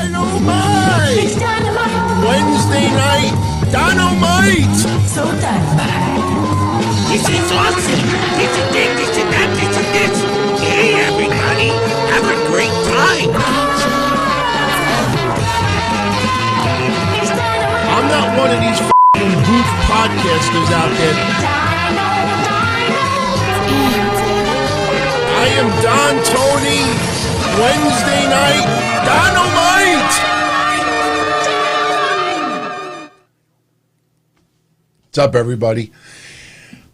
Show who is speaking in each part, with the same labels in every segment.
Speaker 1: Dynamite!
Speaker 2: It's Dynamite!
Speaker 1: Wednesday night Dynamite!
Speaker 2: So Dynamite!
Speaker 3: This is awesome! This is this, this is that, this is this! Hey everybody, have a great time!
Speaker 2: It's Dynamite!
Speaker 1: I'm not one of these f***ing goof podcasters out there. I am Don Tony, Wednesday night Dynamite! What's up, everybody?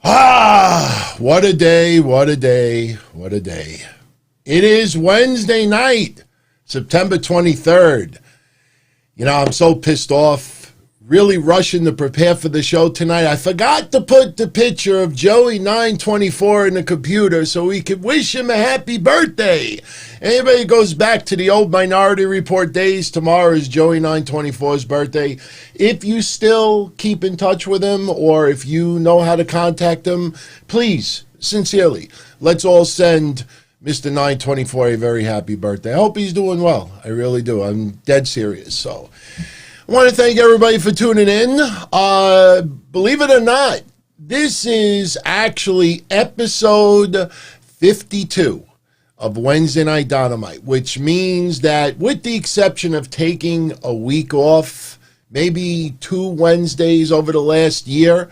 Speaker 1: What a day, what a day, what a day. It is Wednesday night, September 23rd. You know, I'm so pissed off, really rushing to prepare for the show tonight. I forgot to put the picture of Joey 924 in the computer so we could wish him a happy birthday. Anybody who goes back to the old Minority Report days, tomorrow is Joey 924's birthday. If you still keep in touch with him or if you know how to contact him, please, sincerely, let's all send Mr. 924 a very happy birthday. I hope he's doing well. I really do. I'm dead serious. So I want to thank everybody for tuning in. Believe it or not, this is actually episode 52 of Wednesday Night Dynamite, which means that with the exception of taking a week off, maybe 2 Wednesdays over the last year,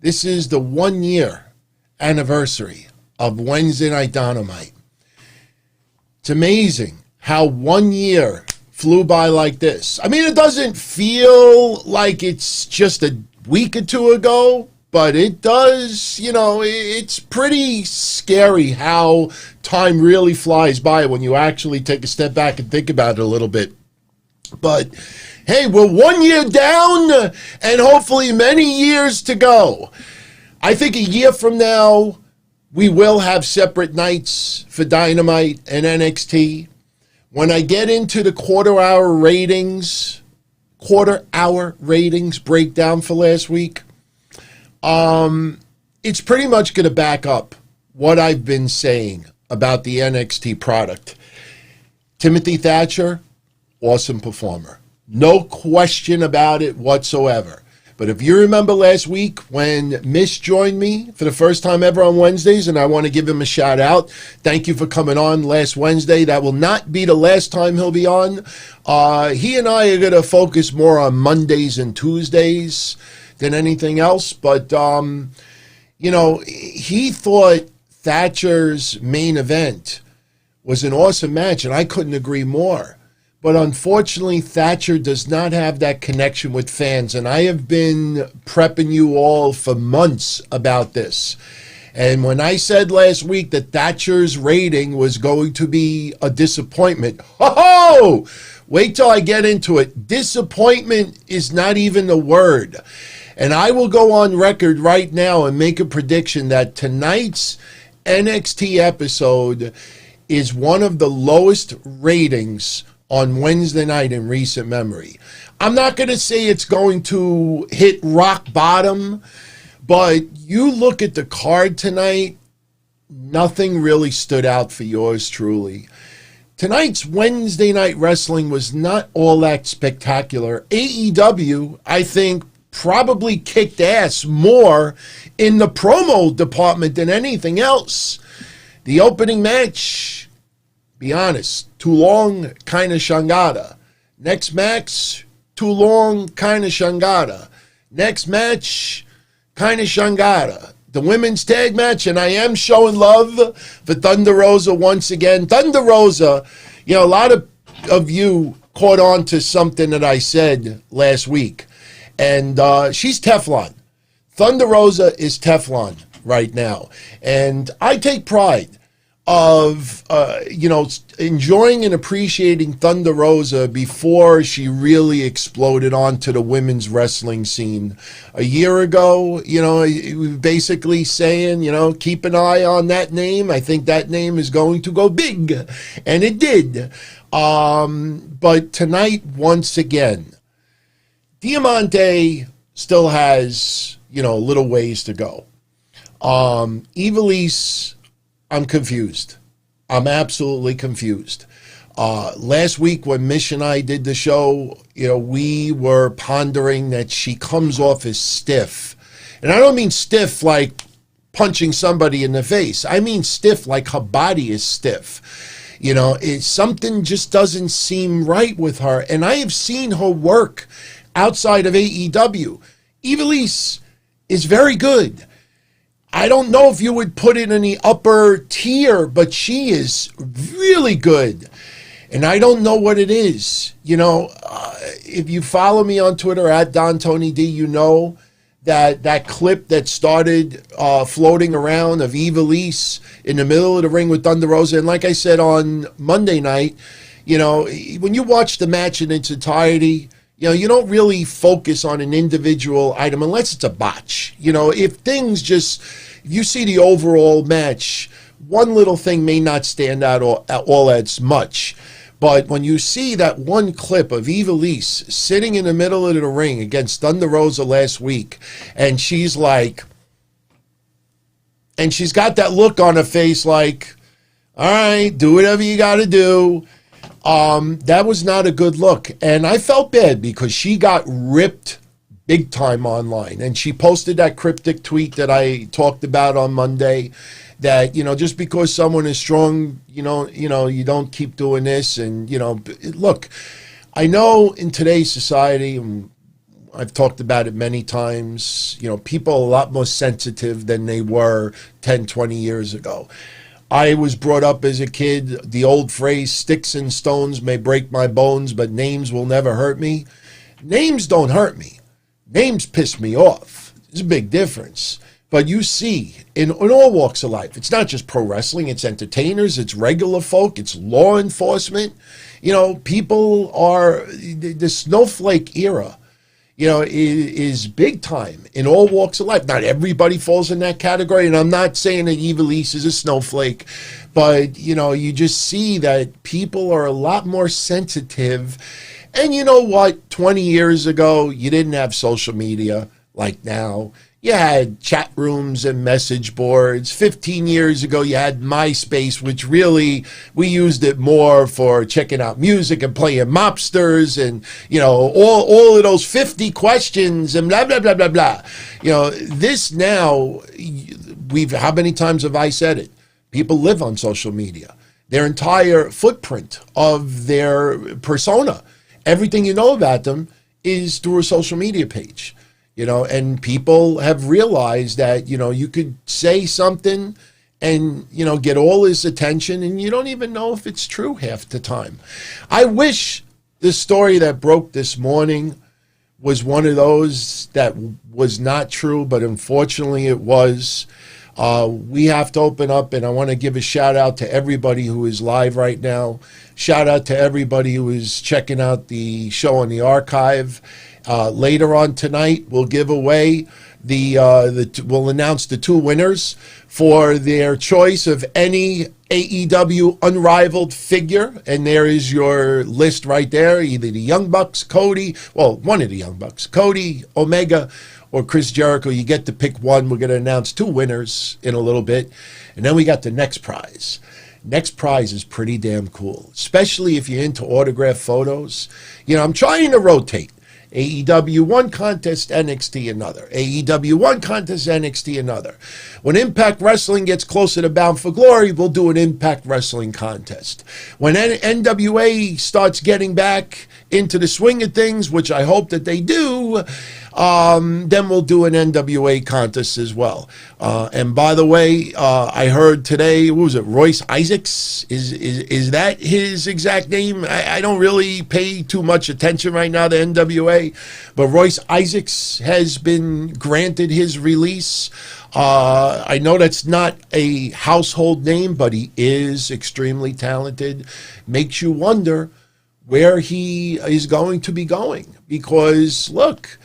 Speaker 1: this is the 1-year anniversary of Wednesday Night Dynamite. It's amazing how 1 year flew by like this. I mean, it doesn't feel like it's just a week or two ago, but it does, you know, it's pretty scary how time really flies by when you actually take a step back and think about it a little bit. But hey, we're 1 year down and hopefully many years to go. I think a year from now, we will have separate nights for Dynamite and NXT. When I get into the quarter-hour ratings breakdown for last week, it's pretty much going to back up what I've been saying about the NXT product. Timothy Thatcher, awesome performer. No question about it whatsoever. But if you remember last week when Mish joined me for the first time ever on Wednesdays, and I want to give him a shout out. Thank you for coming on last Wednesday. That will not be the last time he'll be on. He and I are going to focus more on Mondays and Tuesdays than anything else. But, you know, he thought Thatcher's main event was an awesome match, and I couldn't agree more. But unfortunately, Thatcher does not have that connection with fans. And I have been prepping you all for months about this. And when I said last week that Thatcher's rating was going to be a disappointment, ho-ho! Wait till I get into it. Disappointment is not even the word. And I will go on record right now and make a prediction that tonight's NXT episode is one of the lowest ratings on Wednesday night in recent memory. I'm not going to say it's going to hit rock bottom, but you look at the card tonight, nothing really stood out for yours truly. Tonight's Wednesday Night Wrestling was not all that spectacular. AEW, I think, probably kicked ass more in the promo department than anything else. The opening match, be honest, too long, kind of shangada. Next match, too long, kind of shangada. Next match, kind of shangada. The women's tag match, and I am showing love for Thunder Rosa once again. Thunder Rosa, you know, a lot of you caught on to something that I said last week, and she's Teflon. Thunder Rosa is Teflon right now, and I take pride of, you know, enjoying and appreciating Thunder Rosa before she really exploded onto the women's wrestling scene. A year ago, you know, basically saying, you know, keep an eye on that name. I think that name is going to go big. And it did. But tonight, once again, Diamante still has, you know, a little ways to go. Ivelisse, I'm confused. I'm absolutely confused. Last week when Mish and I did the show, we were pondering that she comes off as stiff. And I don't mean stiff like punching somebody in the face. I mean stiff like her body is stiff. Something just doesn't seem right with her. And I have seen her work outside of AEW. Ivelisse is very good. I don't know if you would put it in the upper tier, but she is really good. And I don't know what it is. If you follow me on Twitter at DonTonyD, you know that clip that started floating around of Ivelisse in the middle of the ring with Thunder Rosa. And like I said on Monday night, when you watch the match in its entirety, you don't really focus on an individual item unless it's a botch. If you see the overall match, one little thing may not stand out all as much. But when you see that one clip of Ivelisse sitting in the middle of the ring against Thunder Rosa last week, and she's got that look on her face like, all right, do whatever you got to do. That was not a good look. And I felt bad because she got ripped big time online. And she posted that cryptic tweet that I talked about on Monday, that, just because someone is strong, you don't keep doing this. And, look, I know in today's society, and I've talked about it many times, people are a lot more sensitive than they were 10, 20 years ago. I was brought up as a kid, the old phrase, sticks and stones may break my bones, but names will never hurt me. Names don't hurt me. Names piss me off. There's a big difference. But you see, in all walks of life, it's not just pro wrestling, it's entertainers, it's regular folk, it's law enforcement. People are, the snowflake era, is big time in all walks of life. Not everybody falls in that category, and I'm not saying that Ivelisse is a snowflake, but, you just see that people are a lot more sensitive. And you know what? 20 years ago, you didn't have social media like now. You had chat rooms and message boards. 15 years ago, you had MySpace, which really, we used it more for checking out music and playing mobsters and, all of those 50 questions and blah, blah, blah, blah, blah. This now, how many times have I said it? People live on social media. Their entire footprint of their persona, everything you know about them is through a social media page. And people have realized that, you could say something and, get all his attention and you don't even know if it's true half the time. I wish the story that broke this morning was one of those that was not true, but unfortunately it was. We have to open up, and I want to give a shout out to everybody who is live right now. Shout out to everybody who is checking out the show on the archive. Later on tonight, we'll give away we'll announce the two winners for their choice of any AEW unrivaled figure, and there is your list right there. Either the Young Bucks, Cody, one of the Young Bucks, Cody, Omega, or Chris Jericho. You get to pick one. We're going to announce two winners in a little bit, and then we got the next prize. Next prize is pretty damn cool, especially if you're into autograph photos. I'm trying to rotate. AEW one contest, NXT another. AEW one contest, NXT another. When Impact Wrestling gets closer to Bound for Glory, we'll do an Impact Wrestling contest. When NWA starts getting back into the swing of things, which I hope that they do, then we'll do an NWA contest as well. And by the way, I heard today, what was it, Royce Isaacs? Is that his exact name? I don't really pay too much attention right now to NWA, but Royce Isaacs has been granted his release. I know that's not a household name, but he is extremely talented. Makes you wonder where he is going to be going. Because, look,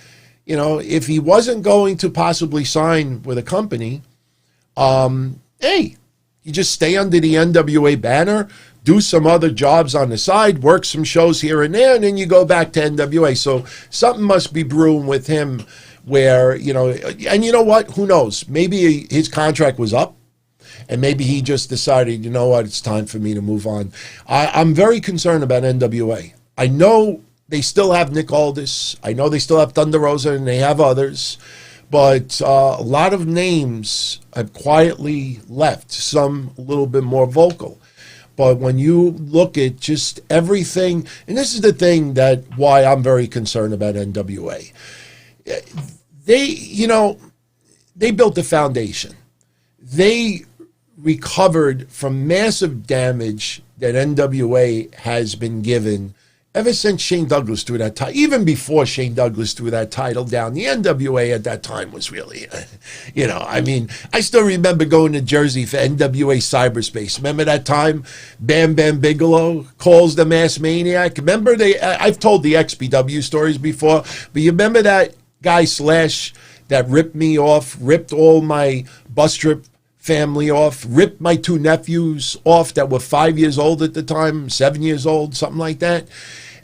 Speaker 1: if he wasn't going to possibly sign with a company, hey, you just stay under the NWA banner, do some other jobs on the side, work some shows here and there, and then you go back to NWA. So something must be brewing with him where, and you know what? Who knows? Maybe his contract was up And maybe he just decided, you know what, it's time for me to move on. I'm very concerned about NWA. I know they still have Nick Aldis. I know they still have Thunder Rosa, and they have others. But a lot of names have quietly left, some a little bit more vocal. But when you look at just everything, and this is the thing that why I'm very concerned about NWA. They built a foundation. They recovered from massive damage that NWA has been given ever since Shane Douglas threw that title. Even before Shane Douglas threw that title down, the NWA at that time was really, I still remember going to Jersey for NWA Cyberspace. Remember that time? Bam Bam Bigelow calls the Mass Maniac. Remember I've told the XPW stories before, but you remember that guy Slash that ripped me off, ripped all my bus trip family off, ripped my 2 nephews off that were 5 years old at the time, 7 years old, something like that.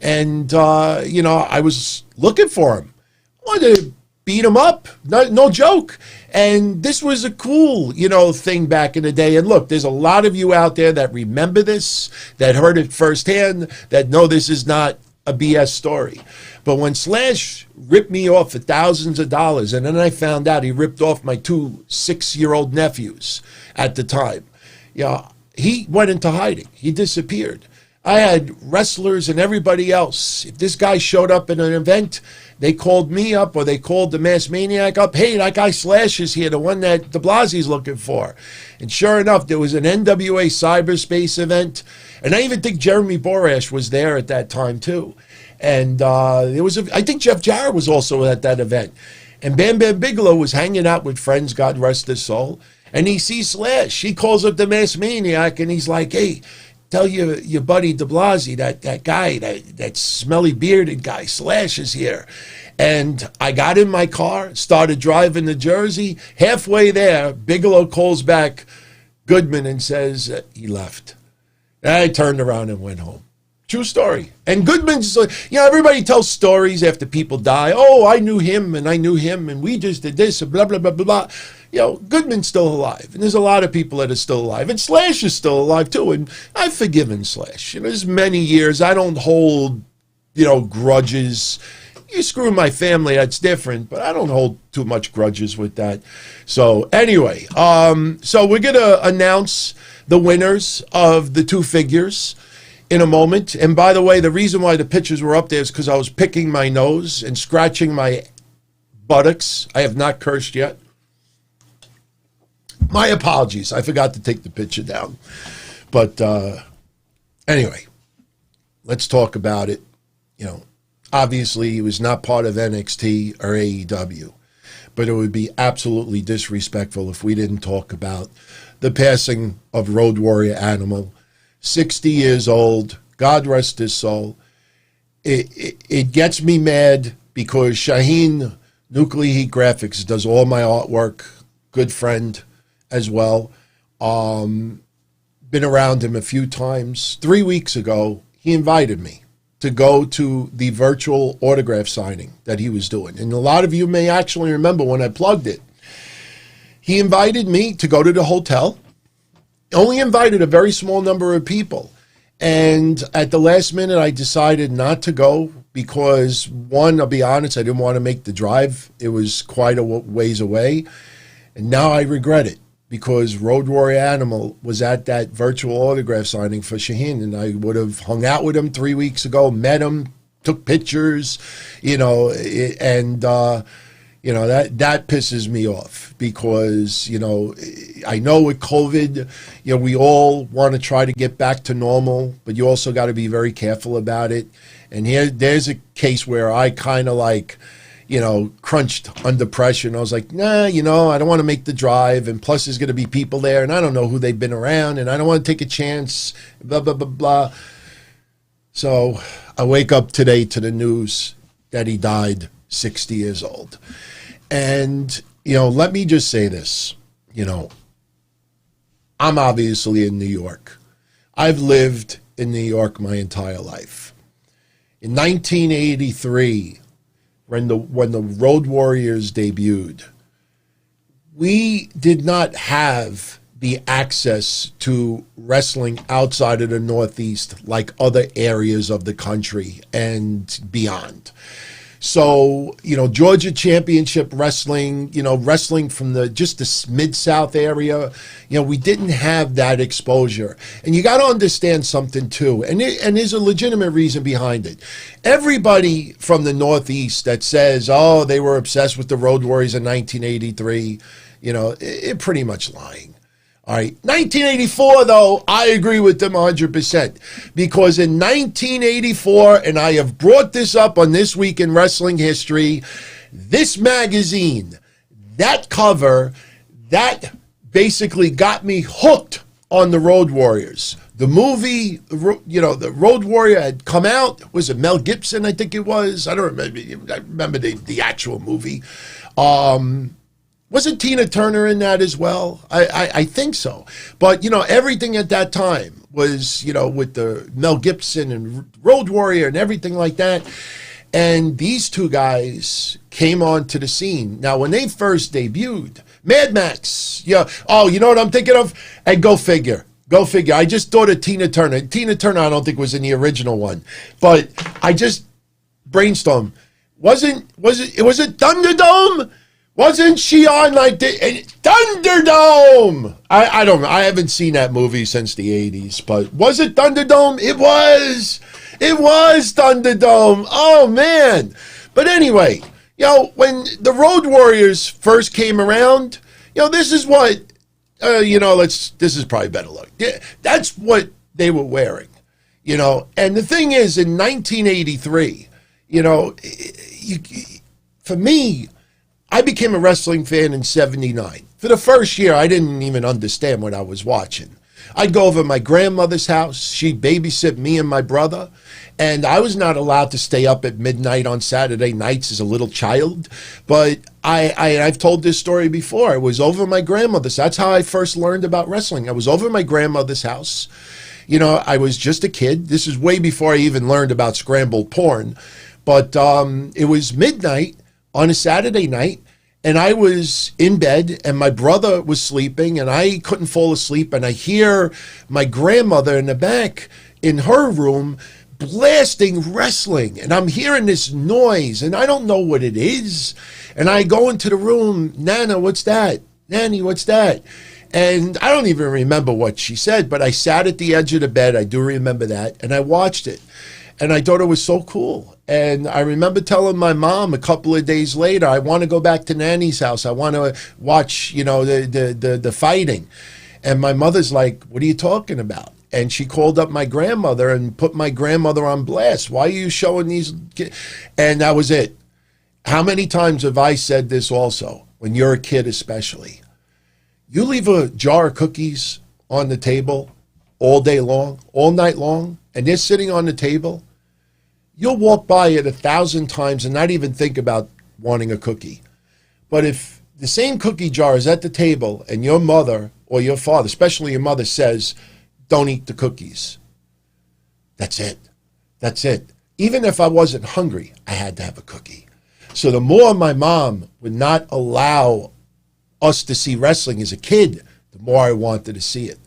Speaker 1: And, I was looking for him. I wanted to beat him up, no joke. And this was a cool, thing back in the day. And look, there's a lot of you out there that remember this, that heard it firsthand, that know this is not a BS story. But when Slash ripped me off for thousands of dollars, and then I found out he ripped off my 2 6-year-old nephews at the time, he went into hiding. He disappeared. I had wrestlers and everybody else. If this guy showed up in an event, they called me up or they called the Mass Maniac up. Hey, that guy Slash is here, the one that de Blasio's looking for. And sure enough, there was an NWA cyberspace event. And I even think Jeremy Borash was there at that time too. And I think Jeff Jarrett was also at that event. And Bam Bam Bigelow was hanging out with friends, God rest his soul. And he sees Slash. He calls up the Mass Maniac and he's like, hey, tell your buddy de Blasio, that guy, that smelly bearded guy, Slash is here. And I got in my car, started driving to Jersey. Halfway there, Bigelow calls back Goodman and says he left. And I turned around and went home. True story. And Goodman's, everybody tells stories after people die. Oh, I knew him and we just did this and blah, blah, blah, blah, blah. Goodman's still alive. And there's a lot of people that are still alive. And Slash is still alive too. And I've forgiven Slash. There's many years. I don't hold, grudges. You screw my family, that's different. But I don't hold too much grudges with that. So anyway, so we're going to announce the winners of the 2 figures in a moment. And by the way, the reason why the pictures were up there is because I was picking my nose and scratching my buttocks. I have not cursed yet. My apologies. I forgot to take the picture down. But anyway, let's talk about it. Obviously he was not part of NXT or AEW, but it would be absolutely disrespectful if we didn't talk about the passing of Road Warrior Animal. 60 years old, God rest his soul. It gets me mad because Shaheen Nuclear Heat Graphics does all my artwork, good friend as well. Been around him a few times. 3 weeks ago, he invited me to go to the virtual autograph signing that he was doing. And a lot of you may actually remember when I plugged it. He invited me to go to the hotel. Only invited a very small number of people. And at the last minute, I decided not to go because, one, I'll be honest, I didn't want to make the drive. It was quite a ways away. And now I regret it because Road Warrior Animal was at that virtual autograph signing for Shaheen. And I would have hung out with him 3 weeks ago, met him, took pictures, that pisses me off because, I know with COVID, we all want to try to get back to normal, but you also got to be very careful about it. And there's a case where I kind of crunched under pressure. And I was like, nah, I don't want to make the drive. And plus there's going to be people there and I don't know who they've been around and I don't want to take a chance, blah, blah, blah, blah. So I wake up today to the news that he died 60 years old. And, let me just say this, I'm obviously in New York. I've lived in New York my entire life. In 1983, when the Road Warriors debuted, we did not have the access to wrestling outside of the Northeast like other areas of the country and beyond. So, Georgia Championship Wrestling, wrestling from just the Mid-South area, we didn't have that exposure. And you got to understand something, too, and there's a legitimate reason behind it. Everybody from the Northeast that says, oh, they were obsessed with the Road Warriors in 1983, it pretty much lying. All right, 1984, though, I agree with them 100%. Because in 1984, and I have brought this up on This Week in Wrestling History, this magazine, that cover, that basically got me hooked on the Road Warriors. The movie, the Road Warrior had come out. Was it Mel Gibson, I think it was? I don't remember. I remember the actual movie. Wasn't Tina Turner in that as well? I think so. But, everything at that time was, with the Mel Gibson and Road Warrior and everything like that. And these two guys came onto the scene. Now, when they first debuted, Mad Max, oh, you know what I'm thinking of? And go figure. Go figure. I just thought of Tina Turner. Tina Turner, I don't think was in the original one. But I just brainstormed. Was it Thunderdome? Wasn't she on like the Thunderdome? I don't know. I haven't seen that movie since the 80s, but was it Thunderdome? It was. It was Thunderdome. Oh, man. But anyway, when the Road Warriors first came around, this is what, this is probably better look. Yeah, that's what they were wearing, And the thing is, in 1983, for me, I became a wrestling fan in 79. For the first year, I didn't even understand what I was watching. I'd go over to my grandmother's house. She'd babysit me and my brother. And I was not allowed to stay up at midnight on Saturday nights as a little child. But I've told this story before. I was over at my grandmother's. That's how I first learned about wrestling. I was over at my grandmother's house. I was just a kid. This is way before I even learned about scrambled porn. But it was midnight on a Saturday night, and I was in bed, and my brother was sleeping, and I couldn't fall asleep, and I hear my grandmother in the back in her room blasting wrestling, and I'm hearing this noise, and I don't know what it is, and I go into the room, Nana, what's that? Nanny, what's that? And I don't even remember what she said, but I sat at the edge of the bed, I do remember that, and I watched it. And I thought it was so cool. And I remember telling my mom a couple of days later, I want to go back to Nanny's house. I want to watch, the fighting. And my mother's like, what are you talking about? And she called up my grandmother and put my grandmother on blast. Why are you showing these kids? And that was it. How many times have I said this also, when you're a kid especially? You leave a jar of cookies on the table all day long, all night long, and they're sitting on the table, you'll walk by it 1,000 times and not even think about wanting a cookie. But if the same cookie jar is at the table and your mother or your father, especially your mother, says, don't eat the cookies, that's it. That's it. Even if I wasn't hungry, I had to have a cookie. So the more my mom would not allow us to see wrestling as a kid, the more I wanted to see it.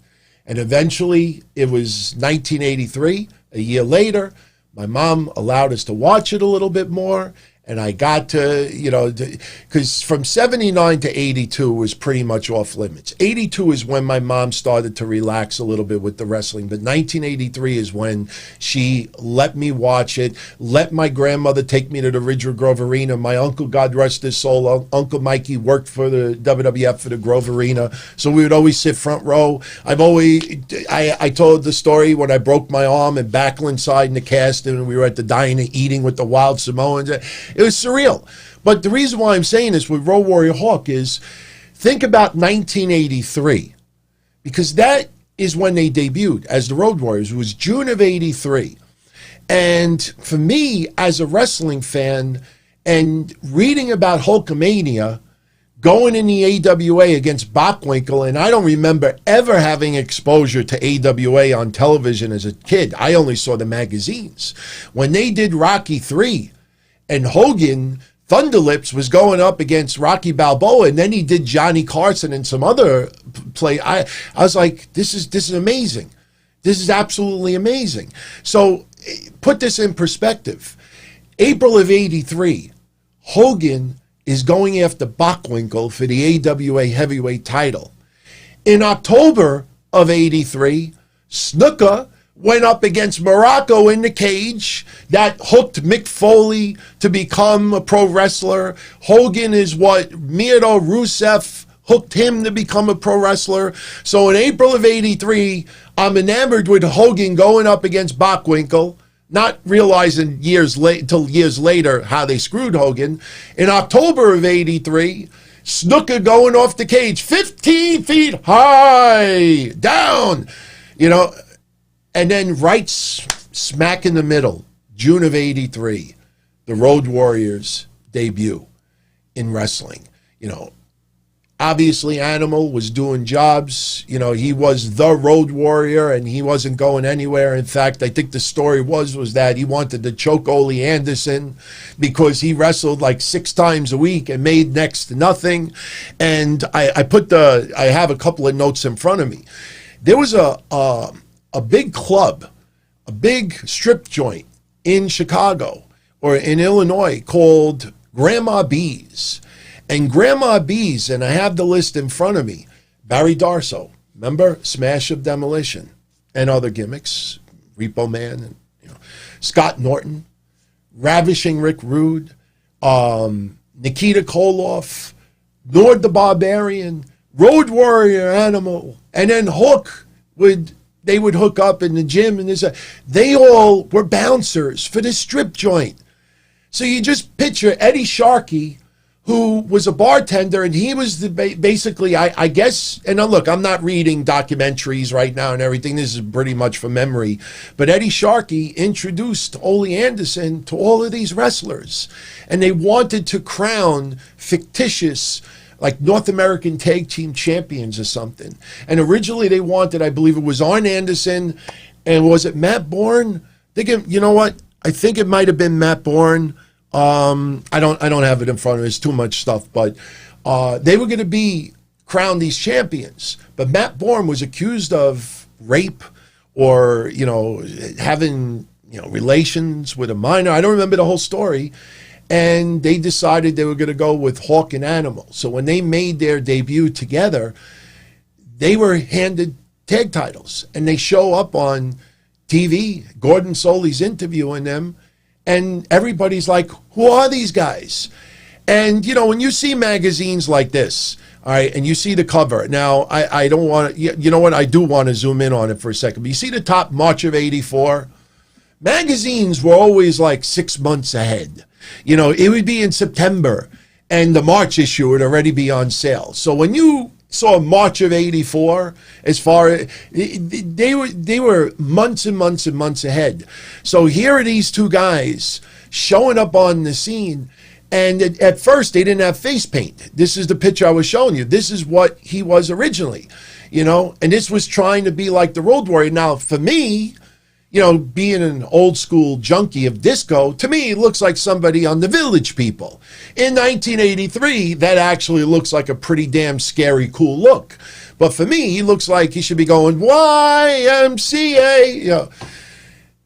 Speaker 1: And eventually, it was 1983, a year later, my mom allowed us to watch it a little bit more, and I got to, because from 79 to 82 was pretty much off limits. 82 is when my mom started to relax a little bit with the wrestling, but 1983 is when she let me watch it, let my grandmother take me to the Ridgewood Grove Arena. My uncle, God rest his soul, Uncle Mikey, worked for the WWF for the Grove Arena, so we would always sit front row. I told the story when I broke my arm and Backlund side in the cast, and we were at the diner eating with the Wild Samoans. It was surreal. But the reason why I'm saying this with Road Warrior Hawk is, think about 1983, because that is when they debuted as the Road Warriors. It was June of 83. And for me, as a wrestling fan, and reading about Hulkamania, going in the AWA against Bockwinkel, and I don't remember ever having exposure to AWA on television as a kid. I only saw the magazines. When they did Rocky III, and Hogan, Thunderlips, was going up against Rocky Balboa, and then he did Johnny Carson and some other play. I was like, this is amazing. This is absolutely amazing. So put this in perspective. April of 83, Hogan is going after Bockwinkel for the AWA heavyweight title. In October of 83, Snuka went up against Morocco in the cage. That hooked Mick Foley to become a pro wrestler. Hogan is what Miro Rusev hooked him to become a pro wrestler. So in April of 83, I'm enamored with Hogan going up against Bockwinkel, not realizing till years later how they screwed Hogan. In October of 83, Snuka going off the cage, 15 feet high, down, and then right smack in the middle, June of 83, the Road Warriors debut in wrestling. Obviously Animal was doing jobs. He was the Road Warrior and he wasn't going anywhere. In fact, I think the story was that he wanted to choke Ole Anderson because he wrestled like 6 times a week and made next to nothing. And I have a couple of notes in front of me. There was a big club, a big strip joint in Chicago or in Illinois called Grandma B's. And Grandma B's, and I have the list in front of me, Barry Darsow, remember? Smash of Demolition, and other gimmicks, Repo Man, and Scott Norton, Ravishing Rick Rude, Nikita Koloff, Nord the Barbarian, Road Warrior Animal, and then Hook they would hook up in the gym, and they all were bouncers for the strip joint. So you just picture Eddie Sharkey, who was a bartender, and he was basically, I guess, and look, I'm not reading documentaries right now and everything. This is pretty much from memory. But Eddie Sharkey introduced Ole Anderson to all of these wrestlers, and they wanted to crown fictitious, like North American Tag Team Champions or something. And originally they wanted, I believe it was Arn Anderson, and was it Matt Bourne? You know what? I think it might have been Matt Bourne. I don't have it in front of me. There's too much stuff, but they were going to be crowned these champions. But Matt Bourne was accused of rape or having relations with a minor. I don't remember the whole story. And they decided they were going to go with Hawk and Animal. So when they made their debut together, they were handed tag titles, and they show up on TV. Gordon Soley's interviewing them. And everybody's like, who are these guys? And, when you see magazines like this, all right, and you see the cover. Now, I don't want to, you know what? I do want to zoom in on it for a second. But you see the top, March of 84? Magazines were always like 6 months ahead. It would be in September, and the March issue would already be on sale. So when you saw March of 84, as far as they were months and months and months ahead. So here are these two guys showing up on the scene, and at first they didn't have face paint. This is the picture I was showing you. This is what he was originally, and this was trying to be like the Road Warrior. Now, for me, being an old school junkie of disco, to me, it looks like somebody on the Village People. In 1983, that actually looks like a pretty damn scary, cool look. But for me, he looks like he should be going, YMCA.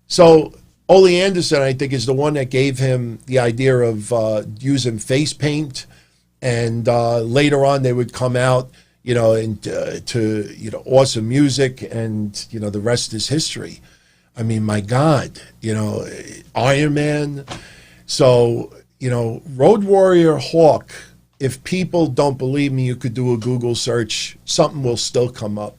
Speaker 1: So Ole Anderson, I think, is the one that gave him the idea of using face paint. And later on, they would come out, to awesome music, and, the rest is history. I mean, my God, Iron Man. So, Road Warrior Hawk, if people don't believe me, you could do a Google search. Something will still come up.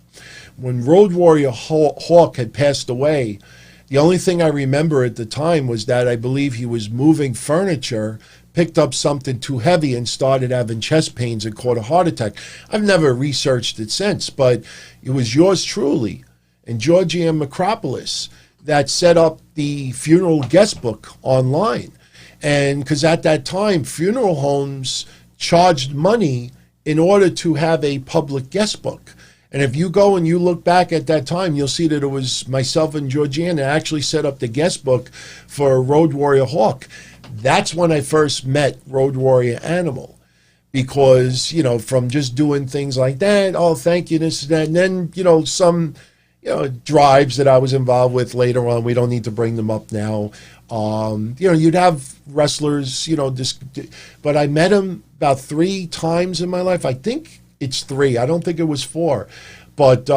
Speaker 1: When Road Warrior Hawk had passed away, the only thing I remember at the time was that I believe he was moving furniture, picked up something too heavy, and started having chest pains and caught a heart attack. I've never researched it since, but it was yours truly and Georgie and Macropolis that set up the funeral guest book online. And because at that time, funeral homes charged money in order to have a public guest book. And if you go and you look back at that time, you'll see that it was myself and Georgiana that actually set up the guest book for Road Warrior Hawk. That's when I first met Road Warrior Animal. because, from just doing things like that, oh, thank you, this and that. And then, some, drives that I was involved with later on. We don't need to bring them up now. You'd have wrestlers, but I met him about 3 times in my life. I think it's 3. I don't think it was 4, but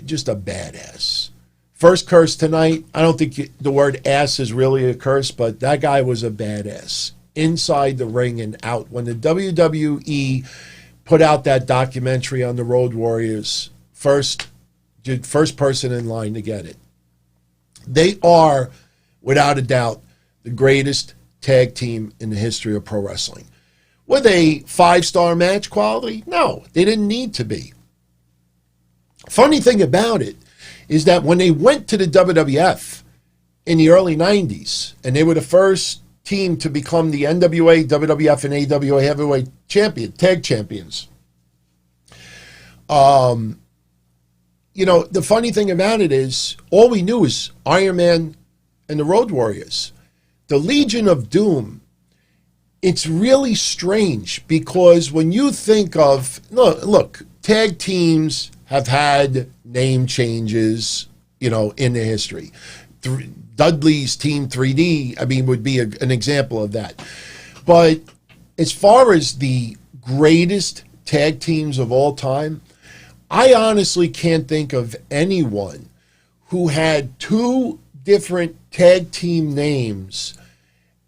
Speaker 1: just a badass. First curse tonight. I don't think the word ass is really a curse, but that guy was a badass inside the ring and out. When the WWE put out that documentary on the Road Warriors, first person in line to get it. They are, without a doubt, the greatest tag team in the history of pro wrestling. Were they 5-star match quality? No, they didn't need to be. Funny thing about it is that when they went to the WWF in the early 90s, and they were the first team to become the NWA, WWF, and AWA heavyweight tag champions. The funny thing about it is, all we knew was Iron Man and the Road Warriors. The Legion of Doom, it's really strange because when you think of, look, tag teams have had name changes, in the history. Dudley's Team 3D, would be an example of that. But as far as the greatest tag teams of all time, I honestly can't think of anyone who had 2 different tag team names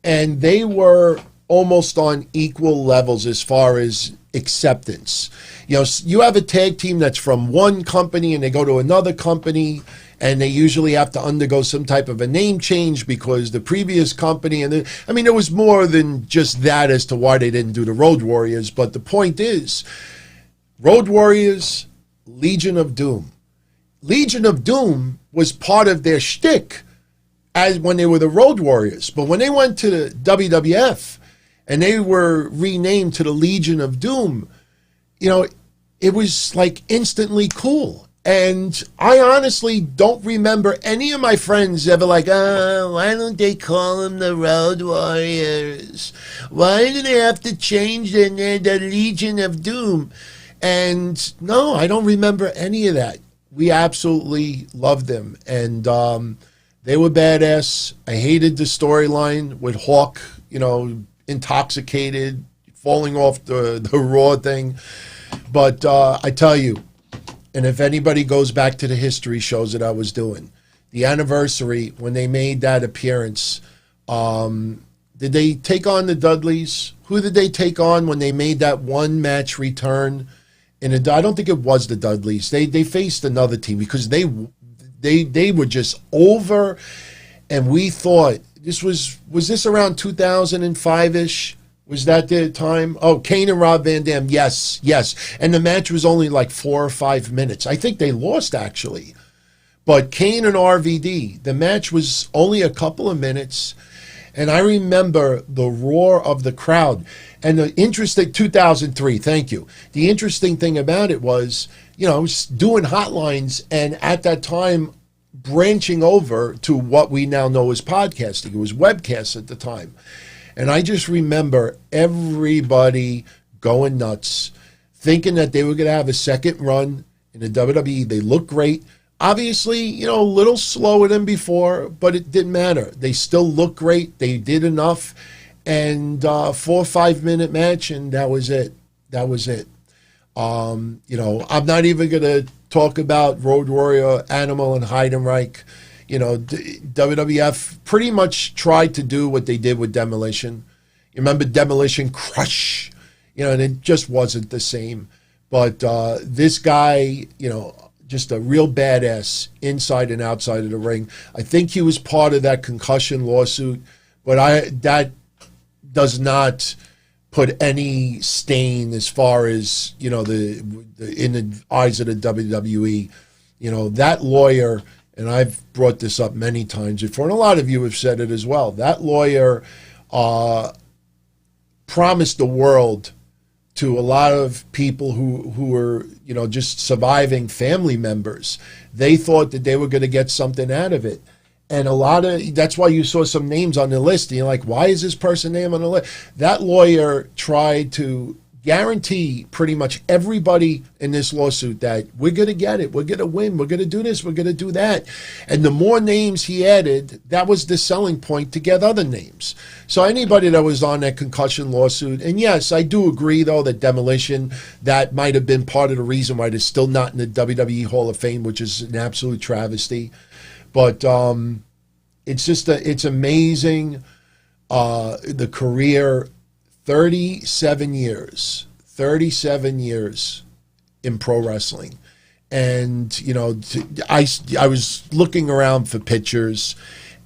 Speaker 1: and they were almost on equal levels as far as acceptance. You have a tag team that's from one company and they go to another company and they usually have to undergo some type of a name change because the previous company, and there was more than just that as to why they didn't do the Road Warriors, but the point is, Road Warriors, Legion of Doom. Legion of Doom was part of their shtick as when they were the Road Warriors, but when they went to the WWF and they were renamed to the Legion of Doom, it was like instantly cool. And I honestly don't remember any of my friends ever like, why don't they call them the Road Warriors? Why do they have to change their name, the Legion of Doom? And no, I don't remember any of that. We absolutely loved them. And they were badass. I hated the storyline with Hawk, intoxicated, falling off the Raw thing. But I tell you, and if anybody goes back to the history shows that I was doing, the anniversary, when they made that appearance, did they take on the Dudleys? Who did they take on when they made that one match return? I don't think it was the Dudleys. They faced another team because they were just over, and we thought was this around 2005-ish? Was that the time? Oh, Kane and Rob Van Dam. Yes. And the match was only like 4 or 5 minutes. I think they lost, actually. But Kane and RVD, the match was only a couple of minutes. And I remember the roar of the crowd. And the interesting, 2003, thank you. The interesting thing about it was, I was doing hotlines, and at that time, branching over to what we now know as podcasting. It was webcasts at the time. And I just remember everybody going nuts, thinking that they were going to have a second run in the WWE. They looked great. Obviously, a little slower than before, but it didn't matter. They still looked great. They did enough. And 4 or 5 minute match, and that was it. I'm not even going to talk about Road Warrior, Animal, and Heidenreich. WWF pretty much tried to do what they did with Demolition. You remember Demolition Crush? And it just wasn't the same. But this guy, just a real badass inside and outside of the ring. I think he was part of that concussion lawsuit, but that does not put any stain as far as, in the eyes of the WWE. That lawyer, and I've brought this up many times before, and a lot of you have said it as well, that lawyer promised the world to a lot of people who were, just surviving family members. They thought that they were going to get something out of it. And that's why you saw some names on the list. And you're like, why is this person name on the list? That lawyer tried to guarantee pretty much everybody in this lawsuit that we're going to get it, we're going to win, we're going to do this, we're going to do that. And the more names he added, that was the selling point to get other names. So anybody that was on that concussion lawsuit, and yes, I do agree, though, that Demolition, that might have been part of the reason why they're still not in the WWE Hall of Fame, which is an absolute travesty. But it's just it's amazing, the career, 37 years in pro wrestling. And, you know, I was looking around for pictures,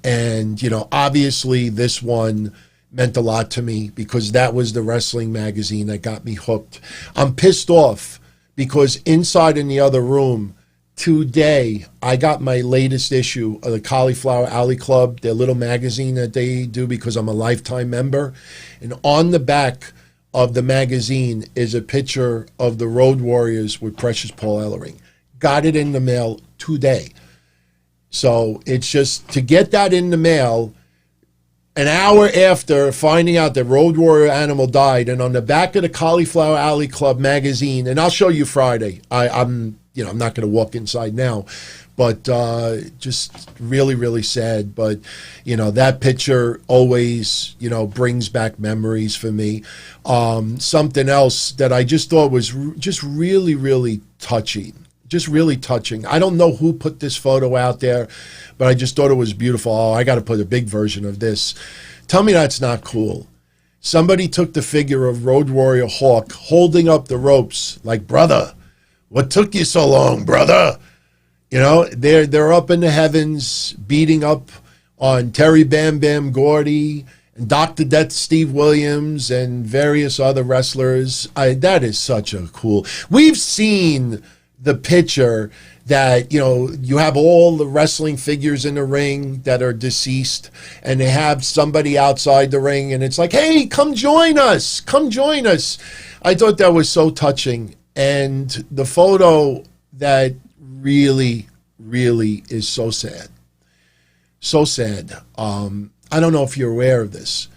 Speaker 1: and, you know, obviously this one meant a lot to me because that was the wrestling magazine that got me hooked. I'm pissed off because inside in the other room, today, I got my latest issue of the Cauliflower Alley Club, their little magazine that they do because I'm a lifetime member. And on the back of the magazine is a picture of the Road Warriors with Precious Paul Ellering. Got it in the mail today. So it's just to get that in the mail an hour after finding out that Road Warrior Animal died, and on the back of the Cauliflower Alley Club magazine, and I'll show you Friday. I'm not going to walk inside now, but just really, really sad. But, you know, that picture always, you know, brings back memories for me. Something else that I just thought was just really, really touching. Just really touching. I don't know who put this photo out there, but I just thought it was beautiful. Oh, I got to put a big version of this. Tell me that's not cool. Somebody took the figure of Road Warrior Hawk holding up the ropes like, brother, what took you so long, brother? You know, they're up in the heavens beating up on Terry Bam Bam Gordy and Dr. Death Steve Williams and various other wrestlers. That is such a cool... We've seen the picture that, you know, you have all the wrestling figures in the ring that are deceased, and they have somebody outside the ring, and it's like, hey, come join us. Come join us. I thought that was so touching. And the photo that really, really is so sad. So sad. I don't know if you're aware of this,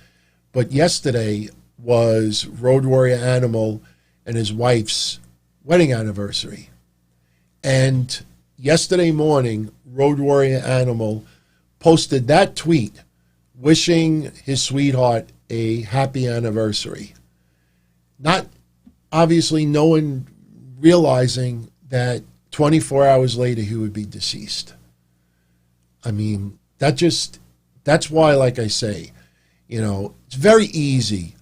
Speaker 1: but yesterday was Road Warrior Animal and his wife's wedding anniversary. And yesterday morning, Road Warrior Animal posted that tweet wishing his sweetheart a happy anniversary. Not obviously no one realizing that 24 hours later he would be deceased. I mean, that's why, like I say, you know, it's very easy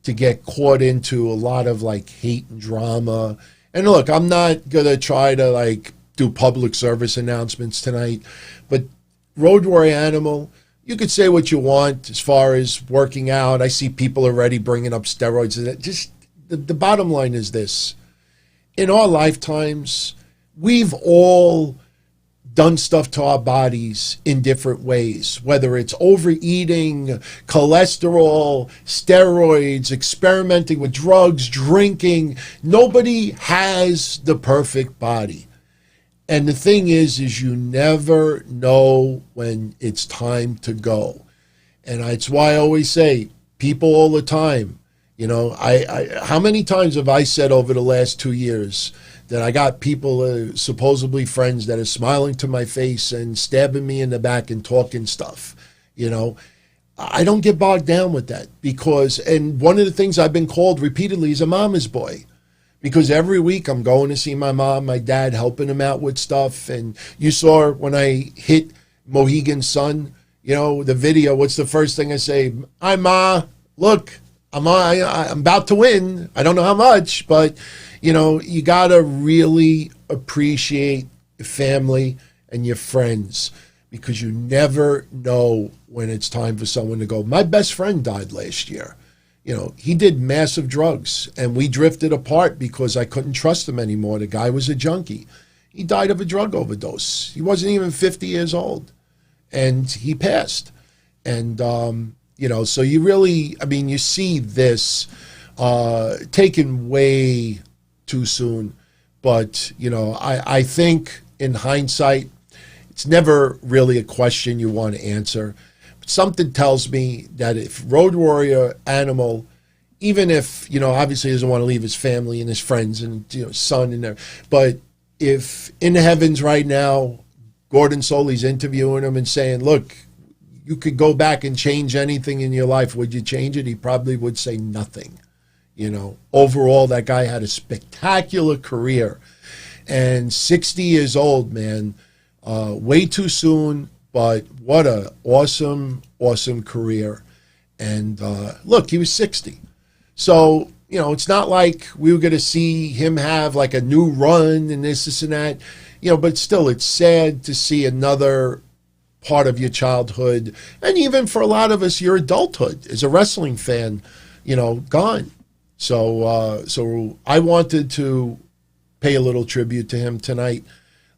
Speaker 1: to get caught into a lot of like hate and drama. And look, I'm not going to try to like do public service announcements tonight, but Road Warrior Animal, you could say what you want as far as working out. I see people already bringing up steroids. Just the bottom line is this. In our lifetimes, we've all done stuff to our bodies in different ways, whether it's overeating, cholesterol, steroids, experimenting with drugs, drinking. Nobody has the perfect body. And the thing is you never know when it's time to go. And that's why I always say, people all the time, you know, how many times have I said over the last 2 years that I got people, supposedly friends, that are smiling to my face and stabbing me in the back and talking stuff, you know? I don't get bogged down with that because, and one of the things I've been called repeatedly is a mama's boy, because every week I'm going to see my mom, my dad, helping them out with stuff. And you saw when I hit Mohegan's son, you know, the video, what's the first thing I say? Hi, Ma, look, I'm about to win. I don't know how much, but, you know, you got to really appreciate your family and your friends, because you never know when it's time for someone to go. My best friend died last year. You know, he did massive drugs, and we drifted apart because I couldn't trust him anymore. The guy was a junkie. He died of a drug overdose. He wasn't even 50 years old, and he passed. And, you know, so you really, I mean, you see this taken way too soon. But, you know, I think in hindsight, it's never really a question you want to answer. But something tells me that if Road Warrior Animal, even if, obviously he doesn't want to leave his family and his friends and, son and there, but if in the heavens right now, Gordon Soley's interviewing him and saying, look, you could go back and change anything in your life, would you change it? He probably would say nothing. Overall, that guy had a spectacular career. And 60 years old, man, way too soon, but what a awesome, awesome career. And look, he was 60. So, it's not like we were going to see him have like a new run and this and that, but still, it's sad to see another part of your childhood, and even for a lot of us, your adulthood as a wrestling fan, gone. So I wanted to pay a little tribute to him tonight.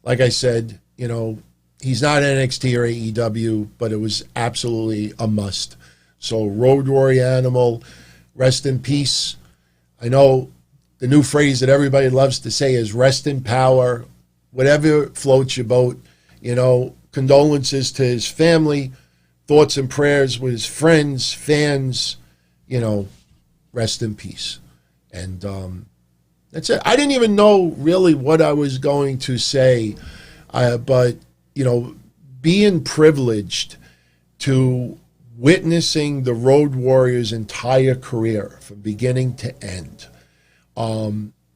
Speaker 1: Like I said, he's not NXT or AEW, but it was absolutely a must. So Road Warrior Animal, rest in peace. I know the new phrase that everybody loves to say is rest in power. Whatever floats your boat, condolences to his family, thoughts and prayers with his friends, fans, rest in peace. And that's it. I didn't even know really what I was going to say, but, being privileged to witnessing the Road Warrior's entire career from beginning to end,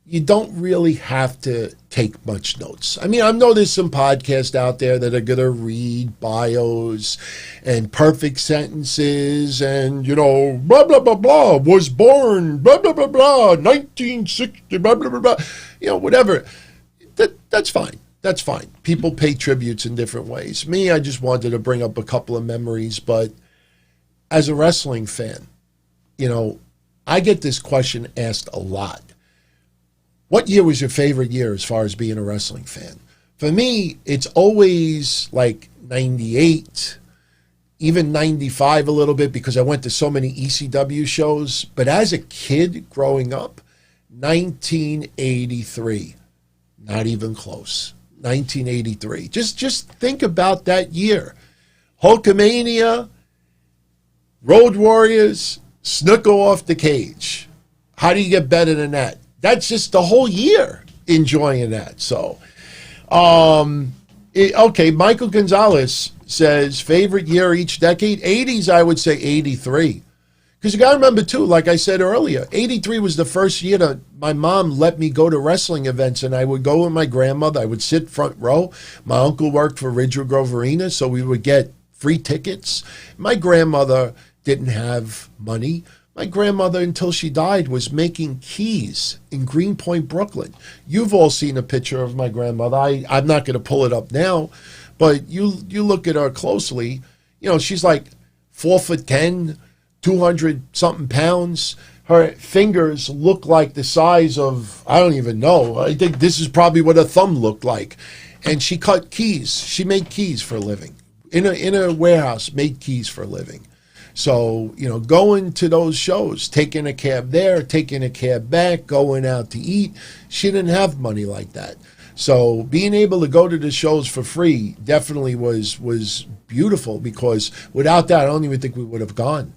Speaker 1: you don't really have to take much notes. I mean, I know there's some podcasts out there that are going to read bios and perfect sentences and, blah, blah, blah, blah, was born, blah, blah, blah, blah, 1960, blah, blah, blah, blah, whatever. That's fine. That's fine. People pay tributes in different ways. Me, I just wanted to bring up a couple of memories, but as a wrestling fan, I get this question asked a lot. What year was your favorite year as far as being a wrestling fan? For me, it's always like 98, even 95 a little bit because I went to so many ECW shows. But as a kid growing up, 1983, not even close. 1983. Just think about that year. Hulkamania, Road Warriors, Snuka off the cage. How do you get better than that? That's just the whole year enjoying that. So, okay, Michael Gonzalez says, favorite year each decade? 80s, I would say 83. Because you got to remember, too, like I said earlier, 83 was the first year that my mom let me go to wrestling events, and I would go with my grandmother. I would sit front row. My uncle worked for Ridgewood Grove Arena, so we would get free tickets. My grandmother didn't have money. My grandmother, until she died, was making keys in Greenpoint, Brooklyn. You've all seen a picture of my grandmother. I'm not going to pull it up now, but you look at her closely. She's like 4'10", 200-something pounds. Her fingers look like the size of, I don't even know. I think this is probably what her thumb looked like. And she cut keys. She made keys for a living. In a warehouse, made keys for a living. So, going to those shows, taking a cab there, taking a cab back, going out to eat, she didn't have money like that. So being able to go to the shows for free definitely was beautiful because without that, I don't even think we would have gone,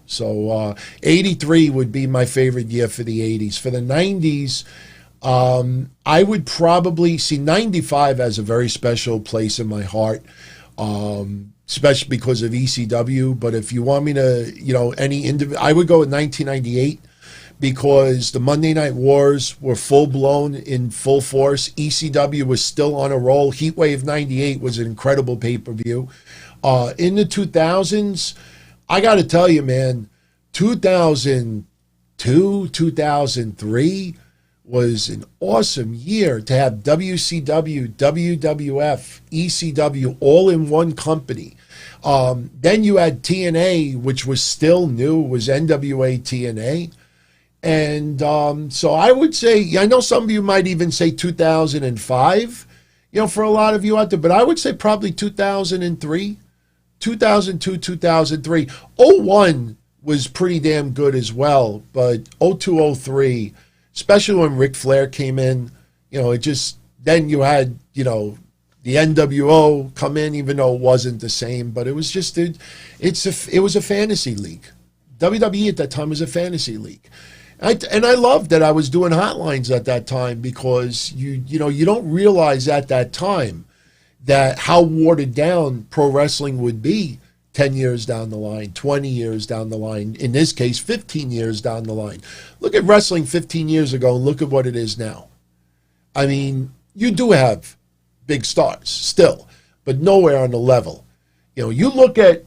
Speaker 1: So 83 would be my favorite year for the 80s. For the 90s, I would probably see 95 has a very special place in my heart. Especially because of ECW, but if you want me to, I would go with 1998 because the Monday Night Wars were full-blown in full force. ECW was still on a roll. Heatwave 98 was an incredible pay-per-view. In the 2000s, I got to tell you, man, 2002, 2003 was an awesome year to have WCW, WWF, ECW all in one company. Then you had TNA, which was still new, was NWA TNA. And so I would say, I know some of you might even say 2005, for a lot of you out there, but I would say probably 2003, 2002, 2003. 01 was pretty damn good as well, but 02, 03, especially when Ric Flair came in, it just, then you had, the NWO come in, even though it wasn't the same, but it was just it was a fantasy league. WWE at that time was a fantasy league. And I loved that I was doing hotlines at that time, because you don't realize at that time that how watered down pro wrestling would be 10 years down the line, 20 years down the line, in this case, 15 years down the line. Look at wrestling 15 years ago and look at what it is now. I mean, you do have big stars still, but nowhere on the level. You look at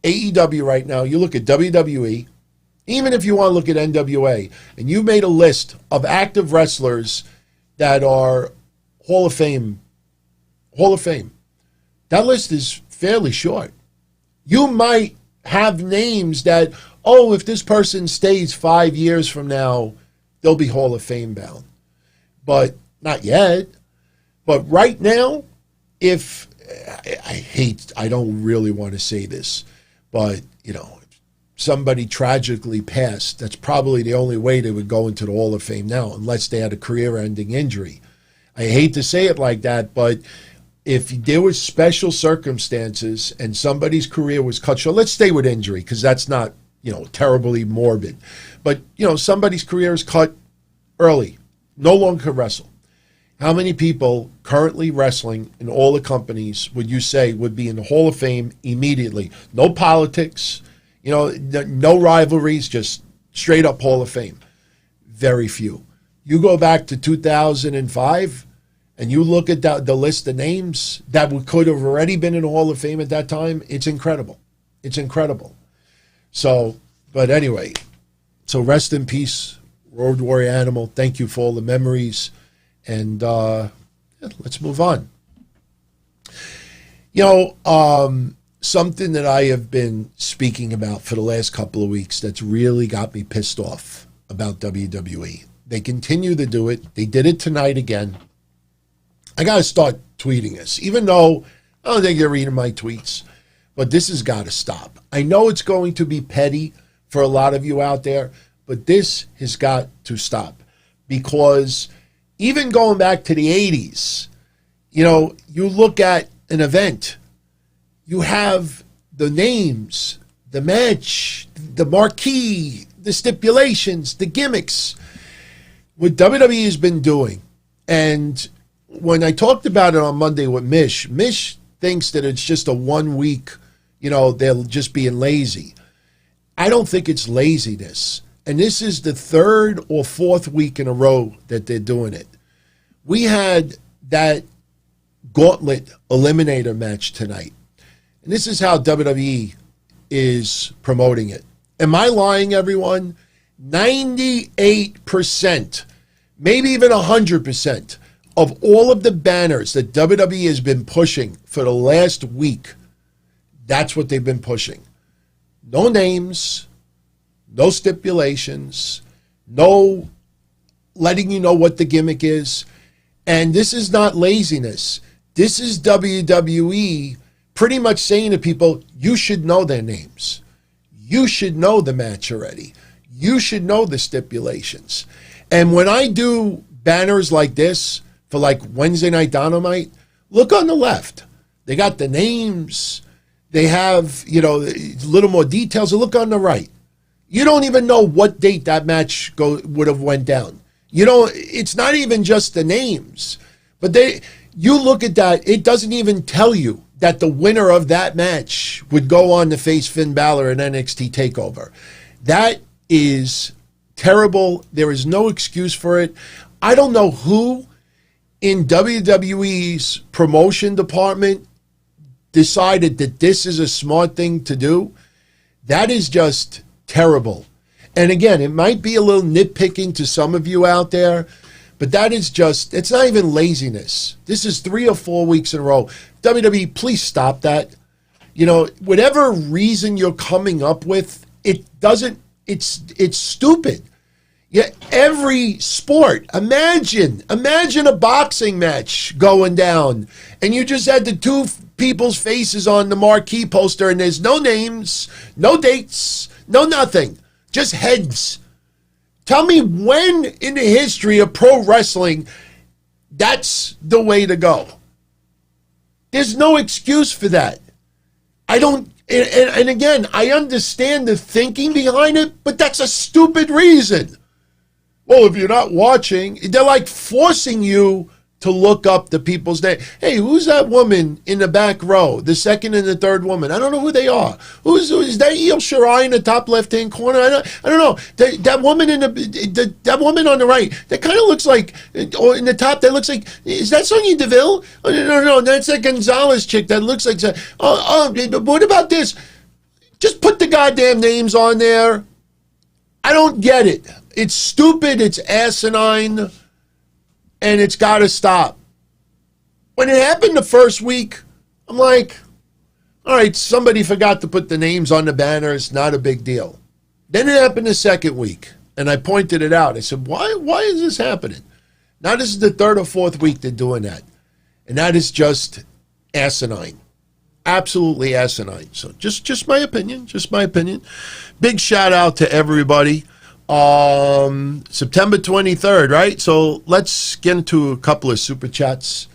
Speaker 1: AEW right now, you look at WWE, even if you want to look at NWA, and you made a list of active wrestlers that are Hall of Fame. That list is fairly short. You might have names that, if this person stays 5 years from now, they'll be Hall of Fame bound. But not yet. But right now, I don't really want to say this, but, somebody tragically passed, that's probably the only way they would go into the Hall of Fame now, unless they had a career-ending injury. I hate to say it like that, but if there was special circumstances and somebody's career was cut short, let's stay with injury, because that's not, terribly morbid. But, somebody's career is cut early, no longer can wrestle. How many people currently wrestling in all the companies would you say would be in the Hall of Fame immediately? No politics, no rivalries, just straight up Hall of Fame. Very few. You go back to 2005 and you look at the list of names that could have already been in the Hall of Fame at that time, it's incredible. It's incredible. So, but anyway, so rest in peace, Road Warrior Animal. Thank you for all the memories. And let's move on. Something that I have been speaking about for the last couple of weeks that's really got me pissed off about WWE. They continue to do it. They did it tonight again. I got to start tweeting this, even though I don't think they're reading my tweets. But this has got to stop. I know it's going to be petty for a lot of you out there, but this has got to stop. Because even going back to the 80s, you look at an event, you have the names, the match, the marquee, the stipulations, the gimmicks. What WWE has been doing, and when I talked about it on Monday with Mish thinks that it's just a 1 week, they're just being lazy. I don't think it's laziness. And this is the third or fourth week in a row that they're doing it. We had that Gauntlet Eliminator match tonight. And this is how WWE is promoting it. Am I lying, everyone? 98%, maybe even 100% of all of the banners that WWE has been pushing for the last week, that's what they've been pushing. No names, no stipulations, no letting you know what the gimmick is. And this is not laziness. This is WWE pretty much saying to people, you should know their names. You should know the match already. You should know the stipulations. And when I do banners like this for like Wednesday Night Dynamite, look on the left. They got the names. They have, a little more details. And look on the right. You don't even know what date that match would have went down. It's not even just the names. But you look at that, it doesn't even tell you that the winner of that match would go on to face Finn Balor in NXT TakeOver. That is terrible. There is no excuse for it. I don't know who in WWE's promotion department decided that this is a smart thing to do. That is just terrible. And again, it might be a little nitpicking to some of you out there, but that is just, it's not even laziness. This is 3 or 4 weeks in a row. WWE, please stop that. Whatever reason you're coming up with, it's stupid. Yeah, every sport, imagine a boxing match going down, and you just had the two people's faces on the marquee poster, and there's no names, no dates, no nothing, just heads. Tell me when in the history of pro wrestling that's the way to go. There's no excuse for that. I don't, and again, I understand the thinking behind it, but that's a stupid reason. Well, if you're not watching, they're like forcing you to look up the people's name. Hey, who's that woman in the back row? The second and the third woman. I don't know who they are. Who's that? Io Shirai in the top left-hand corner. I don't know. That woman that woman on the right. That kind of looks like, or in the top, that looks like. Is that Sonya Deville? Oh, no, that's that Gonzalez chick. That looks like. But what about this? Just put the goddamn names on there. I don't get it. It's stupid. It's asinine. And it's got to stop. When it happened the first week, I'm like, all right, somebody forgot to put the names on the banners, not a big deal. Then it happened the second week, and I pointed it out. I said, why is this happening? Now this is the third or fourth week they're doing that. And that is just asinine. Absolutely asinine. So just my opinion, Big shout out to everybody. September 23rd, right? So let's get into a couple of super chats.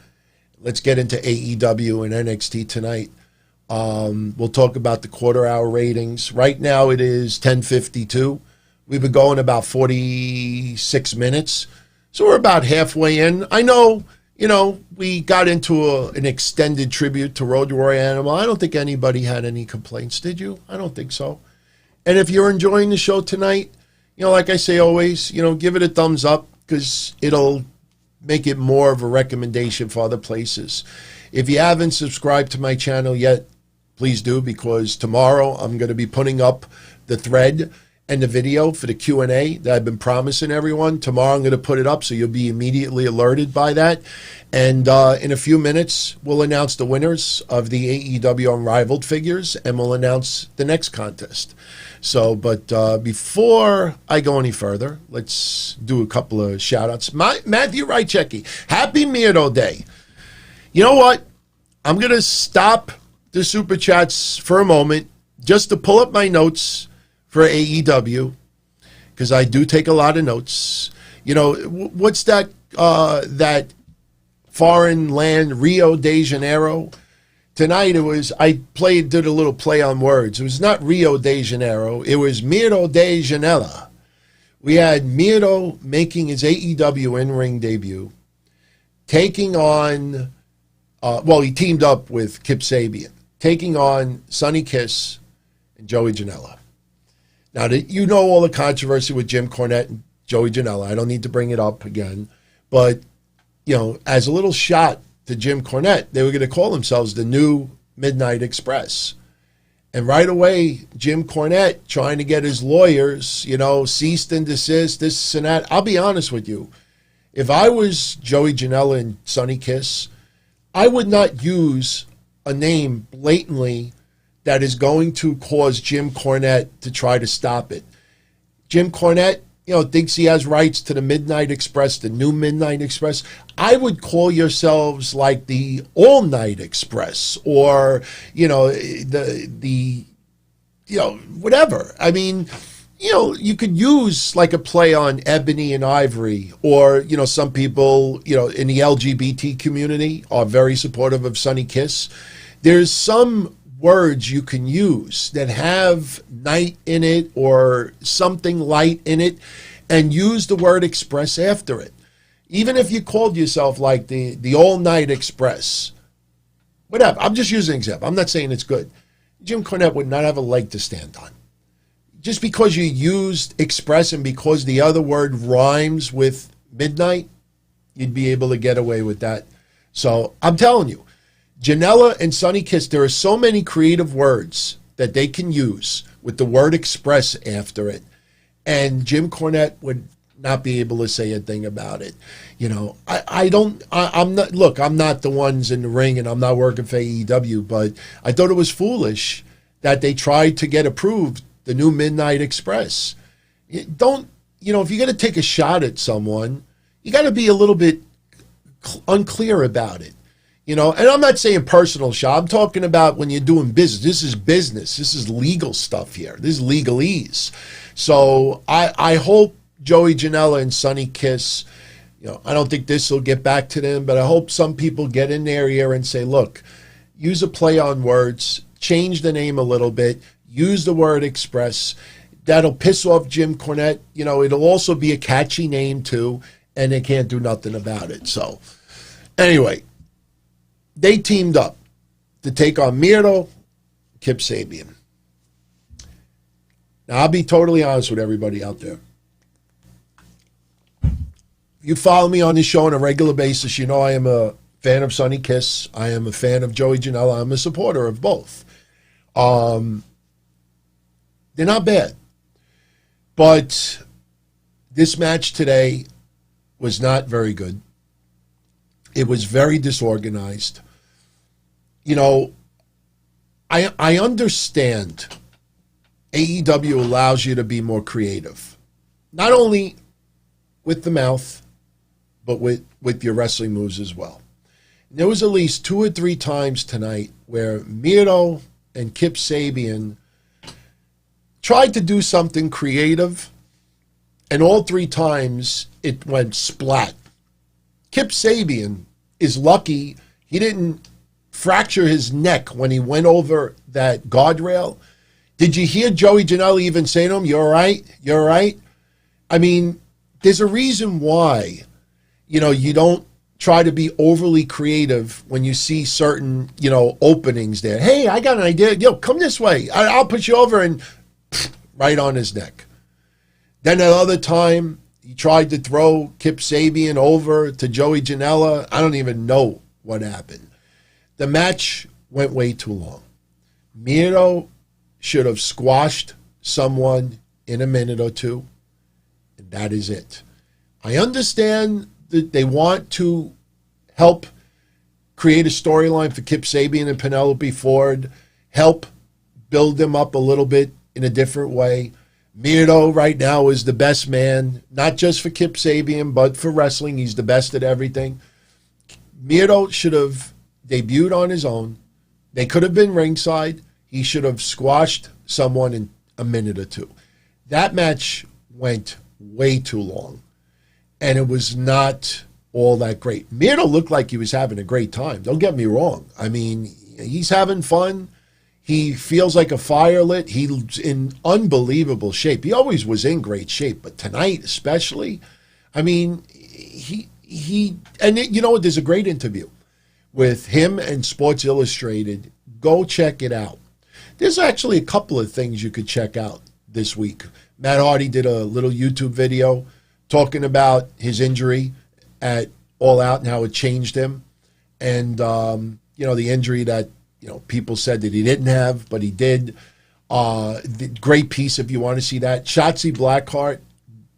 Speaker 1: Let's get into AEW and NXT tonight. We'll talk about the quarter-hour ratings. Right now it is 10:52. We've been going about 46 minutes. So we're about halfway in. I know, we got into an extended tribute to Road Warrior Animal. I don't think anybody had any complaints, did you? I don't think so. And if you're enjoying the show tonight, like I say always, give it a thumbs up because it'll make it more of a recommendation for other places. If you haven't subscribed to my channel yet, please do, because tomorrow I'm going to be putting up the thread and the video for the Q&A that I've been promising everyone. Tomorrow I'm going to put it up so you'll be immediately alerted by that. And in a few minutes, we'll announce the winners of the AEW Unrivaled figures, and we'll announce the next contest. So, but before I go any further, let's do a couple of shout-outs. Matthew Rychecki, happy Miro Day. You know what? I'm going to stop the Super Chats for a moment just to pull up my notes for AEW, because I do take a lot of notes. What's that that foreign land, Rio de Janeiro? Tonight I did a little play on words. It was not Rio de Janeiro. It was Miro de Janela. We had Miro making his AEW in-ring debut, taking on, he teamed up with Kip Sabian, taking on Sonny Kiss and Joey Janela. Now, all the controversy with Jim Cornette and Joey Janela. I don't need to bring it up again. But, as a little shot to Jim Cornette, they were going to call themselves the New Midnight Express. And right away, Jim Cornette, trying to get his lawyers, cease and desist, this and that. I'll be honest with you. If I was Joey Janela and Sonny Kiss, I would not use a name blatantly that is going to cause Jim Cornette to try to stop it. Jim Cornette, thinks he has rights to the Midnight Express, the New Midnight Express. I would call yourselves like the All Night Express, or, the whatever. I mean, you could use like a play on Ebony and Ivory, or, some people, in the LGBT community are very supportive of Sonny Kiss. There's some words you can use that have night in it or something light in it, and use the word express after it. Even if you called yourself like the All Night Express, whatever. I'm just using an example. I'm not saying it's good. Jim Cornette would not have a leg to stand on. Just because you used express and because the other word rhymes with midnight, you'd be able to get away with that. So I'm telling you, Janela and Sonny Kiss, there are so many creative words that they can use with the word express after it. And Jim Cornette would not be able to say a thing about it. I'm not the ones in the ring and I'm not working for AEW, but I thought it was foolish that they tried to get approved the New Midnight Express. If you're going to take a shot at someone, you got to be a little bit unclear about it. And I'm not saying personal shot. I'm talking about when you're doing business. This is business. This is legal stuff here. This is legalese. So I hope Joey Janela and Sonny Kiss, I don't think this will get back to them, but I hope some people get in their ear and say, look, use a play on words, change the name a little bit, use the word Express. That'll piss off Jim Cornette. You know, it'll also be a catchy name too, and they can't do nothing about it. So, anyway, they teamed up to take on Miro, Kip Sabian. Now, I'll be totally honest with everybody out there. You follow me on this show on a regular basis, you know I am a fan of Sonny Kiss. I am a fan of Joey Janela. I'm a supporter of both. They're not bad. But this match today was not very good. It was very disorganized. You know, I understand AEW allows you to be more creative. Not only with the mouth, but with your wrestling moves as well. And there was at least 2 or 3 times tonight where Miro and Kip Sabian tried to do something creative, and all 3 times it went splat. Kip Sabian is lucky he didn't fracture his neck when he went over that guardrail. Did you hear Joey Janela even say to him, "You're all right? You're all right?" I mean, there's a reason why, you know, you don't try to be overly creative when you see certain, you know, openings there. Hey, I got an idea. Yo, come this way. I'll put you over, and right on his neck. Then another time, he tried to throw Kip Sabian over to Joey Janela. I don't even know what happened. The match went way too long. Miro should have squashed someone in a minute or two, and that is it. I understand that they want to help create a storyline for Kip Sabian and Penelope Ford, help build them up a little bit in a different way. Miro right now is the best man, not just for Kip Sabian, but for wrestling. He's the best at everything. Miro should have debuted on his own. They could have been ringside. He should have squashed someone in a minute or two. That match went way too long, and it was not all that great. Miro looked like he was having a great time. Don't get me wrong. I mean, he's having fun. He feels like a fire lit. He's in unbelievable shape. He always was in great shape, but tonight especially, I mean, you know what? There's a great interview with him and Sports Illustrated. Go check it out. There's actually a couple of things you could check out this week. Matt Hardy did a little YouTube video talking about his injury at All Out and how it changed him. And, you know, the injury that, you know, people said that he didn't have, but he did. Great piece if you want to see that. Shotzi Blackheart,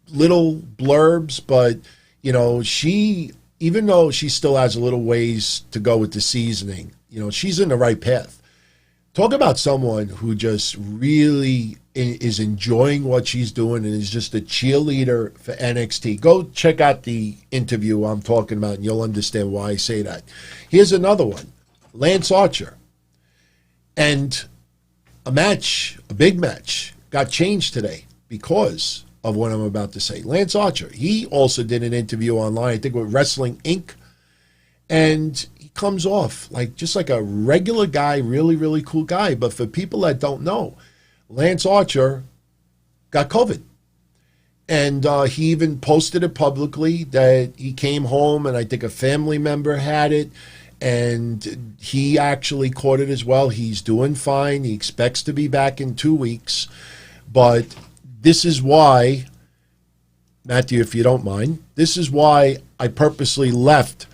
Speaker 1: little blurbs, but, you know, she, even though she still has a little ways to go with the seasoning, you know, she's in the right path. Talk about someone who just really is enjoying what she's doing and is just a cheerleader for NXT. Go check out the interview I'm talking about, and you'll understand why I say that. Here's another one. Lance Archer. And a match, a big match, got changed today because of what I'm about to say. Lance Archer, he also did an interview online, I think with Wrestling Inc., and he comes off like just like a regular guy, really, really cool guy. But for people that don't know, Lance Archer got COVID. And he even posted it publicly that he came home and I think a family member had it. And he actually caught it as well. He's doing fine. He expects to be back in 2 weeks. But this is why, Matthew, if you don't mind, this is why I purposely left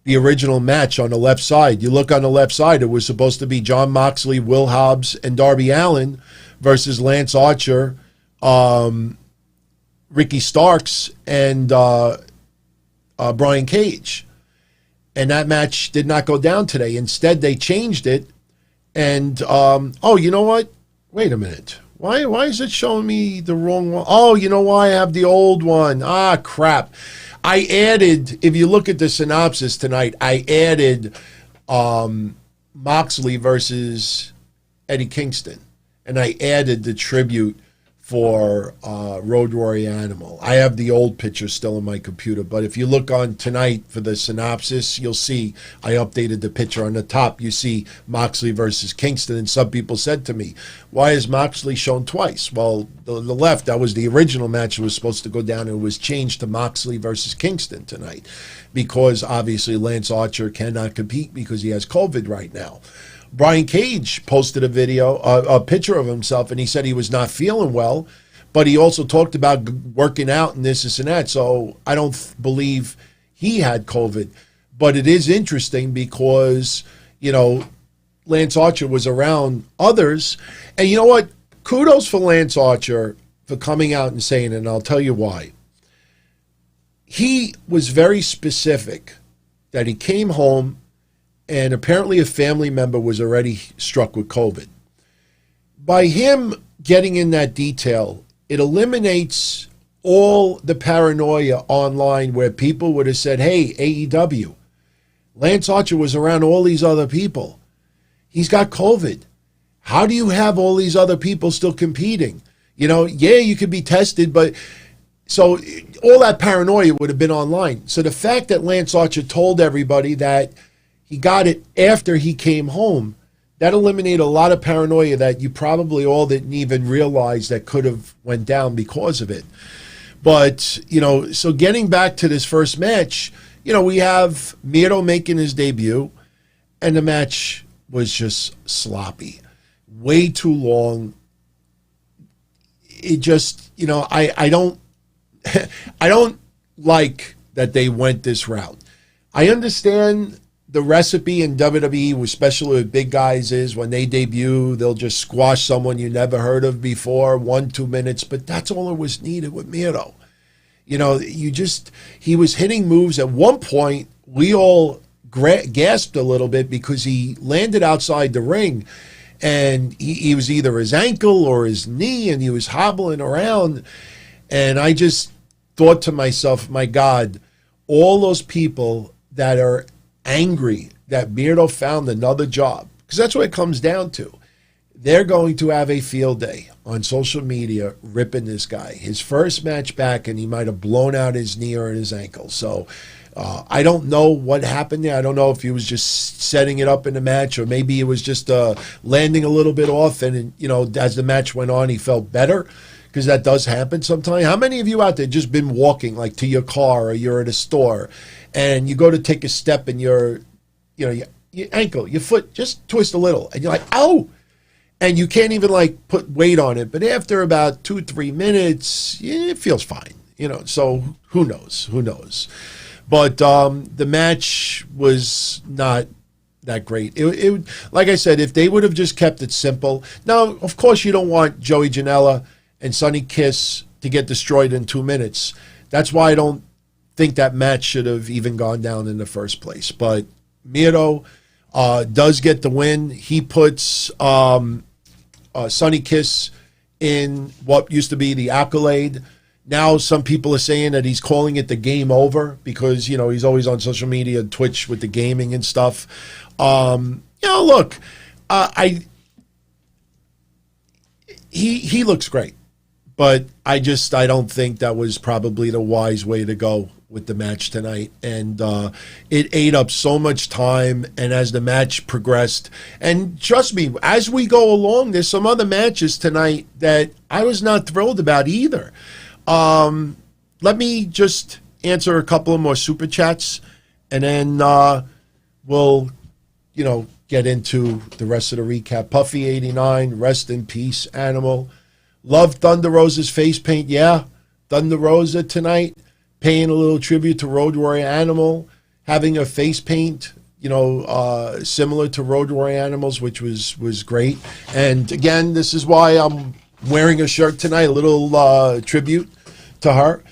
Speaker 1: the original match on the left side. You look on the left side, it was supposed to be Jon Moxley, Will Hobbs, and Darby Allin versus Lance Archer, Ricky Starks, and Brian Cage. And that match did not go down today. Instead, they changed it. And, oh, you know what? Wait a minute. Why is it showing me the wrong one? Oh, you know why? I have the old one. Ah, crap. I added, if you look at the synopsis tonight, I added Moxley versus Eddie Kingston. And I added the tribute for Road Warrior Animal. I have the old picture still on my computer, but if you look on tonight for the synopsis, you'll see I updated the picture. On the top, you see Moxley versus Kingston, and some people said to me, why is Moxley shown twice? Well, the left, that was the original match that was supposed to go down, and it was changed to Moxley versus Kingston tonight because obviously Lance Archer cannot compete because he has COVID right now. Brian Cage posted a picture of himself, and he said he was not feeling well, but he also talked about working out and this and that. So I don't believe he had COVID. But it is interesting because, Lance Archer was around others. And you know what? Kudos for Lance Archer for coming out and saying it, and I'll tell you why. He was very specific that he came home, and apparently a family member was already struck with COVID. By him getting in that detail, it eliminates all the paranoia online where people would have said, hey, AEW, Lance Archer was around all these other people. He's got COVID. How do you have all these other people still competing? You could be tested, but so all that paranoia would have been online. So the fact that Lance Archer told everybody that he got it after he came home, that eliminated a lot of paranoia that you probably all didn't even realize that could have went down because of it. But, so getting back to this first match, we have Miro making his debut, and the match was just sloppy. Way too long. It just, I don't I don't like that they went this route. I understand the recipe in WWE, especially with big guys, is when they debut, they'll just squash someone you never heard of before, 1-2 minutes, but that's all it was needed with Miro. He was hitting moves. At one point, we all gasped a little bit because he landed outside the ring, and he was either his ankle or his knee, and he was hobbling around, and I just thought to myself, my God, all those people that are angry that Miro found another job, because that's what it comes down to. They're going to have a field day on social media ripping this guy. His first match back, and he might have blown out his knee or his ankle. So I don't know what happened there. I don't know if he was just setting it up in the match, or maybe it was just landing a little bit off, and as the match went on, he felt better, because that does happen sometimes. How many of you out there just been walking like to your car, or you're at a store, and you go to take a step, and your ankle, your foot just twist a little, and you're like, ow! And you can't even put weight on it. But after about 2-3 minutes, it feels fine. So who knows? But the match was not that great. It like I said, if they would have just kept it simple. Now, of course, you don't want Joey Janela and Sonny Kiss to get destroyed in 2 minutes. That's why I don't think that match should have even gone down in the first place. But Miro does get the win. He puts Sonny Kiss in what used to be the Accolade. Now some people are saying that he's calling it the Game Over, because he's always on social media and Twitch with the gaming and stuff. Look, he looks great, but I don't think that was probably the wise way to go with the match tonight, and it ate up so much time. And as the match progressed, and trust me, as we go along, there's some other matches tonight that I was not thrilled about either. Let me just answer a couple of more super chats, and then we'll get into the rest of the recap. Puffy89, rest in peace, Animal. Love Thunder Rosa's face paint. Yeah, Thunder Rosa tonight, paying a little tribute to Road Warrior Animal, having a face paint, similar to Road Warrior Animal's, which was great. And again, this is why I'm wearing a shirt tonight, a little tribute to her.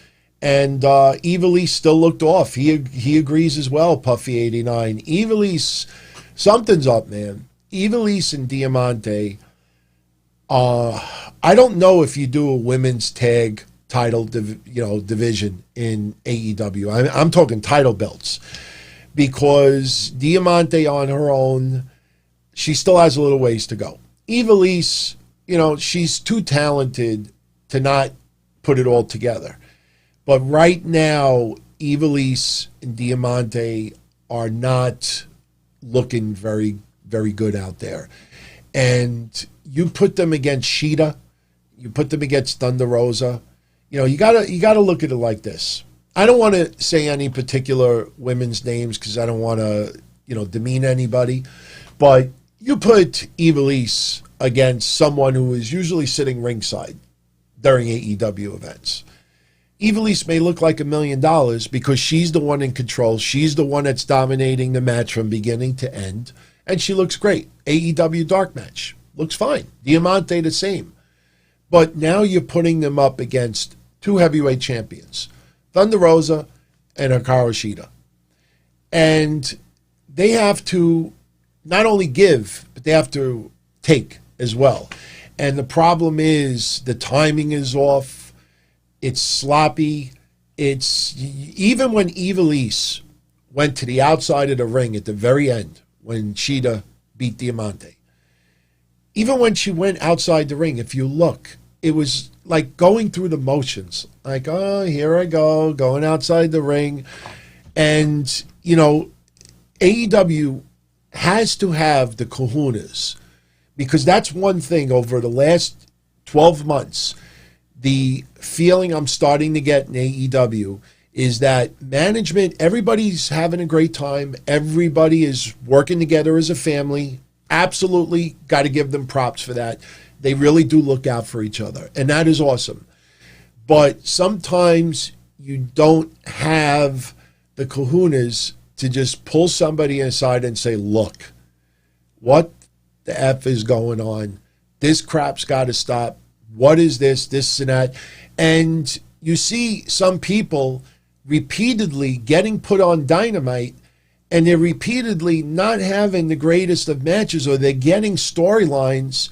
Speaker 1: And Ivelisse still looked off. He agrees as well, Puffy89. Ivelisse, something's up, man. Ivelisse and Diamante, I don't know if you do a women's tag title division in AEW. I'm talking title belts, because Diamante on her own, she still has a little ways to go. Ivelisse, she's too talented to not put it all together. But right now, Ivelisse and Diamante are not looking very, very good out there. And you put them against Shida, you put them against Thunder Rosa. You gotta look at it like this. I don't want to say any particular women's names because I don't want to, demean anybody. But you put Ivelisse against someone who is usually sitting ringside during AEW events. Ivelisse may look like $1 million because she's the one in control. She's the one that's dominating the match from beginning to end. And she looks great. AEW dark match. Looks fine. Diamante the same. But now you're putting them up against two heavyweight champions, Thunder Rosa and Hikaru Shida. And they have to not only give, but they have to take as well. And the problem is the timing is off. It's sloppy. It's even when Ivelisse went to the outside of the ring at the very end when Shida beat Diamante. Even when she went outside the ring, if you look, it was like going through the motions. Like, oh, here I go, going outside the ring. And, AEW has to have the kahunas because that's one thing over the last 12 months. The feeling I'm starting to get in AEW is that management, everybody's having a great time. Everybody is working together as a family. Absolutely got to give them props for that. They really do look out for each other, and that is awesome. But sometimes you don't have the kahunas to just pull somebody aside and say, look, what the F is going on? This crap's got to stop. What is this and that? And you see some people repeatedly getting put on Dynamite, and they're repeatedly not having the greatest of matches, or they're getting storylines.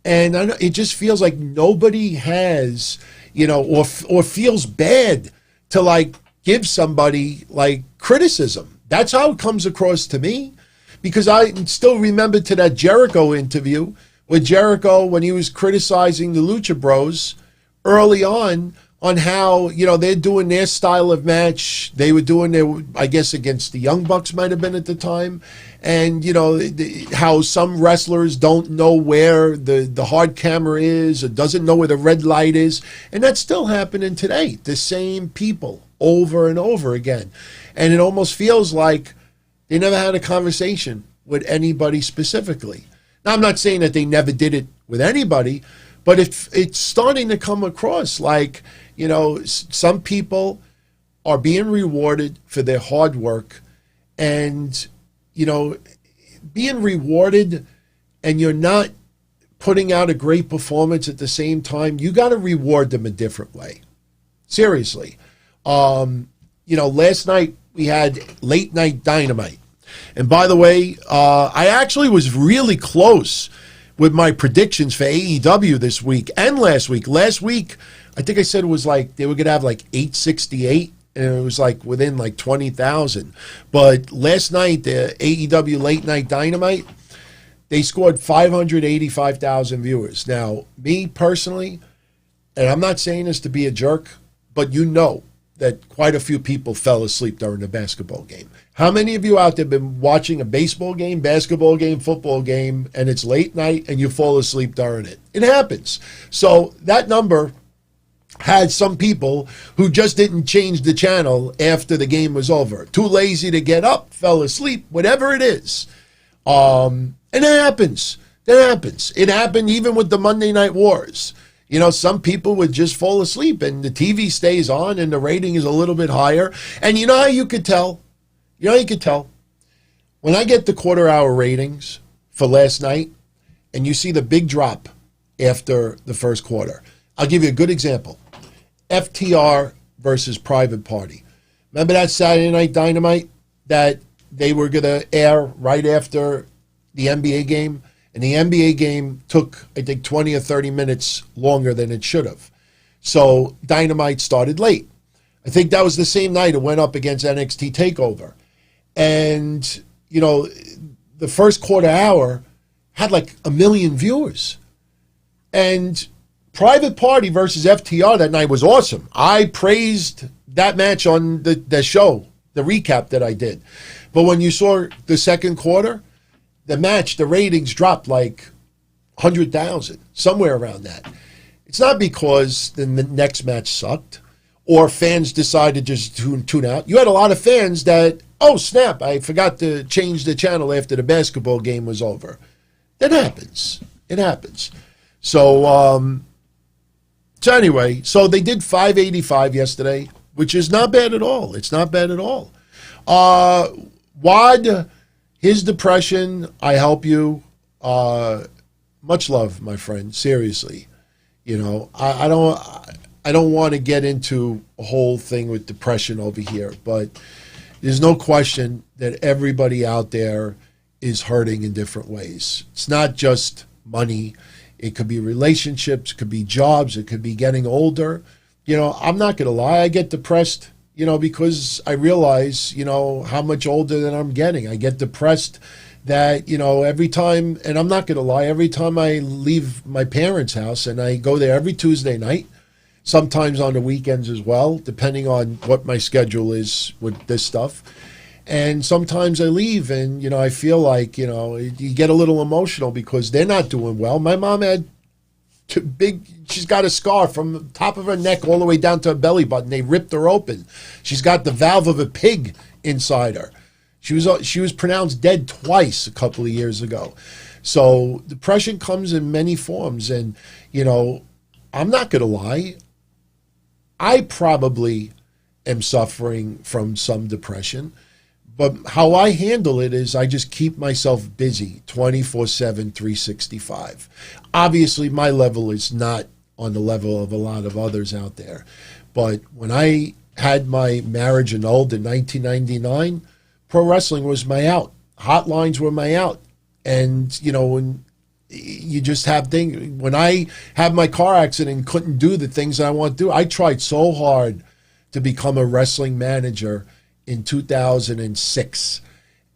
Speaker 1: And I know, it just feels like nobody has, or feels bad to like give somebody like criticism. That's how it comes across to me, because I still remember to that Jericho interview with Jericho when he was criticizing the Lucha Bros early on how, they're doing their style of match. They were doing their, I guess, against the Young Bucks might have been at the time. And, how some wrestlers don't know where the hard camera is or doesn't know where the red light is. And that's still happening today. The same people over and over again. And it almost feels like they never had a conversation with anybody specifically. Now, I'm not saying that they never did it with anybody, but it's starting to come across like, some people are being rewarded for their hard work, and, being rewarded and you're not putting out a great performance at the same time, you got to reward them a different way. Seriously. Last night we had Late Night Dynamite. And by the way, I actually was really close with my predictions for AEW this week and last week. Last week, I think I said it was like they were going to have like 868, and it was like within like 20,000. But last night, the AEW Late Night Dynamite, they scored 585,000 viewers. Now, me personally, and I'm not saying this to be a jerk, but that quite a few people fell asleep during the basketball game. How many of you out there have been watching a baseball game, basketball game, football game, and it's late night and you fall asleep during it? It happens. So that number had some people who just didn't change the channel after the game was over. Too lazy to get up, fell asleep, whatever it is. And it happens. That happens. It happened even with the Monday Night Wars. Some people would just fall asleep and the TV stays on and the rating is a little bit higher. And you know how you could tell? When I get the quarter-hour ratings for last night and you see the big drop after the first quarter. I'll give you a good example. FTR versus Private Party. Remember that Saturday Night Dynamite that they were going to air right after the NBA game? And the NBA game took, I think, 20 or 30 minutes longer than it should have. So Dynamite started late. I think that was the same night it went up against NXT TakeOver. And, the first quarter hour had like 1 million viewers. And Private Party versus FTR that night was awesome. I praised that match on the show, the recap that I did. But when you saw the second quarter, the match, the ratings dropped like 100,000, somewhere around that. It's not because the next match sucked or fans decided just to tune out. You had a lot of fans that, oh, snap, I forgot to change the channel after the basketball game was over. That happens. It happens. So anyway, so they did 585 yesterday, which is not bad at all. It's not bad at all. Wad, his depression, I help you. Much love, my friend. Seriously. You know, I don't want to get into a whole thing with depression over here, but there's no question that everybody out there is hurting in different ways. It's not just money. It could be relationships, it could be jobs, it could be getting older. You know, I'm not going to lie. I get depressed, you know, because I realize, you know, how much older that I'm getting. I get depressed that, you know, every time, and I'm not going to lie, every time I leave my parents' house, and I go there every Tuesday night, sometimes on the weekends as well, depending on what my schedule is with this stuff. And sometimes I leave and, you know, I feel like, you know, you get a little emotional because they're not doing well. My mom had she's got a scar from the top of her neck all the way down to her belly button. They ripped her open. She's got the valve of a pig inside her. She was pronounced dead twice a couple of years ago. So depression comes in many forms. And, you know, I'm not going to lie. I probably am suffering from some depression. But how I handle it is I just keep myself busy 24/7, 365. Obviously, my level is not on the level of a lot of others out there. But when I had my marriage annulled in 1999, pro wrestling was my out. Hotlines were my out. And, you know, when you just have things. When I had my car accident and couldn't do the things that I want to do, I tried so hard to become a wrestling manager in 2006,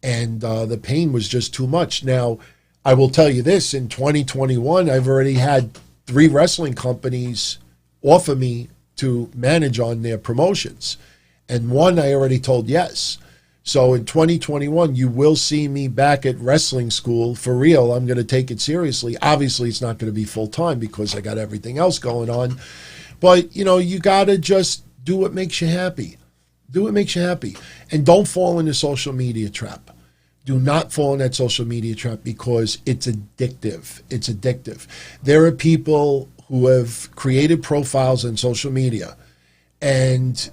Speaker 1: and the pain was just too much. Now, I will tell you this, in 2021, I've already had 3 wrestling companies offer me to manage on their promotions, and one I already told yes. So in 2021, you will see me back at wrestling school for real. I'm going to take it seriously. Obviously, it's not going to be full-time because I got everything else going on, but, you know, you got to just do what makes you happy. Do what makes you happy. And don't fall in the social media trap. Do not fall in that social media trap because it's addictive. It's addictive. There are people who have created profiles on social media, and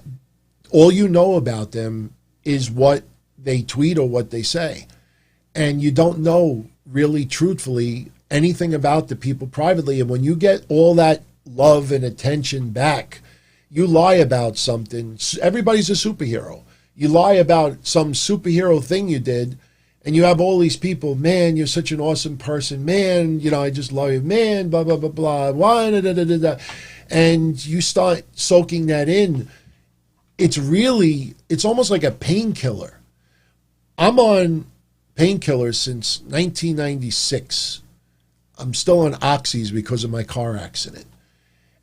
Speaker 1: all you know about them is what they tweet or what they say. And you don't know really truthfully anything about the people privately. And when you get all that love and attention back, you lie about something. Everybody's a superhero. You lie about some superhero thing you did, and you have all these people, man, you're such an awesome person. Man, you know, I just love you. Man, blah, blah, blah, blah. Why, da, da, da, da, da. And you start soaking that in. It's almost like a painkiller. I'm on painkillers since 1996. I'm still on oxys because of my car accident.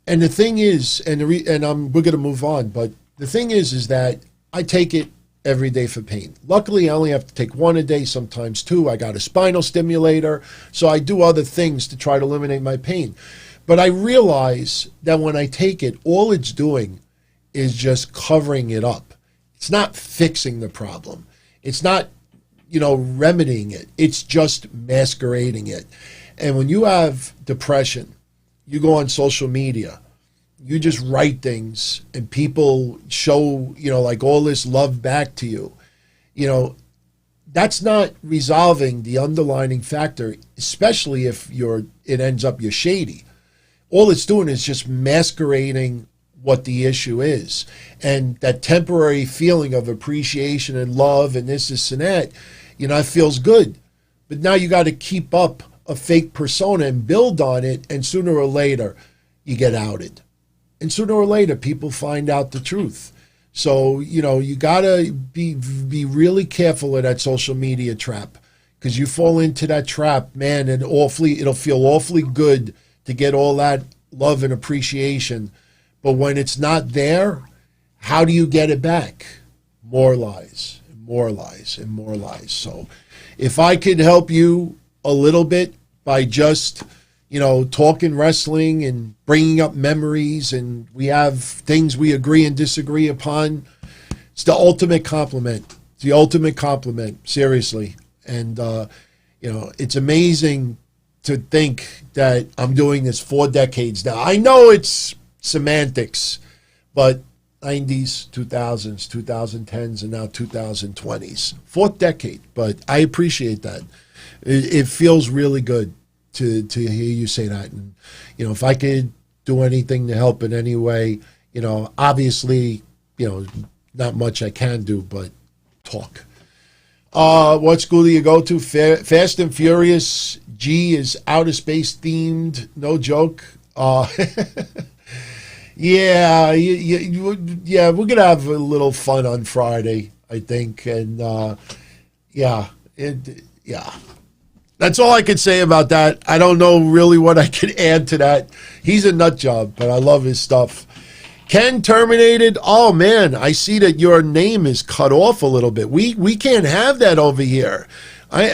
Speaker 1: And the thing is, we're going to move on, but the thing is that I take it every day for pain. Luckily, I only have to take 1 a day, sometimes 2. I got a spinal stimulator, so I do other things to try to eliminate my pain. But I realize that when I take it, all it's doing is just covering it up. It's not fixing the problem. It's not, you know, remedying it. It's just masquerading it. And when you have depression, you go on social media, you just write things, and people show, you know, like all this love back to you. You know, that's not resolving the underlying factor, especially if it ends up you're shady. All it's doing is just masquerading what the issue is. And that temporary feeling of appreciation and love and this and that, you know, it feels good. But now you got to keep up a fake persona and build on it, and sooner or later you get outed. And sooner or later people find out the truth. So, you know, you got to be really careful of that social media trap, because you fall into that trap, man, and it'll feel awfully good to get all that love and appreciation. But when it's not there, how do you get it back? More lies, and more lies, and more lies. So if I could help you a little bit by just, talking wrestling and bringing up memories, and we have things we agree and disagree upon, it's the ultimate compliment. It's the ultimate compliment, seriously. And, it's amazing to think that I'm doing this 4 decades now. I know it's semantics, but 90s, 2000s, 2010s, and now 2020s. 4th decade, but I appreciate that. It feels really good to hear you say that. And, if I could do anything to help in any way, obviously, not much I can do, but talk. What school do you go to? Fast and Furious G is outer space themed. No joke. Yeah, we're going to have a little fun on Friday, I think. And, yeah. That's all I can say about that. I don't know really what I could add to that. He's a nut job, but I love his stuff. Ken terminated. Oh, man, I see that your name is cut off a little bit. We can't have that over here.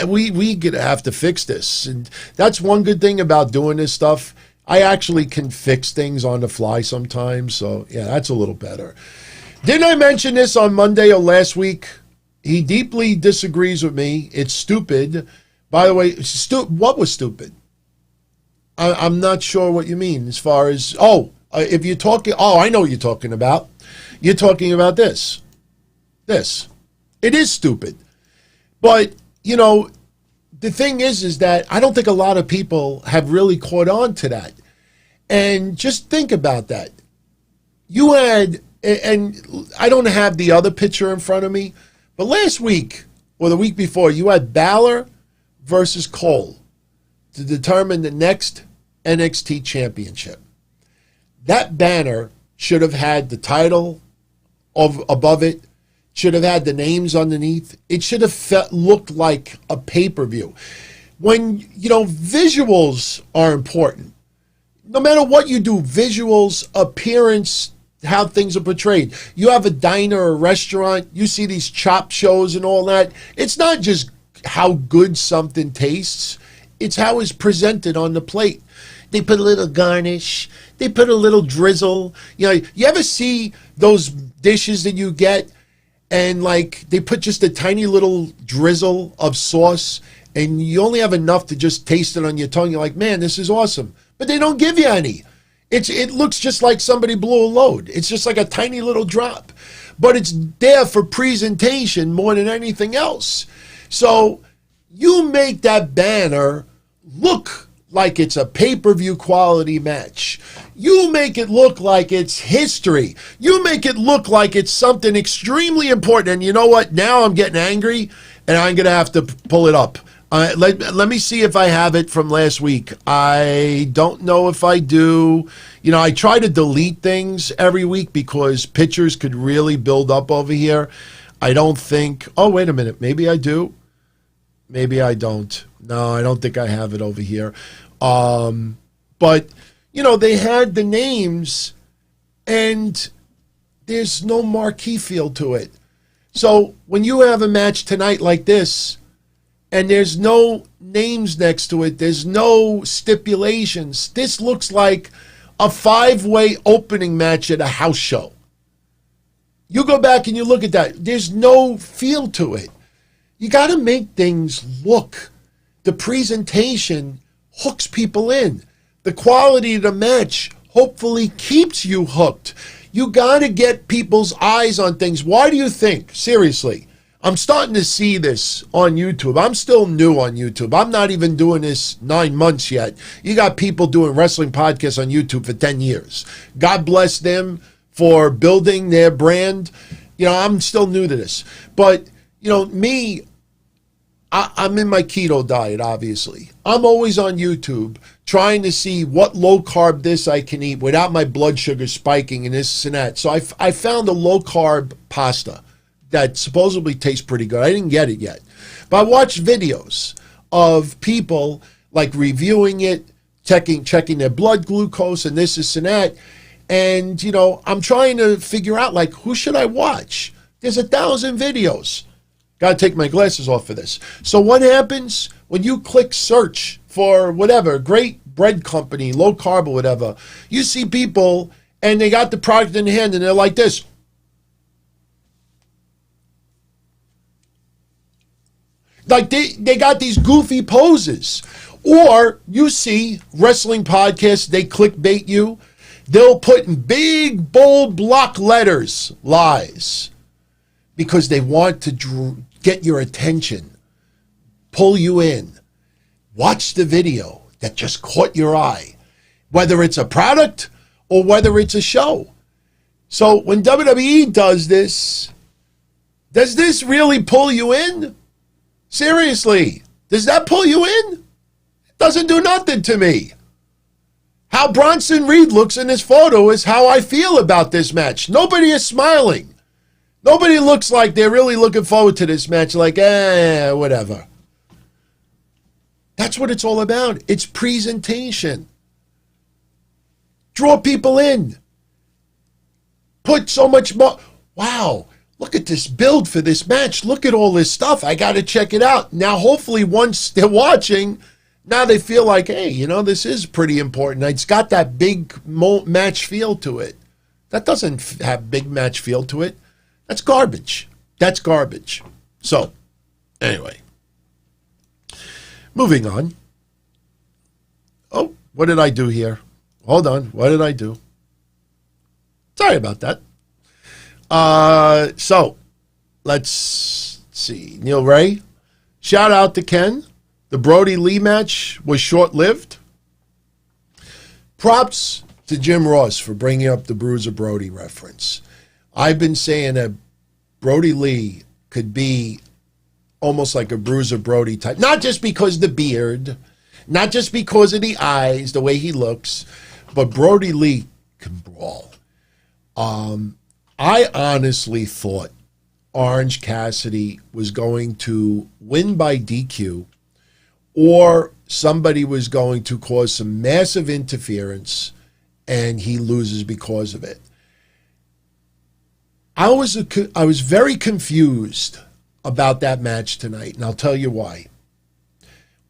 Speaker 1: We gonna have to fix this. And that's one good thing about doing this stuff. I actually can fix things on the fly sometimes. So, yeah, that's a little better. Didn't I mention this on Monday or last week? He deeply disagrees with me. It's stupid. By the way, what was stupid? I'm not sure what you mean as far as, if you're talking, I know what you're talking about. You're talking about this. This. It is stupid. But, the thing is that I don't think a lot of people have really caught on to that. And just think about that. You had, and I don't have the other picture in front of me, but last week or the week before, you had Balor versus Cole to determine the next NXT championship. That banner should have had the title above it, should have had the names underneath. It should have looked like a pay-per-view. When, visuals are important. No matter what you do, visuals, appearance, how things are portrayed. You have a diner or a restaurant, you see these chop shows and all that. It's not just how good something tastes. It's how it's presented on the plate. They put a little garnish. They put a little drizzle. You ever see those dishes that you get and they put just a tiny little drizzle of sauce and you only have enough to just taste it on your tongue. You're like, man, this is awesome. But they don't give you any. It looks just like somebody blew a load. It's just like a tiny little drop. But it's there for presentation more than anything else. So you make that banner look like it's a pay-per-view quality match. You make it look like it's history. You make it look like it's something extremely important. And you know what? Now I'm getting angry, and I'm going to have to pull it up. Let me see if I have it from last week. I don't know if I do. I try to delete things every week because pictures could really build up over here. I don't think... Oh, wait a minute. Maybe I do. Maybe I don't. No, I don't think I have it over here. But, they had the names, and there's no marquee feel to it. So when you have a match tonight like this, and there's no names next to it, there's no stipulations, this looks like a 5-way opening match at a house show. You go back and you look at that, there's no feel to it. You got to make things look. The presentation hooks people in. The quality of the match hopefully keeps you hooked. You got to get people's eyes on things. Why do you think? Seriously, I'm starting to see this on YouTube. I'm still new on YouTube. I'm not even doing this 9 months yet. You got people doing wrestling podcasts on YouTube for 10 years. God bless them for building their brand. I'm still new to this. But, me, I'm in my keto diet, obviously. I'm always on YouTube trying to see what low-carb this I can eat without my blood sugar spiking and this and that. So I found a low-carb pasta that supposedly tastes pretty good. I didn't get it yet. But I watched videos of people, reviewing it, checking their blood glucose and this and that. And, you know, I'm trying to figure out, like, who should I watch? There's 1,000 videos. Got to take my glasses off for this. So what happens when you click search for whatever, great bread company, low carb or whatever, you see people and they got the product in hand and they're like this. Like they got these goofy poses. Or you see wrestling podcasts, they clickbait you. They'll put in big, bold block letters, lies, because they want to get your attention, pull you in. Watch the video that just caught your eye, whether it's a product or whether it's a show. So when WWE does this really pull you in? Seriously, does that pull you in? It doesn't do nothing to me. How Bronson Reed looks in this photo is how I feel about this match. Nobody is smiling. Nobody looks like they're really looking forward to this match, like, whatever. That's what it's all about. It's presentation. Draw people in. Put so much more. Wow, look at this build for this match. Look at all this stuff. I got to check it out. Now, hopefully, once they're watching, now they feel like, hey, you know, this is pretty important. It's got that big match feel to it. That doesn't have big match feel to it. That's garbage. That's garbage. So, anyway. Moving on. Oh, what did I do here? Hold on. What did I do? Sorry about that. So, let's see. LeRae. Shout out to Ken. The Brodie Lee match was short-lived. Props to Jim Ross for bringing up the Bruiser Brodie reference. I've been saying that Brodie Lee could be almost like a Bruiser Brodie type. Not just because of the beard, not just because of the eyes, the way he looks, but Brodie Lee can brawl. I honestly thought Orange Cassidy was going to win by DQ, or somebody was going to cause some massive interference and he loses because of it. I was very confused about that match tonight, and I'll tell you why.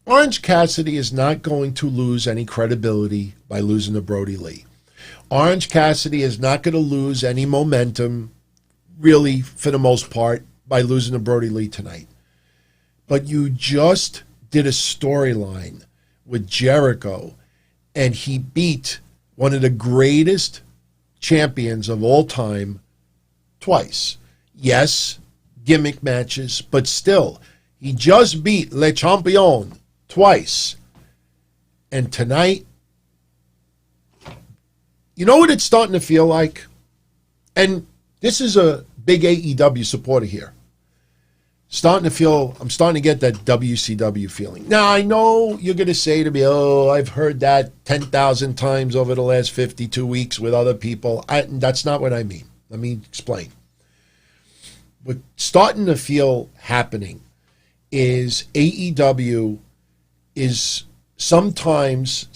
Speaker 1: Orange Cassidy is not going to lose any credibility by losing to Brodie Lee. Orange Cassidy is not going to lose any momentum, really, for the most part, by losing to Brodie Lee tonight. But you just did a storyline with Jericho, and he beat one of the greatest champions of all time twice. Yes, gimmick matches, but still, he just beat Le Champion twice. And tonight, you know what it's starting to feel like? And this is a big AEW supporter here. I'm starting to get that WCW feeling. Now, I know you're going to say to me, oh, I've heard that 10,000 times over the last 52 weeks with other people. That's not what I mean. Let me explain. What's starting to feel happening is AEW is sometimes,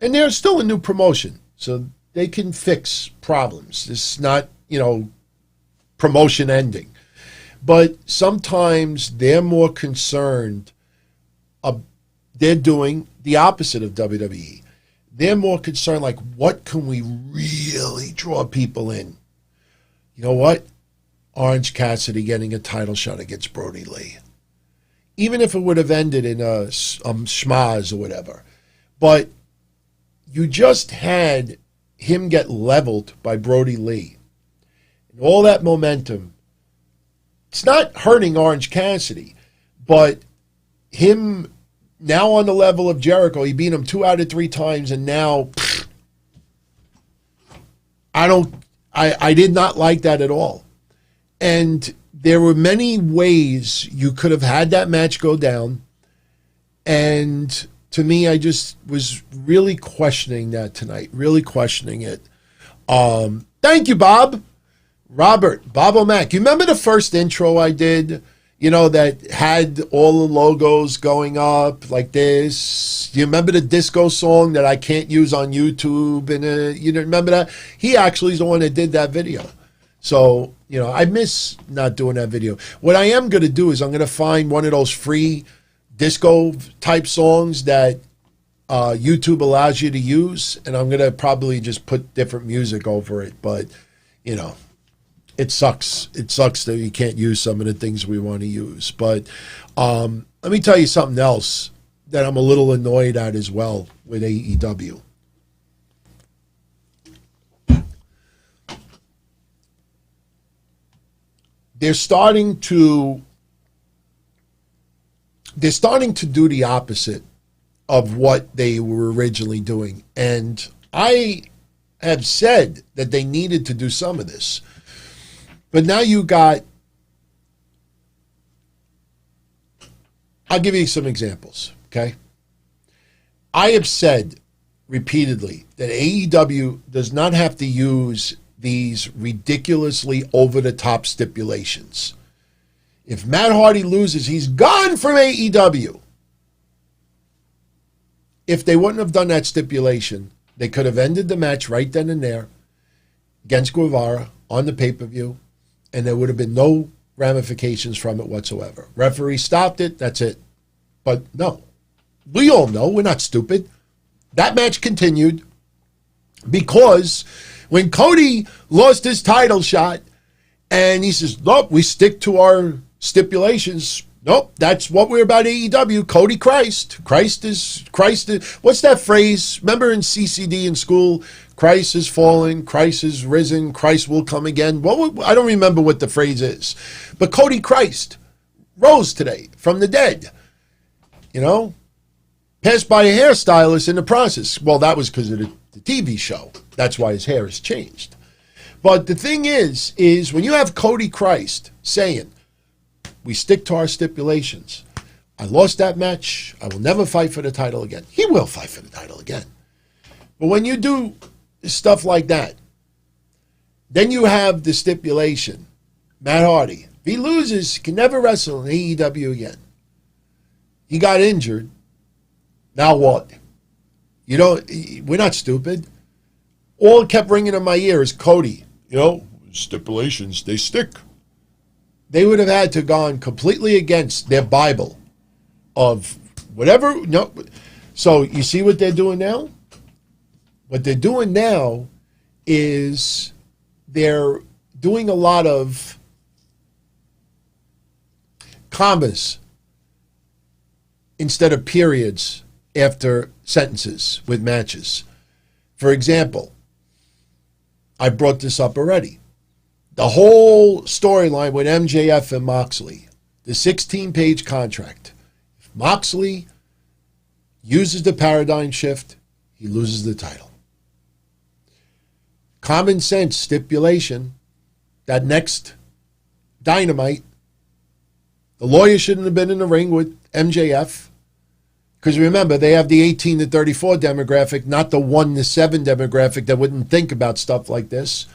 Speaker 1: and they're still a new promotion, so they can fix problems. It's not, promotion ending. But sometimes they're more concerned, they're doing the opposite of WWE. They're more concerned, like, what can we really draw people in? You know what? Orange Cassidy getting a title shot against Brodie Lee. Even if it would have ended in a schmaz or whatever. But you just had him get leveled by Brodie Lee. And all that momentum. It's not hurting Orange Cassidy, but him now on the level of Jericho, he beat him 2 out of 3 times, and now I did not like that at all. And there were many ways you could have had that match go down, and to me, I just was really questioning that tonight, really questioning it. Thank you, Bob. Robert, Bob O'Mac. You remember the first intro I did? that had all the logos going up like this. Do you remember the disco song that I can't use on YouTube? And you remember that? He actually is the one that did that video. So, I miss not doing that video. What I am going to do is I'm going to find one of those free disco type songs that YouTube allows you to use, and I'm going to probably just put different music over it. But, it sucks. It sucks that you can't use some of the things we want to use. But let me tell you something else that I'm a little annoyed at as well with AEW. They're starting to do the opposite of what they were originally doing. And I have said that they needed to do some of this. But now I'll give you some examples, okay? I have said repeatedly that AEW does not have to use these ridiculously over-the-top stipulations. If Matt Hardy loses, he's gone from AEW. If they wouldn't have done that stipulation, they could have ended the match right then and there against Guevara on the pay-per-view, and there would have been no ramifications from it whatsoever. Referee stopped it, that's it. But no, we all know, we're not stupid. That match continued because when Cody lost his title shot and he says, nope, we stick to our stipulations. Nope, that's what we're about AEW. Cody Christ. Christ is, what's that phrase? Remember in CCD in school? Christ is fallen, Christ is risen, Christ will come again. I don't remember what the phrase is. But Cody Christ rose today from the dead. Passed by a hairstylist in the process. Well, that was because of the TV show. That's why his hair has changed. But the thing is when you have Cody Christ saying, we stick to our stipulations. I lost that match. I will never fight for the title again. He will fight for the title again. But when you do stuff like that, then you have the stipulation. Matt Hardy, if he loses, he can never wrestle in AEW again. He got injured. Now what? We're not stupid. All it kept ringing in my ear is Cody. Stipulations, they stick. They would have had to gone completely against their Bible of whatever. No. So you see what they're doing now? What they're doing now is they're doing a lot of commas instead of periods after sentences with matches. For example, I brought this up already. The whole storyline with MJF and Moxley, the 16-page contract. If Moxley uses the paradigm shift, he loses the title. Common sense stipulation that next Dynamite, the lawyer shouldn't have been in the ring with MJF. Because remember, they have the 18 to 34 demographic, not the 1 to 7 demographic that wouldn't think about stuff like this.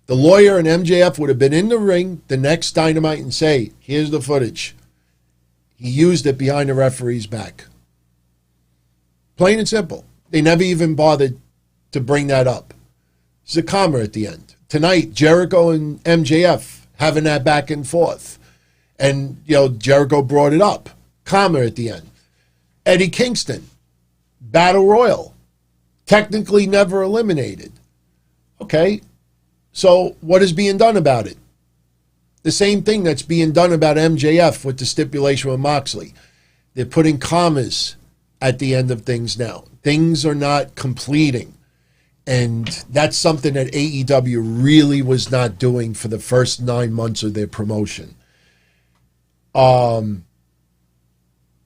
Speaker 1: The lawyer and MJF would have been in the ring the next Dynamite and say, here's the footage. He used it behind the referee's back. Plain and simple. They never even bothered to bring that up. There's a comma at the end. Tonight, Jericho and MJF having that back and forth. And, Jericho brought it up. Comma at the end. Eddie Kingston, Battle Royal, technically never eliminated. Okay, so what is being done about it? The same thing that's being done about MJF with the stipulation with Moxley. They're putting commas at the end of things now. Things are not completing. And that's something that AEW really was not doing for the first 9 months of their promotion.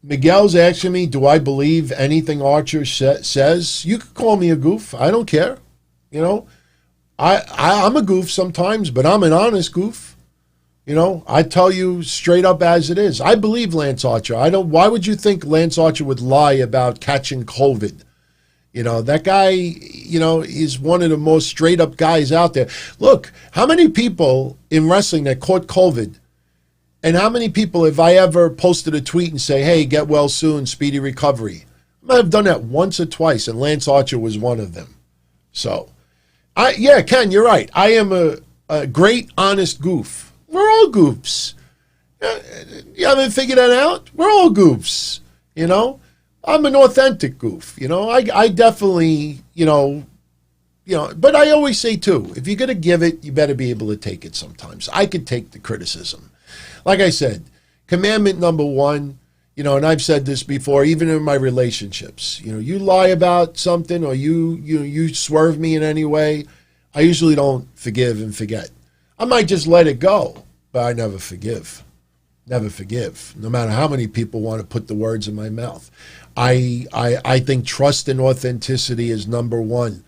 Speaker 1: Miguel's asking me, do I believe anything Archer says? You could call me a goof. I don't care. I'm a goof sometimes, but I'm an honest goof. I tell you straight up as it is. I believe Lance Archer. Why would you think Lance Archer would lie about catching COVID? That guy, is one of the most straight up guys out there. Look, how many people in wrestling that caught COVID And how many people have I ever posted a tweet and say, hey, get well soon, speedy recovery? I might have done that once or twice, and Lance Archer was one of them. So, Ken, you're right. I am a great, honest goof. We're all goofs. You haven't figured that out? We're all goofs, you know? I'm an authentic goof, you know? I definitely, but I always say, too, if you're going to give it, you better be able to take it sometimes. I could take the criticism. Like I said, commandment number one, and I've said this before, even in my relationships, you lie about something or you swerve me in any way, I usually don't forgive and forget. I might just let it go, but I never forgive. Never forgive, no matter how many people want to put the words in my mouth. I think trust and authenticity is number one.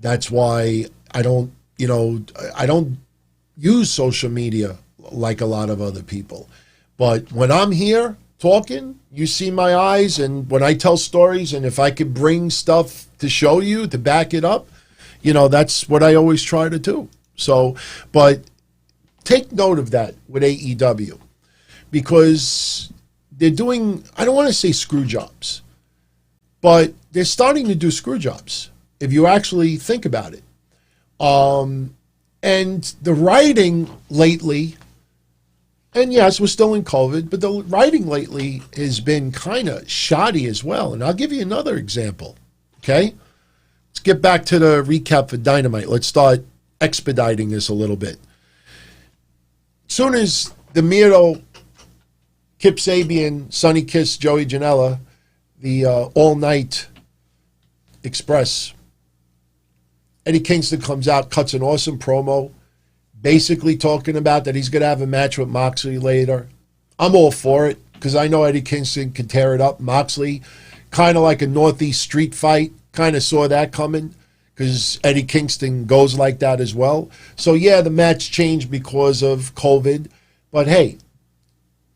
Speaker 1: That's why I don't use social media like a lot of other people. But when I'm here talking, you see my eyes, and when I tell stories, and if I could bring stuff to show you, to back it up, that's what I always try to do. So, but take note of that with AEW, because they're doing, I don't want to say screw jobs, but they're starting to do screw jobs, if you actually think about it. And the writing lately, and yes, we're still in COVID, but the writing lately has been kind of shoddy as well. And I'll give you another example, okay? Let's get back to the recap for Dynamite. Let's start expediting this a little bit. As soon as the Miro, Kip Sabian, Sonny Kiss, Joey Janela, the all-night express, Eddie Kingston comes out, cuts an awesome promo, basically talking about that he's going to have a match with Moxley later. I'm all for it, because I know Eddie Kingston can tear it up. Moxley, kind of like a Northeast street fight, kind of saw that coming, because Eddie Kingston goes like that as well. So, yeah, the match changed because of COVID, but hey,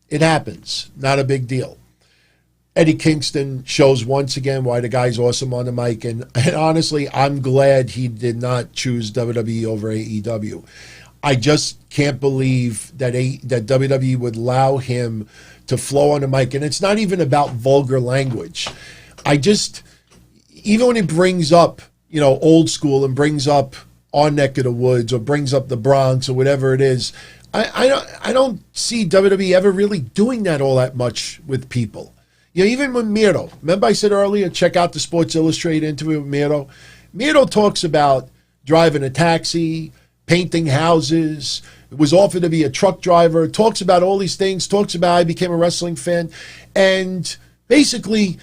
Speaker 1: it happens. Not a big deal. Eddie Kingston shows once again why the guy's awesome on the mic, and honestly, I'm glad he did not choose WWE over AEW. I just can't believe that WWE would allow him to flow on the mic, and it's not even about vulgar language. Even when he brings up, old school and brings up our neck of the woods or brings up the Bronx or whatever it is, I don't see WWE ever really doing that all that much with people. Even with Miro. Remember I said earlier, check out the Sports Illustrated interview with Miro. Miro talks about driving a taxi, painting houses, was offered to be a truck driver, talks about all these things, talks about I became a wrestling fan, and basically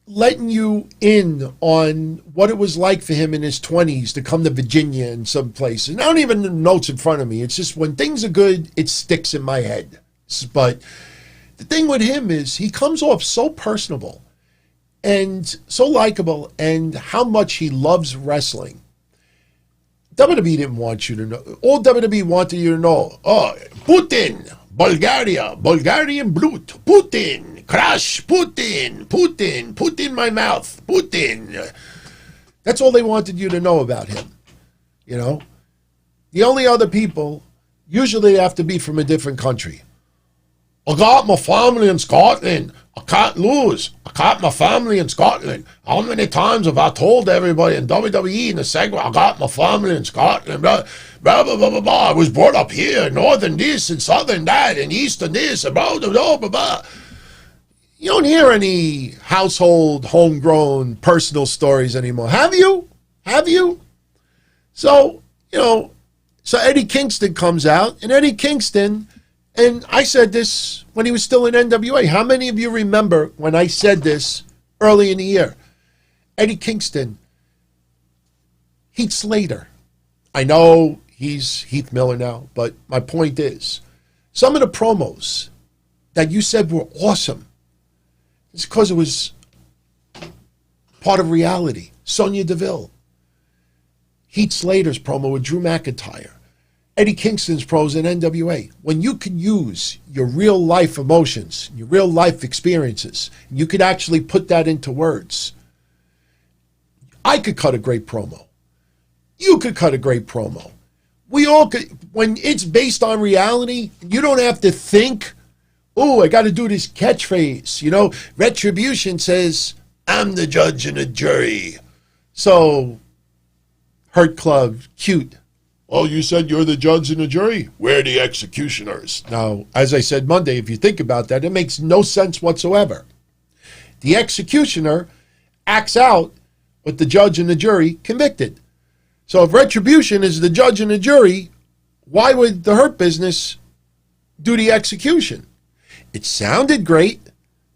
Speaker 1: letting you in on what it was like for him in his 20s to come to Virginia and some place. And I don't even have notes in front of me. It's just when things are good, it sticks in my head. But the thing with him is he comes off so personable and so likable, and how much he loves wrestling. WWE didn't want you to know. All WWE wanted you to know, Putin, Bulgaria, Bulgarian brute, Putin, crash, Putin, put in my mouth, Putin. That's all they wanted you to know about him. The only other people, usually they have to be from a different country. I got my family in Scotland. I can't lose. I got my family in Scotland. How many times have I told everybody in WWE in the segment, I got my family in Scotland, blah, blah, blah, blah, blah, blah. I was brought up here, northern this and southern that and eastern this and blah, blah, blah, blah, blah. You don't hear any household, homegrown, personal stories anymore. Have you? So, so Eddie Kingston comes out, and Eddie Kingston, and I said this when he was still in NWA. How many of you remember when I said this early in the year? Eddie Kingston, Heath Slater. I know he's Heath Miller now, but my point is, some of the promos that you said were awesome, it's because it was part of reality. Sonya Deville, Heath Slater's promo with Drew McIntyre, Eddie Kingston's pros in NWA. When you can use your real life emotions, your real life experiences, you could actually put that into words. I could cut a great promo. You could cut a great promo. We all could. When it's based on reality, you don't have to think oh, I got to do this catchphrase. You know, Retribution says, I'm the judge and the jury. So, Hurt Club, cute. Oh, you said you're the judge and the jury? We're the executioners. Now, as I said Monday, if you think about that, it makes no sense whatsoever. The executioner acts out what the judge and the jury convicted. So if Retribution is the judge and the jury, why would the Hurt Business do the execution? It sounded great,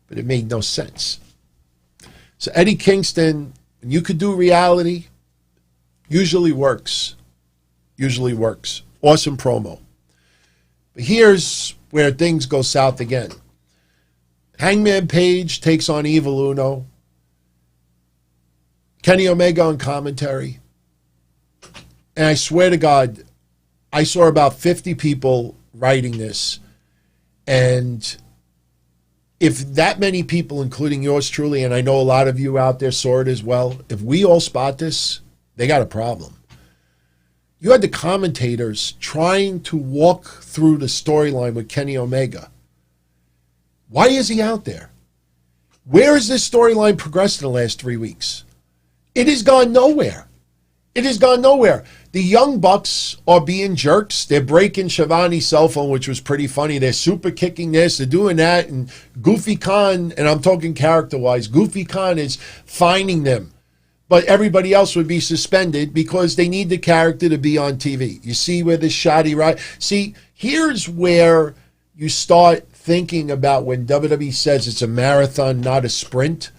Speaker 1: but it made no sense. So Eddie Kingston, when you could do reality, usually works. Usually works. Awesome promo. But here's where things go south again. Hangman Page takes on Evil Uno. Kenny Omega on commentary. And I swear to God, I saw about 50 people writing this. And if that many people, including yours truly, and I know a lot of you out there saw it as well, if we all spot this, they got a problem. You had the commentators trying to walk through the storyline with Kenny Omega. Why is he out there? Where has this storyline progressed in the last 3 weeks? It has gone nowhere. It has gone nowhere. The Young Bucks are being jerks. They're breaking Shivani's cell phone, which was pretty funny. They're super kicking this. They're doing that. And Goofy Khan, and I'm talking character-wise, Goofy Khan is finding them. But everybody else would be suspended because they need the character to be on TV. You see where this shoddy right? See, here's where you start thinking about when WWE says it's a marathon, not a sprint.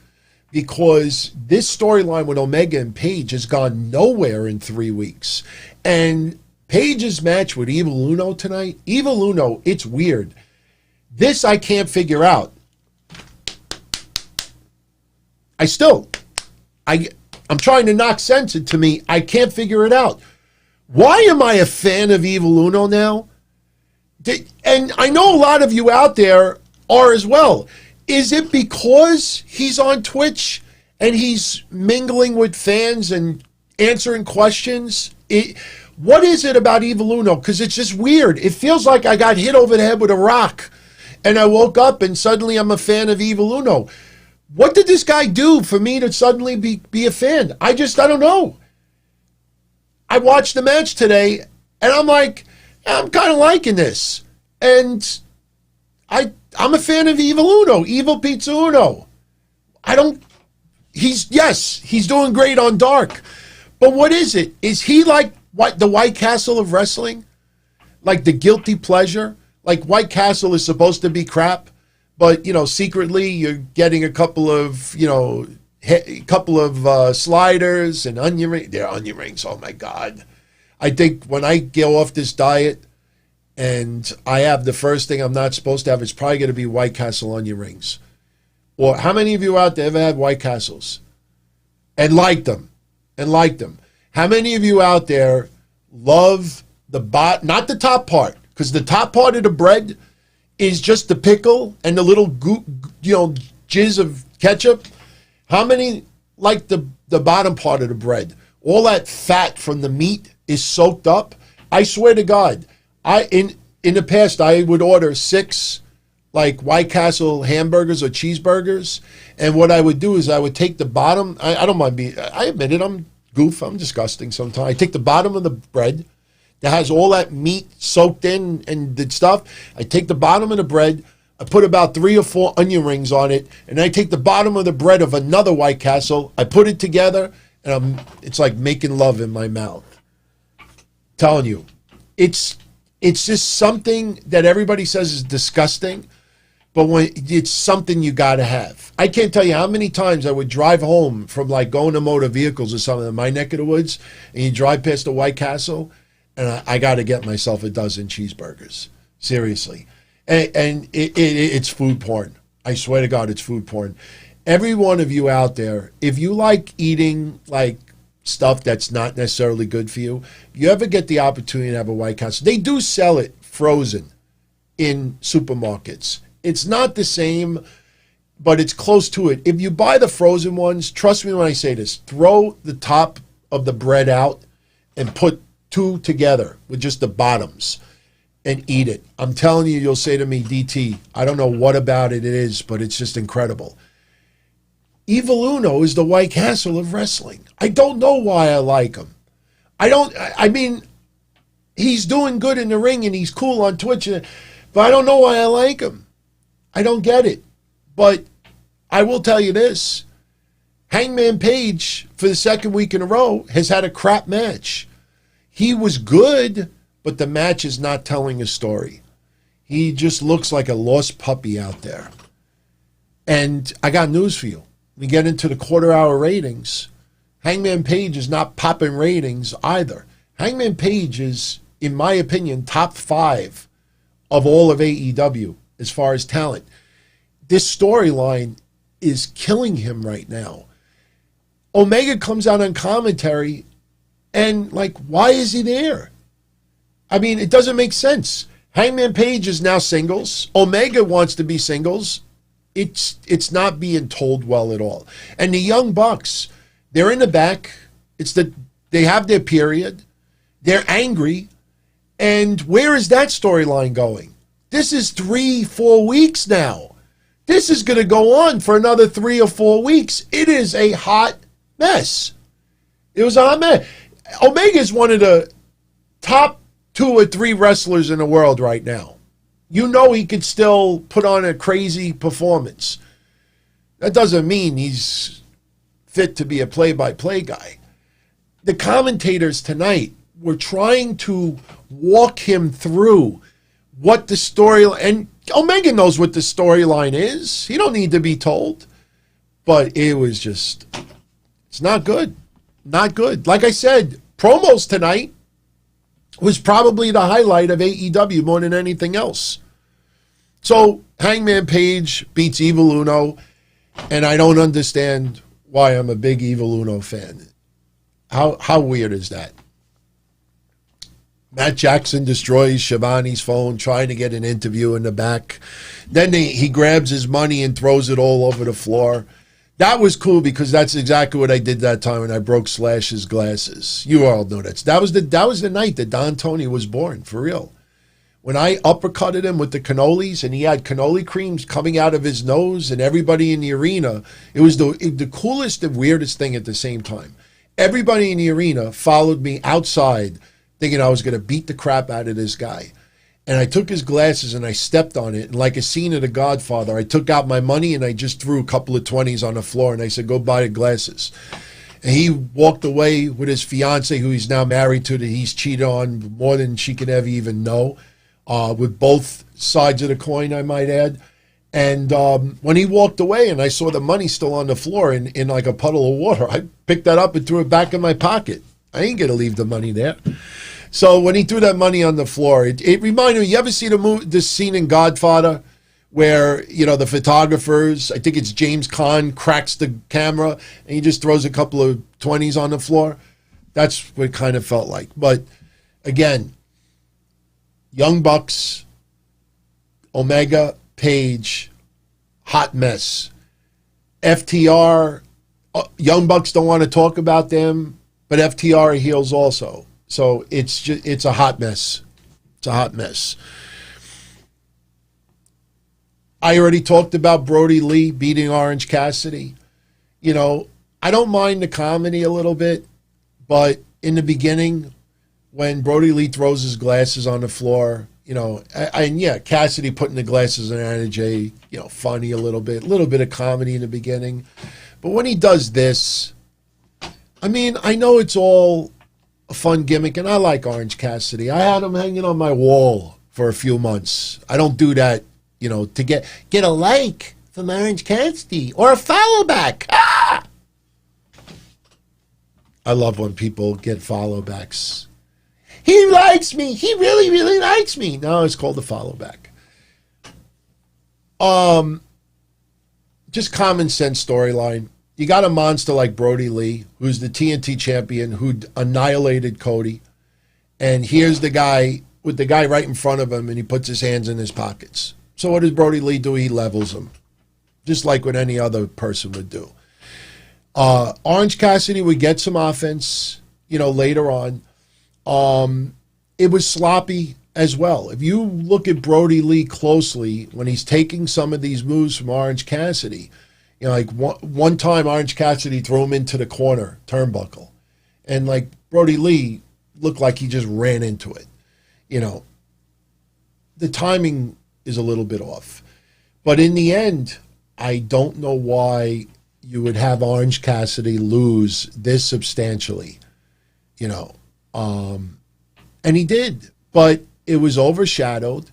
Speaker 1: Because this storyline with Omega and Page has gone nowhere in 3 weeks. And Page's match with Evil Uno tonight, Evil Uno, it's weird. This I can't figure out. I'm trying to knock sense into me. I can't figure it out. Why am I a fan of Evil Uno now? And I know a lot of you out there are as well. Is it because he's on Twitch and he's mingling with fans and answering questions? What is it about Evil Uno? Because it's just weird. It feels like I got hit over the head with a rock and I woke up and suddenly I'm a fan of Evil Uno. What did this guy do for me to suddenly be a fan? I don't know. I watched the match today and I'm like, I'm kind of liking this. And I'm a fan of Evil Uno, Evil Pizza Uno. He's doing great on Dark. But what is it? Is he like the White Castle of wrestling? Like the guilty pleasure? Like White Castle is supposed to be crap, but, secretly you're getting a couple of, sliders and onion rings. They're onion rings, oh my God. I think when I go off this diet, and I have the first thing I'm not supposed to have, it's probably going to be White Castle onion rings. Or how many of you out there ever had White Castles and liked them? How many of you out there love not the top part, because the top part of the bread is just the pickle and the little jizz of ketchup? How many like the bottom part of the bread? All that fat from the meat is soaked up. I swear to God. In the past, I would order 6 like White Castle hamburgers or cheeseburgers, and what I would do is I would take the bottom. I don't mind I admit it. I'm disgusting sometimes. I take the bottom of the bread that has all that meat soaked in and the stuff. I take the bottom of the bread. I put about 3 or 4 onion rings on it, and I take the bottom of the bread of another White Castle. I put it together, and it's like making love in my mouth. Telling you, it's just something that everybody says is disgusting, but when it's something you got to have. I can't tell you how many times I would drive home from like going to motor vehicles or something in my neck of the woods, and you drive past the White Castle, and I got to get myself a dozen cheeseburgers. Seriously. And it's food porn. I swear to God, it's food porn. Every one of you out there, if you like eating like stuff that's not necessarily good for you, if you ever get the opportunity to have a White Castle, they do sell it frozen in supermarkets. It's not the same, but it's close to it. If you buy the frozen ones, trust me when I say this, throw the top of the bread out and put 2 together with just the bottoms. and eat it. I'm telling you, you'll say to me, DT, I don't know what about it is, but it's just incredible. Evil Uno is the White Castle of wrestling. I don't know why I like him. I mean, he's doing good in the ring and he's cool on Twitch, but I don't know why I like him. I don't get it. But I will tell you this. Hangman Page, for the second week in a row, has had a crap match. He was good, but the match is not telling a story. He just looks like a lost puppy out there. And I got news for you. We get into the quarter-hour ratings. Hangman Page is not popping ratings either. Hangman Page is, in my opinion, top 5 of all of AEW as far as talent. This storyline is killing him right now. Omega comes out on commentary and, like, why is he there? I mean, it doesn't make sense. Hangman Page is now singles. Omega wants to be singles. It's not being told well at all. And the Young Bucks, they're in the back. They have their period. They're angry. And where is that storyline going? This is 3-4 weeks now. This is going to go on for another 3 or 4 weeks. It is a hot mess. It was a hot mess. Omega is one of the top 2 or 3 wrestlers in the world right now. You know he could still put on a crazy performance. That doesn't mean he's fit to be a play-by-play guy. The commentators tonight were trying to walk him through what the storyline, and Omega knows what the storyline is. He don't need to be told. But it was just, it's not good. Not good. Like I said, promos tonight was probably the highlight of AEW more than anything else. So Hangman Page beats Evil Uno, and I don't understand why I'm a big Evil Uno fan. How weird is that? Matt Jackson destroys Shivani's phone trying to get an interview in the back. Then he grabs his money and throws it all over the floor. That was cool because that's exactly what I did that time when I broke Slash's glasses. You all know that. That was the night that Don Tony was born, for real. When I uppercutted him with the cannolis and he had cannoli creams coming out of his nose and everybody in the arena, it was the coolest and weirdest thing at the same time. Everybody in the arena followed me outside thinking I was going to beat the crap out of this guy. And I took his glasses and I stepped on it. And like a scene of The Godfather, I took out my money and I just threw a couple of 20s on the floor. And I said, go buy the glasses. And he walked away with his fiance, who he's now married to, that he's cheated on more than she could ever even know, with both sides of the coin, I might add. And when he walked away and I saw the money still on the floor in like a puddle of water, I picked that up and threw it back in my pocket. I ain't going to leave the money there. So when he threw that money on the floor, it reminded me, you ever see this scene in Godfather where, you know, the photographers, I think it's James Caan, cracks the camera and he just throws a couple of 20s on the floor? That's what it kind of felt like. But again, Young Bucks, Omega, Page, hot mess. FTR, Young Bucks don't want to talk about them, but FTR are heels also. So it's a hot mess. It's a hot mess. I already talked about Brodie Lee beating Orange Cassidy. You know, I don't mind the comedy a little bit, but in the beginning, when Brodie Lee throws his glasses on the floor, you know, and yeah, Cassidy putting the glasses on Anna Jay, you know, funny a little bit of comedy in the beginning. But when he does this, I mean, I know it's all a fun gimmick, and I like Orange Cassidy. I had him hanging on my wall for a few months. I don't do that, you know, to get a like from Orange Cassidy or a follow back. Ah! I love when people get follow backs. He likes me. He really, really likes me. No, it's called a follow back. Just common sense storyline. You got a monster like Brodie Lee, who's the TNT champion, who annihilated Cody. And here's the guy with the guy right in front of him, and he puts his hands in his pockets. So what does Brodie Lee do? He levels him, just like what any other person would do. Orange Cassidy would get some offense, you know, later on. It was sloppy. as well. If you look at Brodie Lee closely, when he's taking some of these moves from Orange Cassidy, you know, like one time Orange Cassidy threw him into the corner turnbuckle, and like Brodie Lee looked like he just ran into it. You know, the timing is a little bit off. But in the end, I don't know why you would have Orange Cassidy lose this substantially, you know. And he did, but it was overshadowed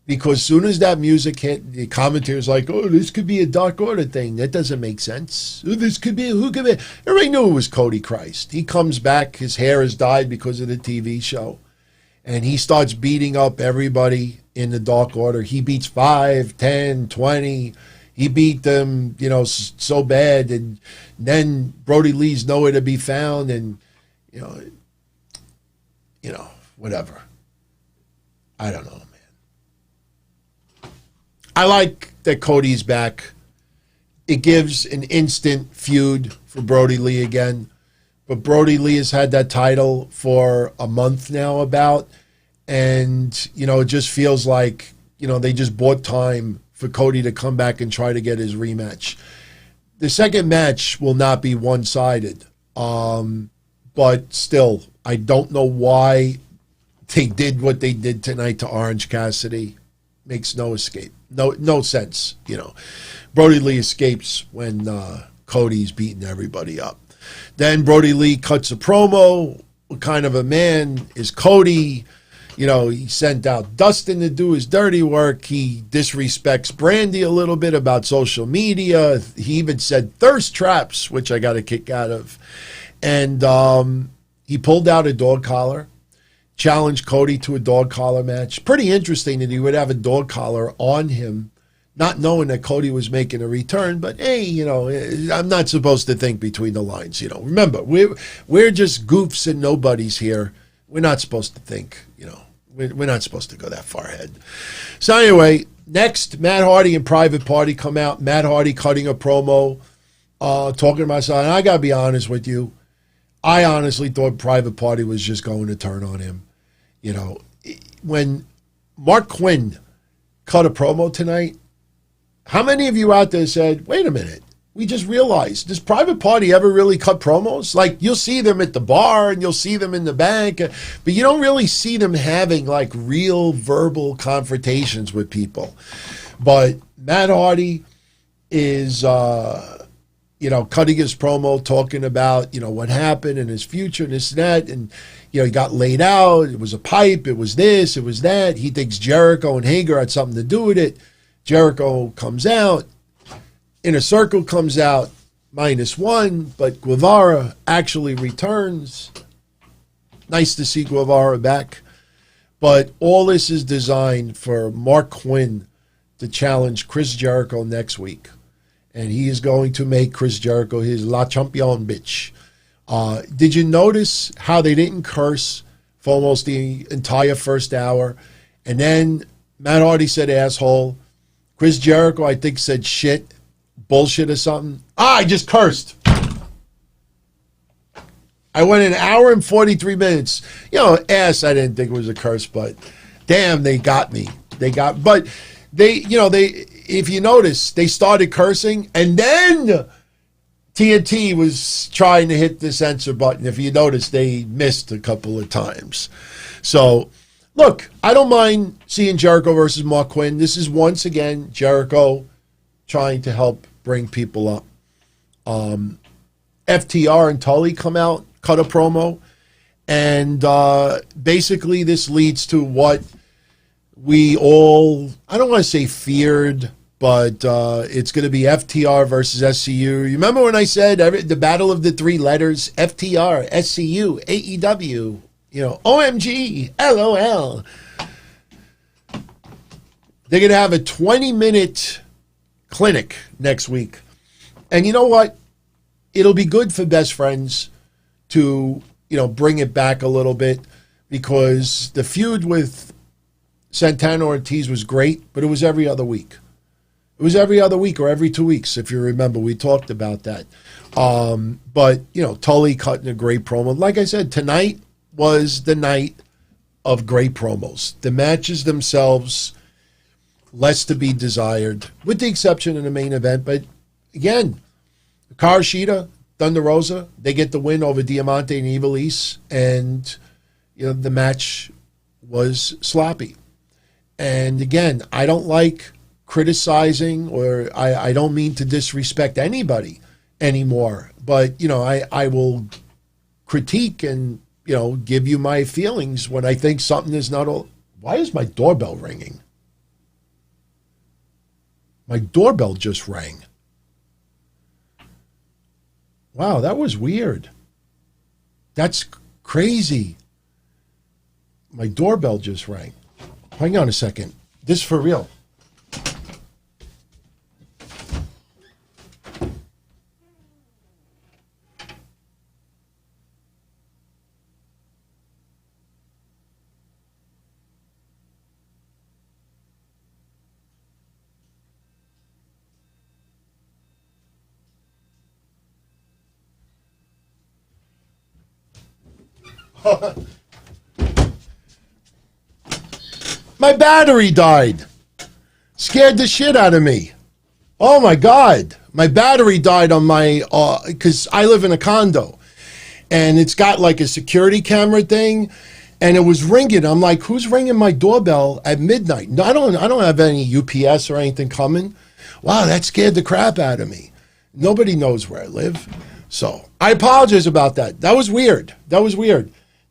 Speaker 1: because as soon as that music hit, the commentators like, oh, this could be a Dark Order thing. That doesn't make sense. Oh, this could be, who could be? Everybody knew it was Cody Christ. He comes back, his hair has dyed because of the TV show, and he starts beating up everybody in the Dark Order. He beats 5, 10, 20. He beat them, you know, so bad, and then Brodie Lee's nowhere to be found, and, you know, whatever. I don't know, man. I like that Cody's back. It gives an instant feud for Brodie Lee again. But Brodie Lee has had that title for a month now about. And, you know, it just feels like, you know, they just bought time for Cody to come back and try to get his rematch. The second match will not be one-sided. But still, I don't know why they did what they did tonight to Orange Cassidy. Makes no escape. No sense, you know. Brodie Lee escapes when Cody's beating everybody up. Then Brodie Lee cuts a promo. What kind of a man is Cody? You know, he sent out Dustin to do his dirty work. He disrespects Brandy a little bit about social media. He even said thirst traps, which I got a kick out of. And he pulled out a dog collar, challenged Cody to a dog collar match. Pretty interesting that he would have a dog collar on him, not knowing that Cody was making a return. But hey, you know, I'm not supposed to think between the lines. You know, remember, we're just goofs and nobodies here. We're not supposed to think, you know. We're not supposed to go that far ahead. So anyway, next, Matt Hardy and Private Party come out. Matt Hardy cutting a promo, talking about something. And I got to be honest with you. I honestly thought Private Party was just going to turn on him. You know, when Mark Quinn cut a promo tonight, how many of you out there said, wait a minute, we just realized, does Private Party ever really cut promos? Like, you'll see them at the bar and you'll see them in the bank, but you don't really see them having like real verbal confrontations with people. But Matt Hardy is, you know, cutting his promo, talking about, you know, what happened and his future and this and that. And, you know, he got laid out. It was a pipe. It was this. It was that. He thinks Jericho and Hager had something to do with it. Jericho comes out. Inner Circle comes out -1, but Guevara actually returns. Nice to see Guevara back. But all this is designed for Mark Quinn to challenge Chris Jericho next week. And he is going to make Chris Jericho his La Champion bitch. Did you notice how they didn't curse for almost the entire first hour? And then Matt Hardy said asshole. Chris Jericho, I think, said shit, bullshit or something. I just cursed. I went an hour and 43 minutes. You know, ass, I didn't think it was a curse, but damn, they got me. But if you notice, they started cursing, and then TNT was trying to hit the censor button. If you notice, they missed a couple of times. So, look, I don't mind seeing Jericho versus Mark Quinn. This is once again Jericho trying to help bring people up. FTR and Tully come out, cut a promo, and basically this leads to what we all, I don't want to say feared, but it's going to be FTR versus SCU. You remember when I said the battle of the three letters, FTR, SCU, AEW, you know, OMG, LOL. They're going to have a 20-minute clinic next week. And you know what? It'll be good for Best Friends to, you know, bring it back a little bit, because the feud with Santana Ortiz was great, but it was every other week. It was every other week or every 2 weeks, if you remember. We talked about that. But, you know, Tully cutting a great promo. Like I said, tonight was the night of great promos. The matches themselves, less to be desired, with the exception of the main event. But again, Hikaru, Shida, Thunder Rosa, they get the win over Diamante and Ivelisse, and the match was sloppy. And again, I don't like criticizing, or I don't mean to disrespect anybody anymore, but I will critique and give you my feelings when I think something is not all. Why is my doorbell ringing? My doorbell just rang. Wow, that was weird. That's crazy. My doorbell just rang. Hang on a second. This for real. My battery died. Scared the shit out of me. Oh my God. My battery died on my, because I live in a condo. And it's got like a security camera thing. And it was ringing. I'm like, who's ringing my doorbell at midnight? No, I don't have any UPS or anything coming. Wow, that scared the crap out of me. Nobody knows where I live. So I apologize about that. That was weird.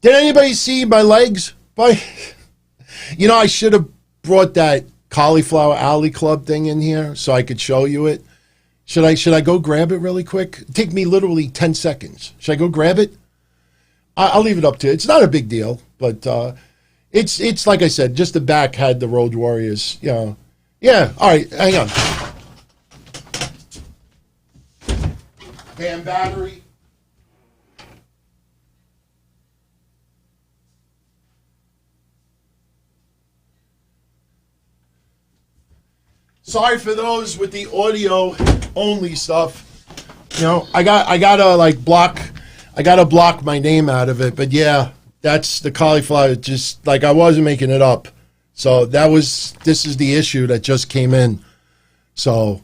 Speaker 1: Did anybody see my legs? I should have brought that Cauliflower Alley Club thing in here so I could show you it. Should I go grab it really quick? It'd take me literally 10 seconds. Should I go grab it? I'll leave it up to you. It's not a big deal, but it's like I said, just the back had the Road Warriors. Yeah, all right, hang on. Damn battery. Sorry for those with the audio only stuff. I gotta block my name out of it. But yeah, that's the cauliflower. Just like I wasn't making it up. So this is the issue that just came in. So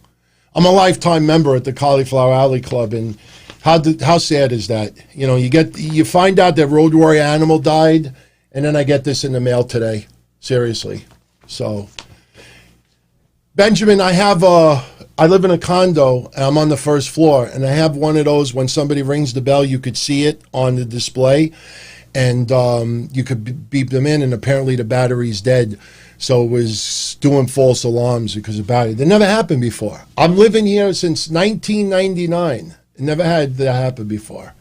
Speaker 1: I'm a lifetime member at the Cauliflower Alley Club, and how sad is that? You find out that Road Warrior Animal died, and then I get this in the mail today. Seriously. So Benjamin, I live in a condo, and I'm on the first floor, and I have one of those when somebody rings the bell, you could see it on the display, and you could beep them in, and apparently the battery's dead. So it was doing false alarms because of battery. That never happened before. I'm living here since 1999. It never had that happen before.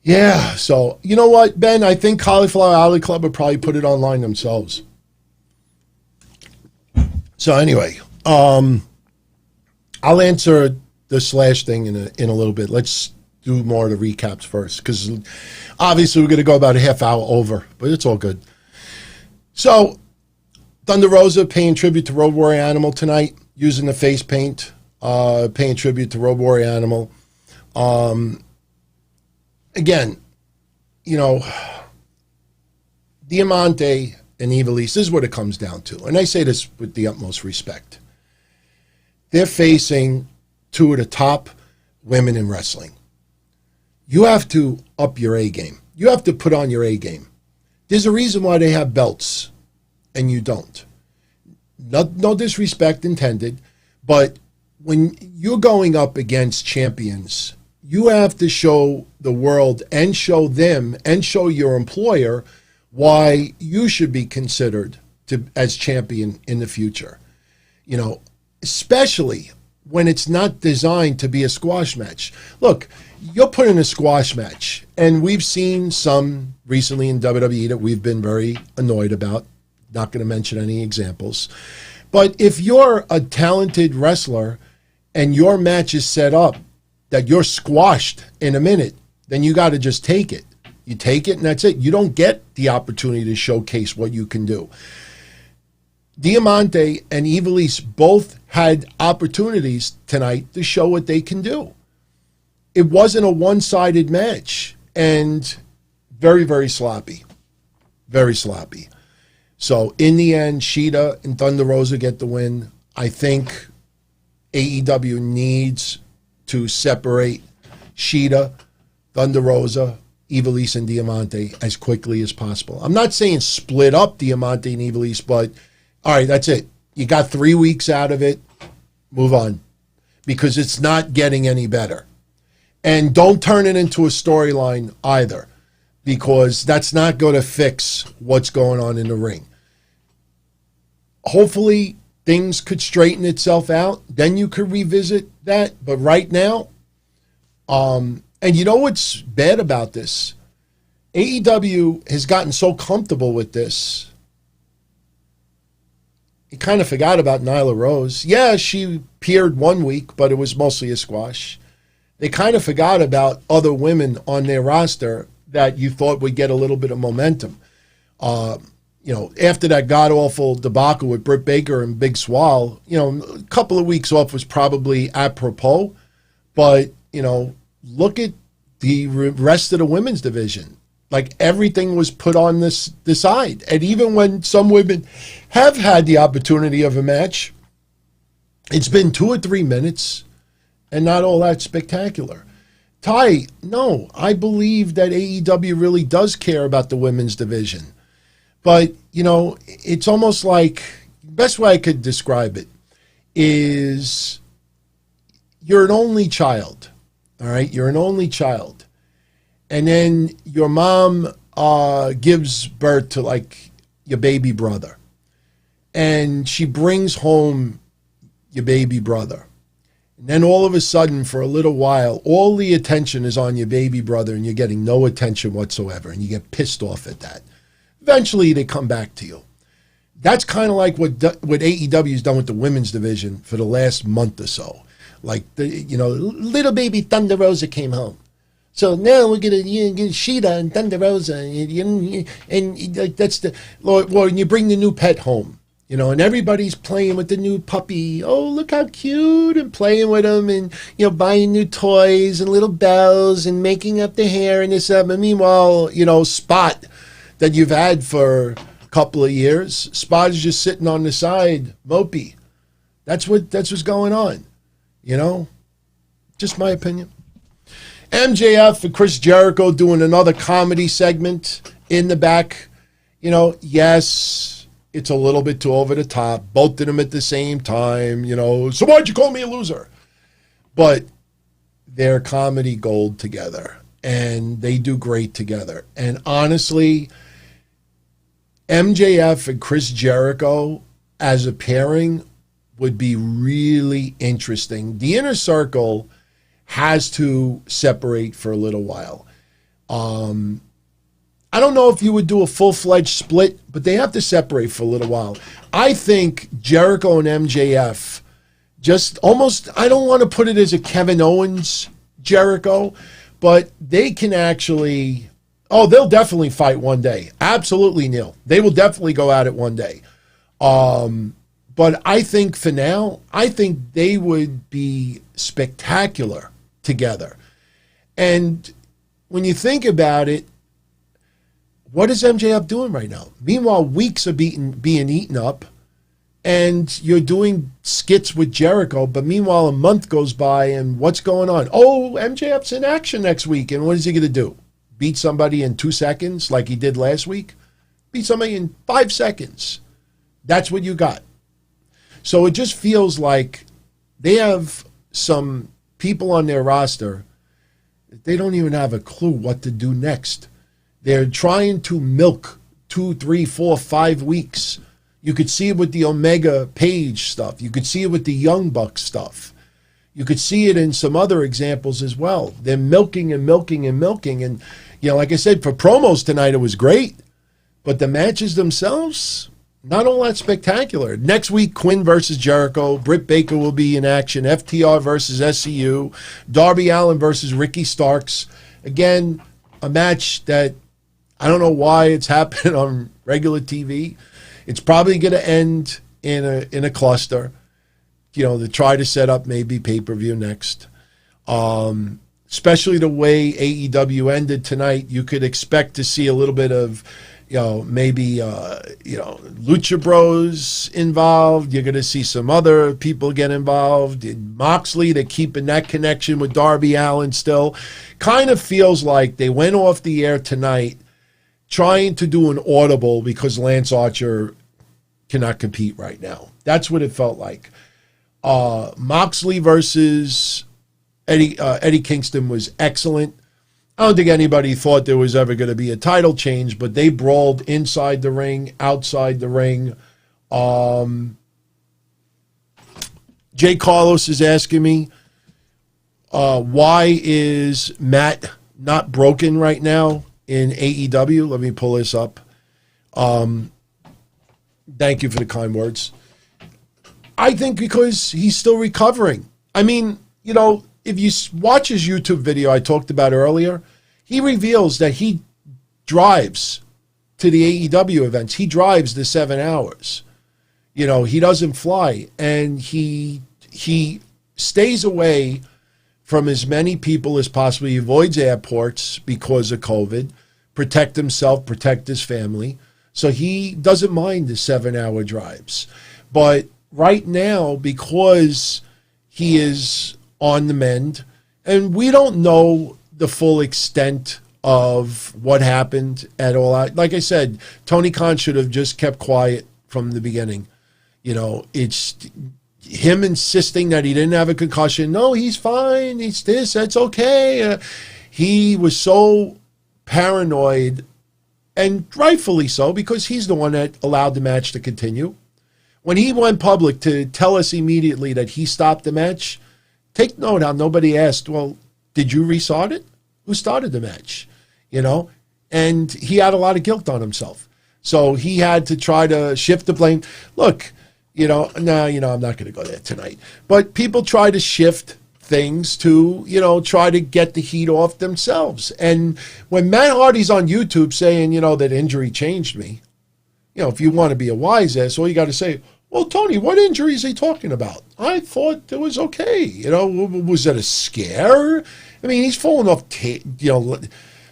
Speaker 1: Yeah, so you know what, Ben? I think Cauliflower Alley Club would probably put it online themselves. So anyway, I'll answer the Slash thing in a little bit. Let's do more of the recaps first, because obviously we're going to go about a half hour over, but it's all good. So Thunder Rosa paying tribute to Road Warrior Animal tonight, using the face paint, paying tribute to Road Warrior Animal. Again, Diamante and Ivelisse, this is what it comes down to. And I say this with the utmost respect. They're facing two of the top women in wrestling. You have to up your A game. You have to put on your A game. There's a reason why they have belts and you don't. No disrespect intended, but when you're going up against champions, you have to show the world and show them and show your employer why you should be considered as champion in the future. Especially when it's not designed to be a squash match. Look, you're putting a squash match, and we've seen some recently in WWE that we've been very annoyed about. Not going to mention any examples. But if you're a talented wrestler and your match is set up that you're squashed in a minute, then you got to just take it. You take it and that's it. You don't get the opportunity to showcase what you can do. Diamante and Ivelisse both had opportunities tonight to show what they can do. It wasn't a one-sided match, and very, very sloppy. Very sloppy. So in the end, Shida and Thunder Rosa get the win. I think AEW needs to separate Shida, Thunder Rosa, Ivelisse, and Diamante as quickly as possible. I'm not saying split up Diamante and Ivelisse, but all right, that's it. You got 3 weeks out of it. Move on. Because it's not getting any better. And don't turn it into a storyline either, because that's not going to fix what's going on in the ring. Hopefully, things could straighten itself out. Then you could revisit that. But right now, and you know what's bad about this? AEW has gotten so comfortable with this. He kind of forgot about Nyla Rose. Yeah, she appeared 1 week, but it was mostly a squash. They kind of forgot about other women on their roster that you thought would get a little bit of momentum. After that god-awful debacle with Britt Baker and Big Swole, a couple of weeks off was probably apropos. But, look at the rest of the women's division. Like, everything was put on this side. And even when some women have had the opportunity of a match, it's been 2 or 3 minutes and not all that spectacular. Ty, no, I believe that AEW really does care about the women's division. But, it's almost like, the best way I could describe it is you're an only child, all right? You're an only child. And then your mom gives birth to, like, your baby brother. And she brings home your baby brother. And then all of a sudden, for a little while, all the attention is on your baby brother and you're getting no attention whatsoever. And you get pissed off at that. Eventually, they come back to you. That's kind of like what AEW's done with the women's division for the last month or so. Like, little baby Thunder Rosa came home. So now we're going to get Shida and Thunder Rosa. And that's the... Well, when you bring the new pet home, and everybody's playing with the new puppy. Oh, look how cute, and playing with them, and, buying new toys and little bells and making up the hair and this up. And meanwhile, Spot that you've had for a couple of years, Spot is just sitting on the side, mopey. That's what's going on, Just my opinion. MJF and Chris Jericho doing another comedy segment in the back. Yes, it's a little bit too over the top. Both did them at the same time, So why'd you call me a loser? But they're comedy gold together, and they do great together. And honestly, MJF and Chris Jericho as a pairing would be really interesting. The Inner Circle has to separate for a little while. I don't know if you would do a full-fledged split, but they have to separate for a little while. I think Jericho and MJF just almost, I don't want to put it as a Kevin Owens Jericho, but they can actually, they'll definitely fight one day. Absolutely, Neil. They will definitely go at it one day. But I think for now, I think they would be spectacular together. And when you think about it, what is MJF doing right now? Meanwhile, weeks are being eaten up, and you're doing skits with Jericho, but meanwhile, a month goes by, and what's going on? Oh, MJF's in action next week, and what is he going to do? Beat somebody in 2 seconds like he did last week? Beat somebody in 5 seconds. That's what you got. So it just feels like they have some people on their roster that they don't even have a clue what to do next. They're trying to milk 2, 3, 4, 5 weeks. You could see it with the Omega Page stuff. You could see it with the Young Bucks stuff. You could see it in some other examples as well. They're milking and milking and milking. And, like I said, for promos tonight, it was great. But the matches themselves, not all that spectacular. Next week, Quinn versus Jericho. Britt Baker will be in action. FTR versus SCU. Darby Allin versus Ricky Starks. Again, a match that I don't know why it's happening on regular TV. It's probably going to end in a cluster, to try to set up maybe pay-per-view next. Especially the way AEW ended tonight, you could expect to see a little bit of, maybe Lucha Bros involved. You're going to see some other people get involved. Moxley, they're keeping that connection with Darby Allin still. Kind of feels like they went off the air tonight trying to do an audible because Lance Archer cannot compete right now. That's what it felt like. Moxley versus Eddie Kingston was excellent. I don't think anybody thought there was ever going to be a title change, but they brawled inside the ring, outside the ring. Jay Carlos is asking me, why is Matt not broken right now in AEW? Let me pull this up. Thank you for the kind words. I think because he's still recovering. I mean, if you watch his YouTube video I talked about earlier, he reveals that he drives to the AEW events. He drives the 7 hours. He doesn't fly. And he stays away from as many people as possible. He avoids airports because of COVID, protect himself, protect his family. So he doesn't mind the 7-hour drives. But right now, because he is on the mend, and we don't know the full extent of what happened at all. Like I said, Tony Khan should have just kept quiet from the beginning. It's him insisting that he didn't have a concussion. No, he's fine. It's this. That's okay. He was so paranoid, and rightfully so, because he's the one that allowed the match to continue. When he went public to tell us immediately that he stopped the match, take note how nobody asked, well, did you restart it? Who started the match? And he had a lot of guilt on himself. So he had to try to shift the blame. Look, I'm not going to go there tonight. But people try to shift things to, try to get the heat off themselves. And when Matt Hardy's on YouTube saying, that injury changed me, if you want to be a wise ass, all you got to say, well, Tony, what injury is he talking about? I thought it was okay. Was that a scare? I mean, he's falling off,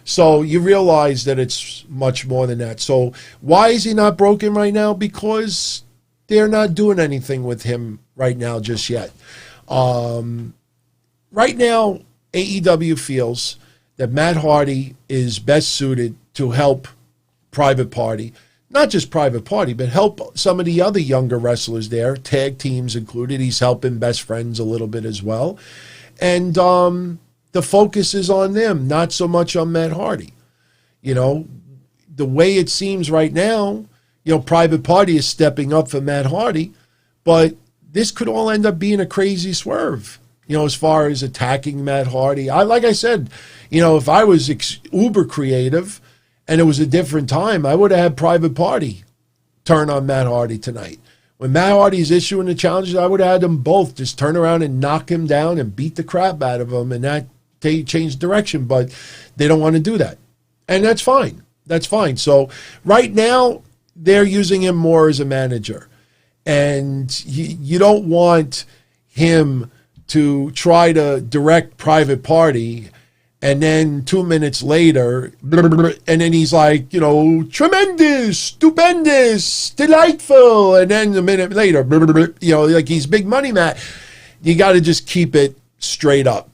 Speaker 1: so you realize that it's much more than that. So why is he not broken right now? Because they're not doing anything with him right now just yet. Right now, AEW feels that Matt Hardy is best suited to help Private Party. Not just Private Party, but help some of the other younger wrestlers there, tag teams included. He's helping Best Friends a little bit as well. And the focus is on them, not so much on Matt Hardy. The way it seems right now, Private Party is stepping up for Matt Hardy, but this could all end up being a crazy swerve, as far as attacking Matt Hardy. Like I said, if I was uber creative and it was a different time, I would have had Private Party turn on Matt Hardy tonight. When Matt Hardy's issuing the challenges, I would have had them both just turn around and knock him down and beat the crap out of him, and that change direction. But they don't want to do that. And that's fine. That's fine. So right now, they're using him more as a manager. And you don't want him to try to direct Private Party, and then 2 minutes later, and then he's like, tremendous, stupendous, delightful. And then a minute later, like he's big money, Matt. You got to just keep it straight up.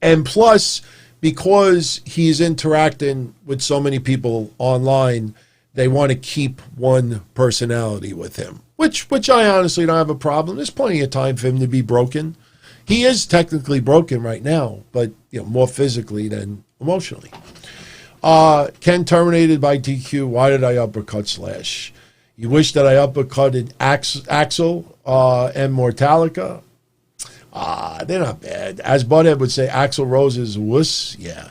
Speaker 1: And plus, because he's interacting with so many people online, they want to keep one personality with him, which I honestly don't have a problem. There's plenty of time for him to be broken. He is technically broken right now, but more physically than emotionally. Ken terminated by DQ. Why did I uppercut Slash? You wish that I uppercutted Axel and Mortalica. They're not bad. As Butthead would say, Axel Rose is wuss. Yeah.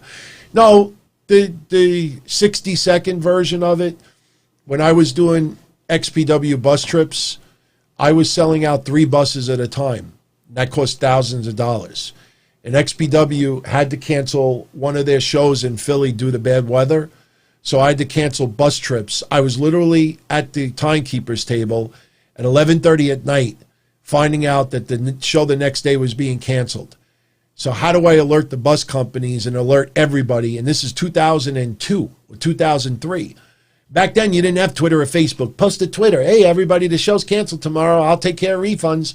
Speaker 1: No, the 60-second version of it, when I was doing XPW bus trips, I was selling out 3 buses at a time. That cost thousands of dollars. And XPW had to cancel one of their shows in Philly due to bad weather. So I had to cancel bus trips. I was literally at the timekeeper's table at 11:30 at night, finding out that the show the next day was being canceled. So how do I alert the bus companies and alert everybody? And this is 2002 or 2003. Back then, you didn't have Twitter or Facebook. Post to Twitter. Hey, everybody, the show's canceled tomorrow. I'll take care of refunds.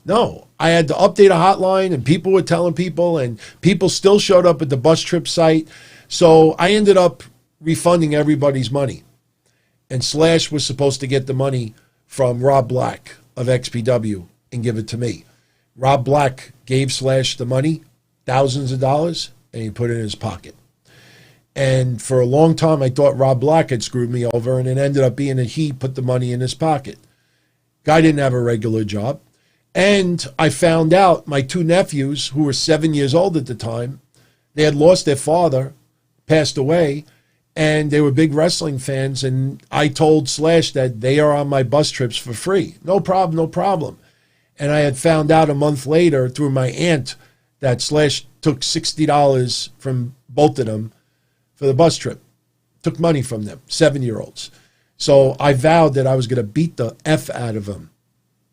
Speaker 1: No, I had to update a hotline, and people were telling people, and people still showed up at the bus trip site. So I ended up refunding everybody's money. And Slash was supposed to get the money from Rob Black of XPW and give it to me. Rob Black gave Slash the money, thousands of dollars, and he put it in his pocket. And for a long time, I thought Rob Black had screwed me over, and it ended up being that he put the money in his pocket. Guy didn't have a regular job. And I found out my two nephews, who were 7 years old at the time, they had lost their father, passed away, and they were big wrestling fans. And I told Slash that they are on my bus trips for free. No problem, no problem. And I had found out a month later through my aunt that Slash took $60 from both of them for the bus trip. Took money from them, 7-year-olds. So I vowed that I was going to beat the F out of them.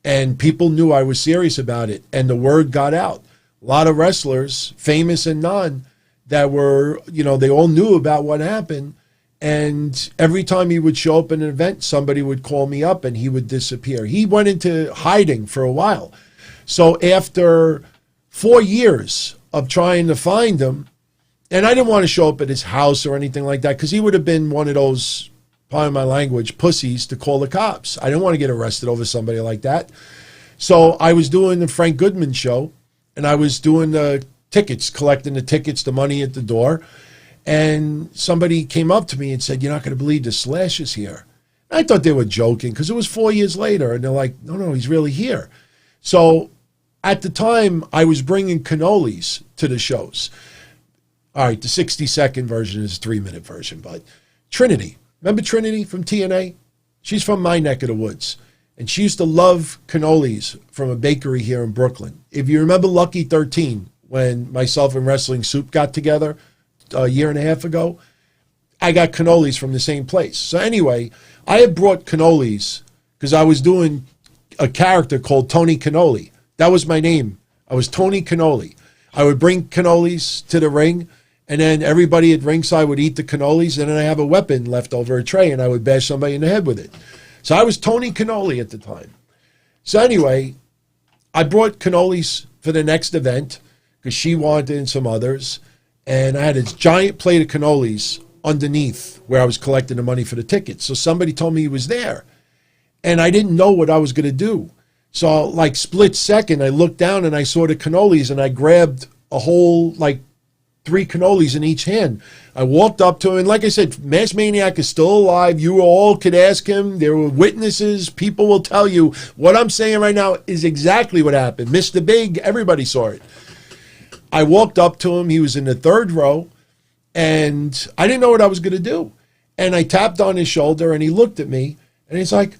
Speaker 1: And people knew I was serious about it. And the word got out. A lot of wrestlers, famous and non, that were, they all knew about what happened. And every time he would show up at an event, somebody would call me up and he would disappear. He went into hiding for a while. So after 4 years of trying to find him, and I didn't want to show up at his house or anything like that because he would have been one of those, pardon my language, pussies to call the cops. I didn't want to get arrested over somebody like that. So I was doing the Frank Goodman show, and I was doing the tickets, collecting the tickets, the money at the door. And somebody came up to me and said, "You're not going to believe the Slash is here." And I thought they were joking because it was 4 years later. And they're like, no, he's really here. So at the time, I was bringing cannolis to the shows. All right, the 60-second version is a 3-minute version, but Trinity. Remember Trinity from TNA? She's from my neck of the woods. And she used to love cannolis from a bakery here in Brooklyn. If you remember Lucky 13, when myself and Wrestling Soup got together a year and a half ago, I got cannolis from the same place. So anyway, I had brought cannolis because I was doing a character called Tony Cannoli. That was my name. I was Tony Cannoli. I would bring cannolis to the ring, and then everybody at ringside would eat the cannolis, and then I have a weapon left over a tray, and I would bash somebody in the head with it. So I was Tony Cannoli at the time. So anyway, I brought cannolis for the next event because she wanted and some others, and I had this giant plate of cannolis underneath where I was collecting the money for the tickets. So somebody told me he was there, and I didn't know what I was going to do. So like split second, I looked down and I saw the cannolis, and I grabbed a whole, 3 cannolis in each hand. I walked up to him, and like I said, Mass Maniac is still alive. You all could ask him. There were witnesses. People will tell you. What I'm saying right now is exactly what happened. Mr. Big, everybody saw it. I walked up to him. He was in the 3rd row, and I didn't know what I was going to do. And I tapped on his shoulder, and he looked at me, and he's like,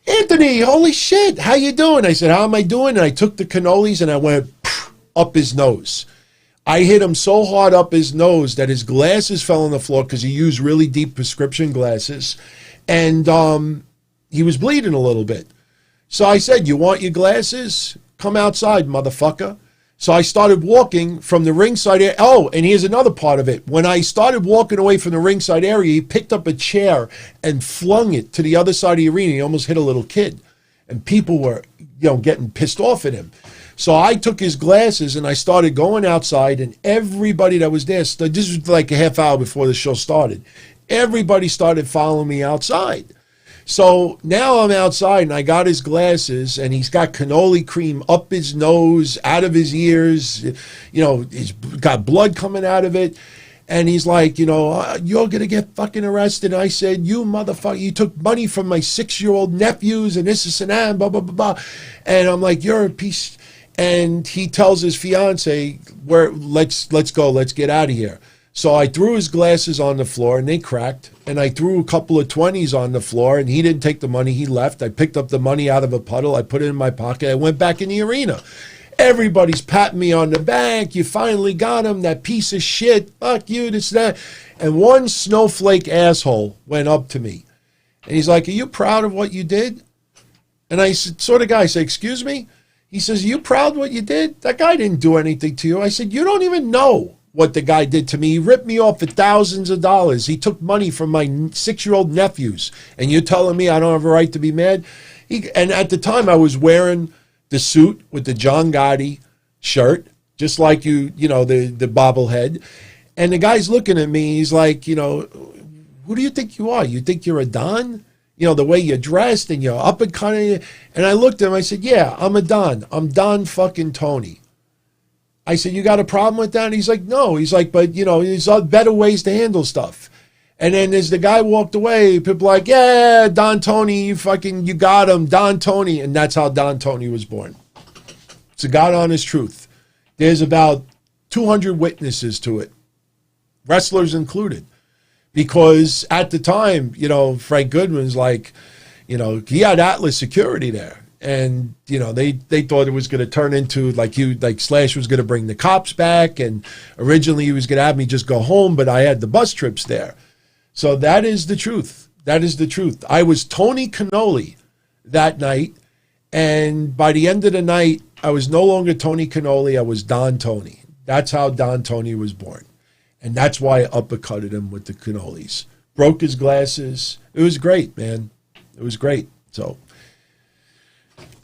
Speaker 1: "Anthony, holy shit, how you doing?" I said, "How am I doing?" And I took the cannolis, and I went up his nose. I hit him so hard up his nose that his glasses fell on the floor because he used really deep prescription glasses. And he was bleeding a little bit. So I said, "You want your glasses? Come outside, motherfucker." So I started walking from the ringside area. Oh, and here's another part of it. When I started walking away from the ringside area, he picked up a chair and flung it to the other side of the arena. He almost hit a little kid. And people were, getting pissed off at him. So I took his glasses and I started going outside, and everybody that was there, this was like a half hour before the show started, everybody started following me outside. So now I'm outside and I got his glasses, and he's got cannoli cream up his nose, out of his ears, he's got blood coming out of it. And he's like, "You're going to get fucking arrested." And I said, "You motherfucker, you took money from my 6-year-old nephews and this and that, and blah, blah, blah, blah." And I'm like, "You're a piece." And he tells his fiance, let's go, let's get out of here. So I threw his glasses on the floor, and they cracked. And I threw a couple of 20s on the floor, and he didn't take the money. He left. I picked up the money out of a puddle. I put it in my pocket. I went back in the arena. Everybody's patting me on the back. "You finally got him, that piece of shit. Fuck you, this, that." And one snowflake asshole went up to me. And he's like, "Are you proud of what you did?" And I said, I said, "Excuse me?" He says, "Are you proud of what you did? That guy didn't do anything to you." I said, "You don't even know what the guy did to me. He ripped me off for thousands of dollars. He took money from my 6-year-old nephews. And you're telling me I don't have a right to be mad? And at the time, I was wearing the suit with the John Gotti shirt, just like the bobblehead. And the guy's looking at me. He's like, who do you think you are? You think you're a Don? The way you're dressed and you're up and cutting. And I looked at him. I said, yeah, I'm a Don. I'm Don fucking Tony. I said, you got a problem with that? And he's like, no. He's like, but, there's better ways to handle stuff. And then as the guy walked away, people were like, yeah, Don Tony, you got him, Don Tony. And that's how Don Tony was born. It's a God honest truth. There's about 200 witnesses to it, wrestlers included. Because at the time, Frank Goodman's like, he had Atlas security there. And, they thought it was going to turn into like Slash was going to bring the cops back. And originally he was going to have me just go home, but I had the bus trips there. So that is the truth. That is the truth. I was Tony Cannoli that night. And by the end of the night, I was no longer Tony Cannoli. I was Don Tony. That's how Don Tony was born. And that's why I uppercutted him with the cannolis. Broke his glasses. It was great, man. It was great. So,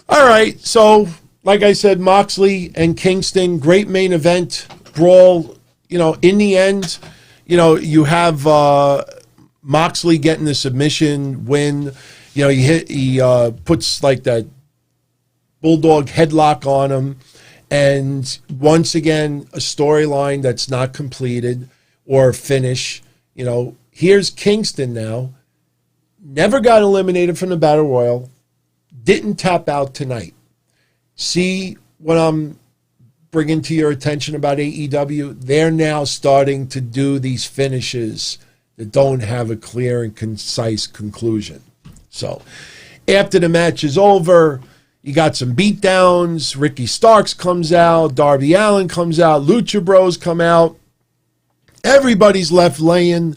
Speaker 1: all right. So, like I said, Moxley and Kingston, great main event, brawl. In the end, you have Moxley getting the submission win. He puts like that bulldog headlock on him. And once again, a storyline that's not completed or finish. Here's Kingston now. Never got eliminated from the Battle Royal. Didn't tap out tonight. See what I'm bringing to your attention about AEW? They're now starting to do these finishes that don't have a clear and concise conclusion. So after the match is over, you got some beatdowns. Ricky Starks comes out. Darby Allin comes out. Lucha Bros come out. Everybody's left laying.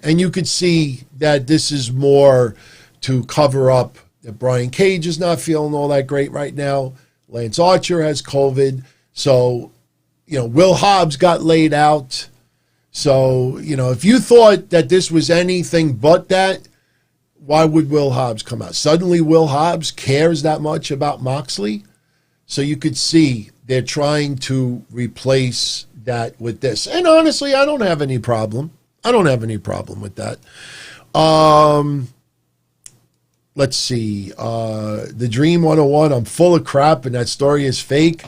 Speaker 1: And you could see that this is more to cover up that Brian Cage is not feeling all that great right now. Lance Archer has COVID. So, Will Hobbs got laid out. So, if you thought that this was anything but that, why would Will Hobbs come out? Suddenly Will Hobbs cares that much about Moxley? So you could see they're trying to replace that with this. And honestly, I don't have any problem. I don't have any problem with that. Let's see. The Dream 101, I'm full of crap and that story is fake.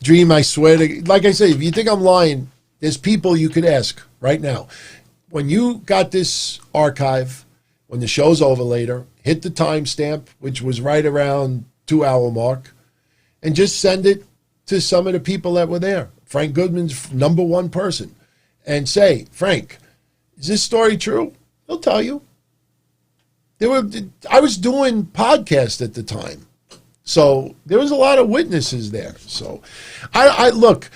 Speaker 1: Dream, I swear to, like I say, if you think I'm lying, there's people you could ask right now. When you got this archive, when the show's over later, hit the timestamp, which was right around 2-hour mark, and just send it to some of the people that were there. Frank Goodman's number one person. And say, Frank, is this story true? He'll tell you. I was doing podcasts at the time. So there was a lot of witnesses there. So I look,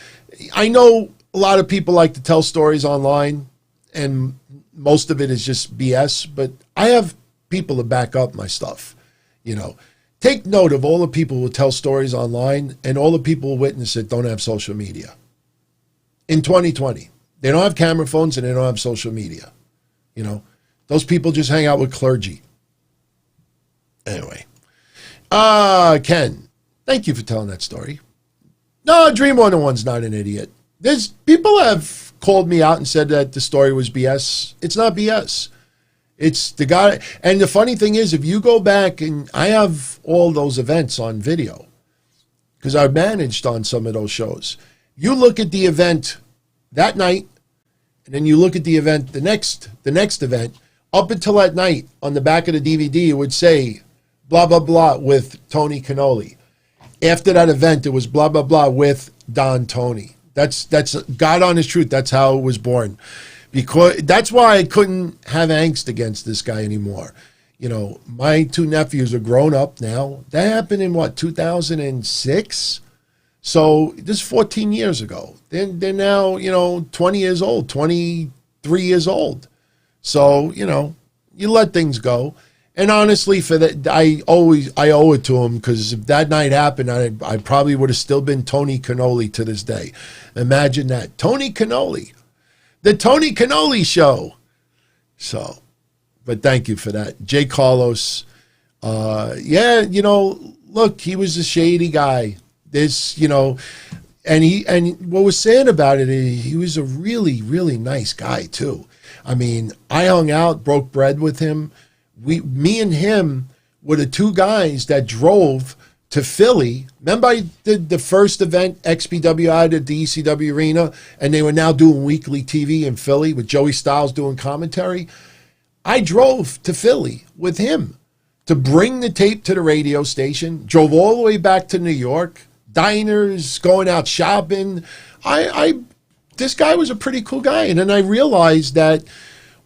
Speaker 1: I know a lot of people like to tell stories online, and most of it is just BS, but I have people to back up my stuff. Take note of all the people who tell stories online and all the people who witness it don't have social media. In 2020, they don't have camera phones and they don't have social media. Those people just hang out with clergy. Anyway. Ken, thank you for telling that story. No, Dream 101's not an idiot. There's people have called me out and said that the story was BS. It's not BS. It's the guy. And the funny thing is, if you go back, and I have all those events on video because I managed on some of those shows. You look at the event that night, and then you look at the event the next event. Up until that night, on the back of the DVD, it would say blah blah blah with Tony Cannoli. After that event, it was blah blah blah with Don Tony. That's God honest truth. That's how it was born. Because that's why I couldn't have angst against this guy anymore. My two nephews are grown up now. That happened in 2006? So this is 14 years ago. They're now, 20 years old, 23 years old. So, you let things go. And honestly, for that, I owe it to him, because if that night happened, I probably would have still been Tony Cannoli to this day. Imagine that. Tony Cannoli. The Tony Cannoli Show. So, but thank you for that. Jay Carlos. Yeah, look, he was a shady guy. And what was sad about it is he was a really, really nice guy too. I mean, I hung out, broke bread with him. Me and him were the two guys that drove to Philly. Remember I did the first event XPW out at the ECW Arena, and they were now doing weekly TV in Philly with Joey Styles doing commentary? I drove to Philly with him to bring the tape to the radio station, drove all the way back to New York, diners, going out shopping. This guy was a pretty cool guy. And then I realized that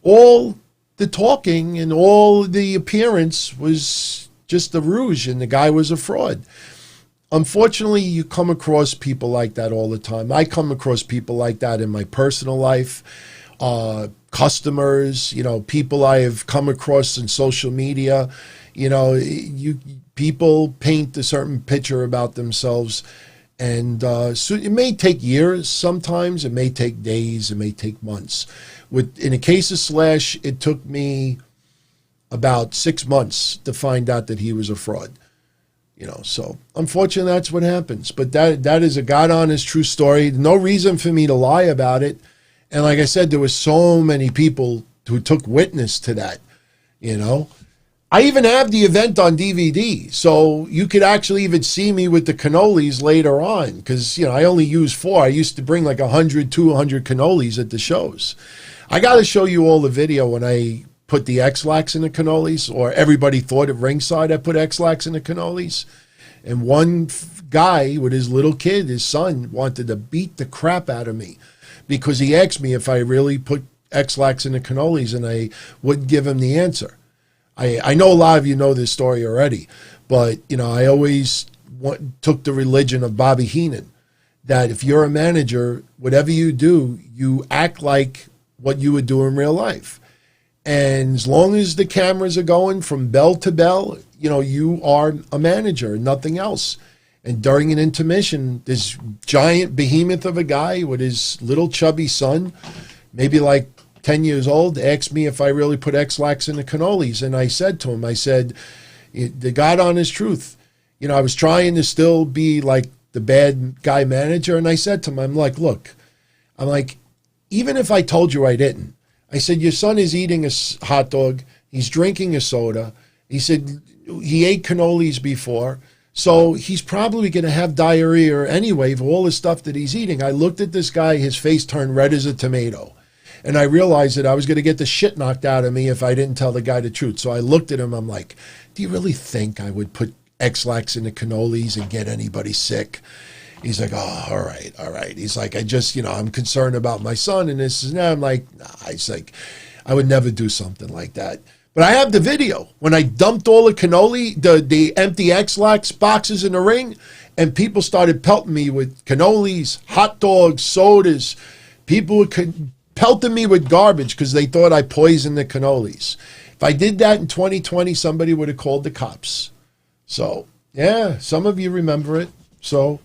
Speaker 1: all the talking and all the appearance was just a rouge, and the guy was a fraud. Unfortunately, you come across people like that all the time. I come across people like that in my personal life, customers, people I have come across in social media. People paint a certain picture about themselves, and so it may take years. Sometimes it may take days. It may take months. In the case of Slash, it took me about 6 months to find out that he was a fraud. So unfortunately, that's what happens. But that is a God-honest, true story. No reason for me to lie about it. And like I said, there were so many people who took witness to that. I even have the event on DVD, so you could actually even see me with the cannolis later on, because, I only use 4. I used to bring like 100, 200 cannolis at the shows. I got to show you all the video when I put the X-Lax in the cannolis, or everybody thought at ringside I put X-Lax in the cannolis. And one guy with his little kid, his son, wanted to beat the crap out of me because he asked me if I really put X-Lax in the cannolis, and I wouldn't give him the answer. I know a lot of you know this story already, but, I always took the religion of Bobby Heenan, that if you're a manager, whatever you do, you act like what you would do in real life. And as long as the cameras are going from bell to bell, you are a manager and nothing else. And during an intermission, this giant behemoth of a guy with his little chubby son, maybe like 10 years old, asked me if I really put X-Lax in the cannolis. And I said to him, the God-honest truth, I was trying to still be like the bad guy manager. And I said to him, look, even if I told you I didn't, I said, your son is eating a hot dog. He's drinking a soda. He said he ate cannolis before. So he's probably going to have diarrhea anyway for all the stuff that he's eating. I looked at this guy, his face turned red as a tomato. And I realized that I was going to get the shit knocked out of me if I didn't tell the guy the truth. So I looked at him. I'm like, do you really think I would put X-Lax in the cannolis and get anybody sick? He's like, oh, all right. He's like, I'm concerned about my son and this and that. I'm like, nah. He's like, I would never do something like that. But I have the video when I dumped all the cannoli, the empty X-Lax boxes in the ring, and people started pelting me with cannolis, hot dogs, sodas. People would pelting me with garbage because they thought I poisoned the cannolis. If I did that in 2020, somebody would have called the cops. So, yeah, some of you remember it. So,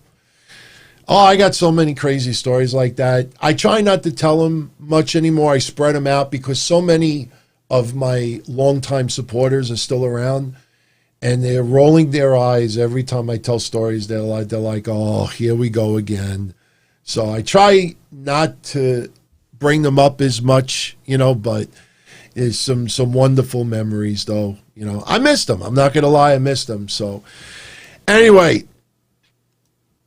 Speaker 1: I got so many crazy stories like that. I try not to tell them much anymore. I spread them out because so many of my longtime supporters are still around, and they're rolling their eyes every time I tell stories. They're like, oh, here we go again. So I try not to bring them up as much, but there's some wonderful memories, though. I missed them. I'm not going to lie, I missed them. So anyway,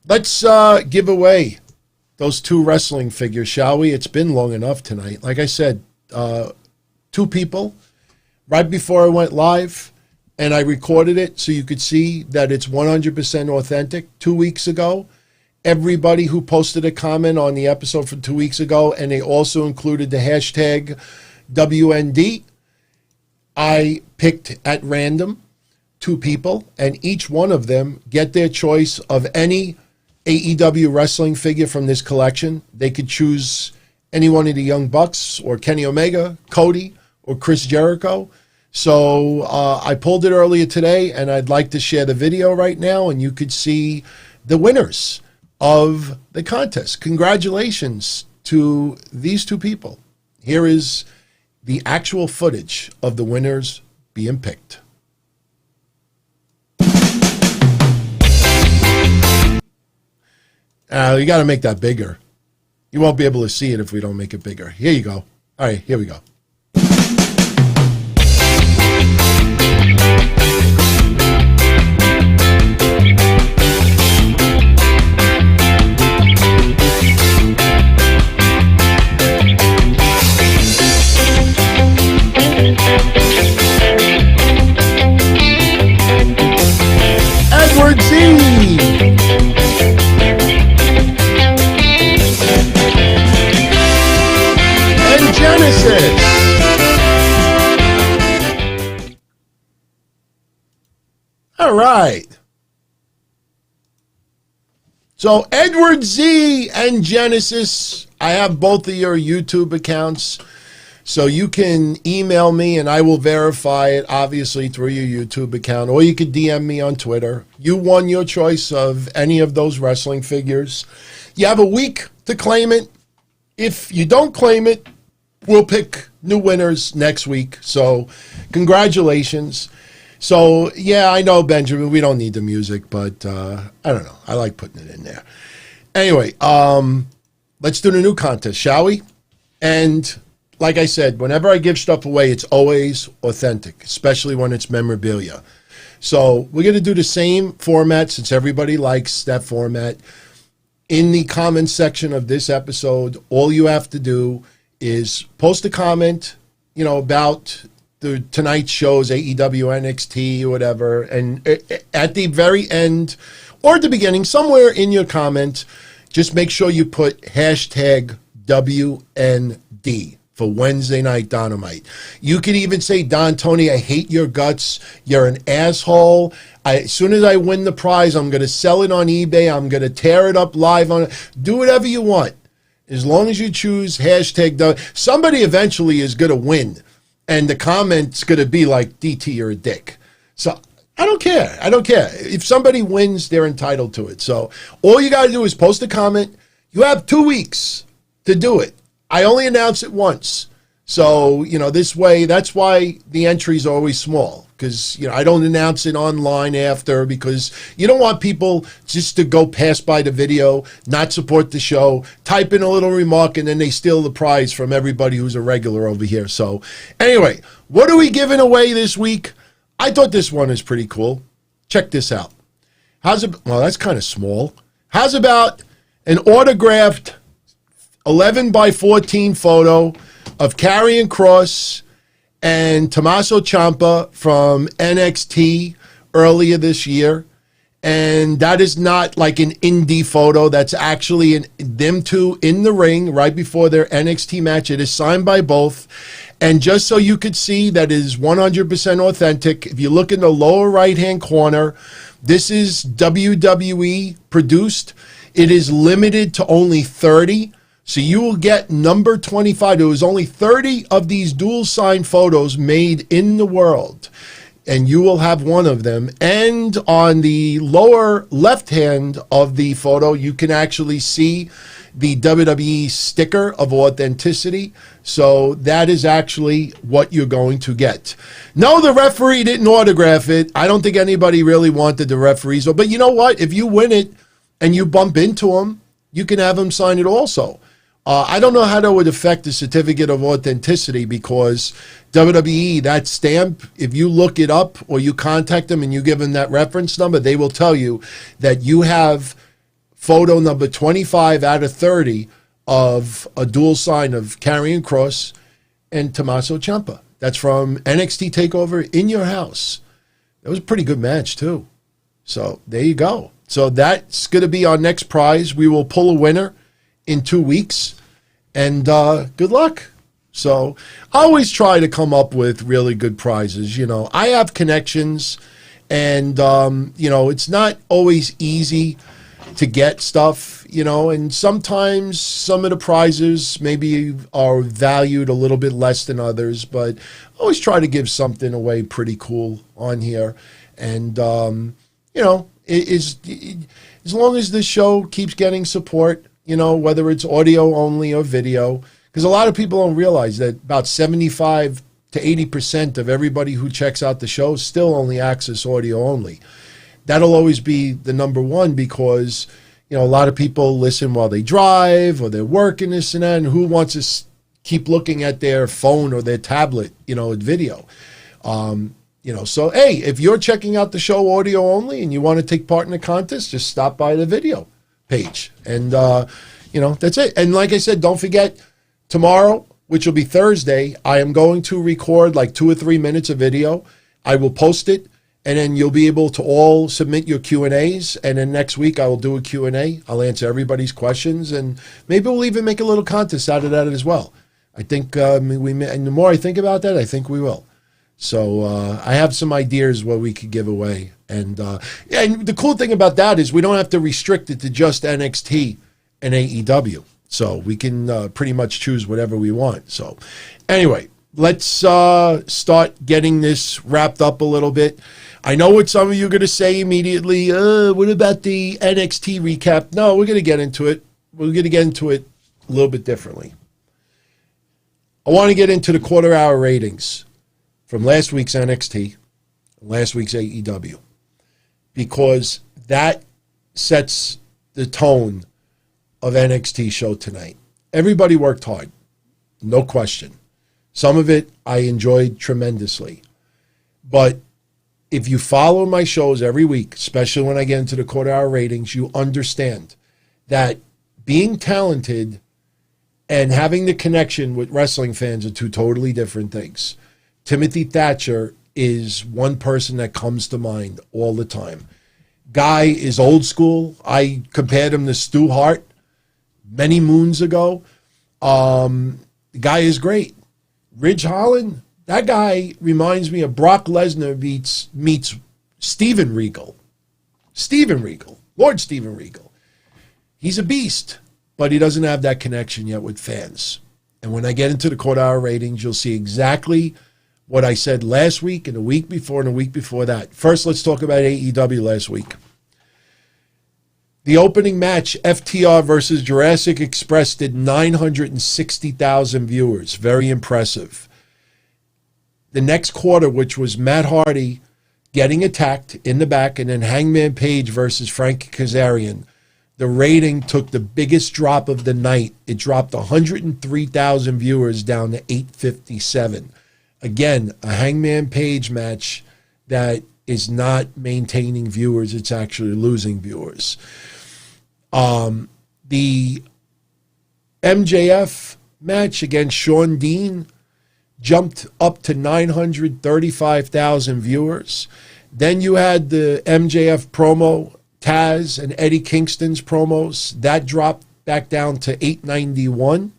Speaker 1: let's give away those 2 wrestling figures, shall we? It's been long enough tonight. Like I said, 2 people right before I went live, and I recorded it so you could see that it's 100% authentic. 2 weeks ago, everybody who posted a comment on the episode from 2 weeks ago, and they also included the hashtag WND, I picked at random 2 people, and each one of them get their choice of any AEW wrestling figure from this collection. They could choose any one of the Young Bucks or Kenny Omega, Cody, or Chris Jericho. So I pulled it earlier today, and I'd like to share the video right now, and you could see the winners of the contest. Congratulations to these two people. Here is the actual footage of the winners being picked. You got to make that bigger. You won't be able to see it if we don't make it bigger. Here you go. All right, here we go. Edward Z. And Genesis. All right. So Edward Z and Genesis, I have both of your YouTube accounts. So you can email me and I will verify it, obviously, through your YouTube account. Or you could DM me on Twitter. You won your choice of any of those wrestling figures. You have a week to claim it. If you don't claim it, we'll pick new winners next week. So congratulations. So, yeah, I know, Benjamin, we don't need the music, but I don't know. I like putting it in there. Anyway, let's do the new contest, shall we? And like I said, whenever I give stuff away, it's always authentic, especially when it's memorabilia. So we're going to do the same format since everybody likes that format. In the comments section of this episode, all you have to do is post a comment, about tonight's shows, AEW, NXT, or whatever. And at the very end or at the beginning, somewhere in your comment, just make sure you put hashtag WND. For Wednesday Night Dynamite. You could even say, Don Tony, I hate your guts. You're an asshole. As soon as I win the prize, I'm going to sell it on eBay. I'm going to tear it up live on it. Do whatever you want. As long as you choose hashtag. Somebody eventually is going to win. And the comment's going to be like, DT, you're a dick. So I don't care. I don't care. If somebody wins, they're entitled to it. So all you got to do is post a comment. You have 2 weeks to do it. I only announce it once. So, this way, that's why the entries are always small. Because, I don't announce it online after because you don't want people just to go pass by the video, not support the show, type in a little remark, and then they steal the prize from everybody who's a regular over here. So, anyway, what are we giving away this week? I thought this one is pretty cool. Check this out. Well, that's kind of small. How's about an autographed 11 by 14 photo of Karrion Kross and Tommaso Ciampa from NXT earlier this year. And that is not like an indie photo. That's actually them two in the ring right before their NXT match. It is signed by both. And just so you could see that it is 100% authentic, if you look in the lower right-hand corner, this is WWE produced. It is limited to only 30. So you will get number 25. There was only 30 of these dual signed photos made in the world. And you will have one of them. And on the lower left hand of the photo, you can actually see the WWE sticker of authenticity. So that is actually what you're going to get. No, the referee didn't autograph it. I don't think anybody really wanted the referees. But you know what? If you win it and you bump into them, you can have them sign it also. I don't know how that would affect the certificate of authenticity because WWE, that stamp, if you look it up or you contact them and you give them that reference number, they will tell you that you have photo number 25 out of 30 of a dual sign of Karrion Kross and Tommaso Ciampa. That's from NXT TakeOver in your house. That was a pretty good match, too. So there you go. So that's going to be our next prize. We will pull a winner in 2 weeks, and good luck. So I always try to come up with really good prizes. I have connections, and it's not always easy to get stuff, and sometimes some of the prizes maybe are valued a little bit less than others, but I always try to give something away pretty cool on here. And, as long as this show keeps getting support, whether it's audio only or video, because a lot of people don't realize that about 75 to 80% of everybody who checks out the show still only access audio only. That'll always be the number one because, a lot of people listen while they drive or they're working this and that, and who wants to keep looking at their phone or their tablet, at video. So, hey, if you're checking out the show audio only and you want to take part in the contest, just stop by the video page. And, that's it. And like I said, don't forget, tomorrow, which will be Thursday, I am going to record like 2 or 3 minutes of video. I will post it, and then you'll be able to all submit your Q&As. And then next week I will do a Q&A. I'll answer everybody's questions, and maybe we'll even make a little contest out of that as well. I think and the more I think about that, I think we will. So I have some ideas what we could give away. And the cool thing about that is we don't have to restrict it to just NXT and AEW. So we can pretty much choose whatever we want. So anyway, let's start getting this wrapped up a little bit. I know what some of you are going to say immediately. What about the NXT recap? No, we're going to get into it. We're going to get into it a little bit differently. I want to get into the quarter-hour ratings from last week's NXT and last week's AEW, because that sets the tone of NXT show tonight. Everybody worked hard, no question. Some of it I enjoyed tremendously. But if you follow my shows every week, especially when I get into the quarter-hour ratings, you understand that being talented and having the connection with wrestling fans are two totally different things. Timothy Thatcher is one person that comes to mind all the time. Guy is old school. I compared him to Stu Hart many moons ago. The guy is great. Ridge Holland, that guy reminds me of Brock Lesnar meets Steven Regal. Lord Steven Regal. He's a beast, but he doesn't have that connection yet with fans. And when I get into the quarter-hour ratings, you'll see exactly what I said last week and the week before and the week before that. First, let's talk about AEW last week. The opening match, FTR versus Jurassic Express, did 960,000 viewers. Very impressive. The next quarter, which was Matt Hardy getting attacked in the back, and then Hangman Page versus Frankie Kazarian, the rating took the biggest drop of the night. It dropped 103,000 viewers down to 857. Again, a Hangman Page match that is not maintaining viewers. It's actually losing viewers. The MJF match against Shawn Dean jumped up to 935,000 viewers. Then you had the MJF promo, Taz and Eddie Kingston's promos. That dropped back down to 891.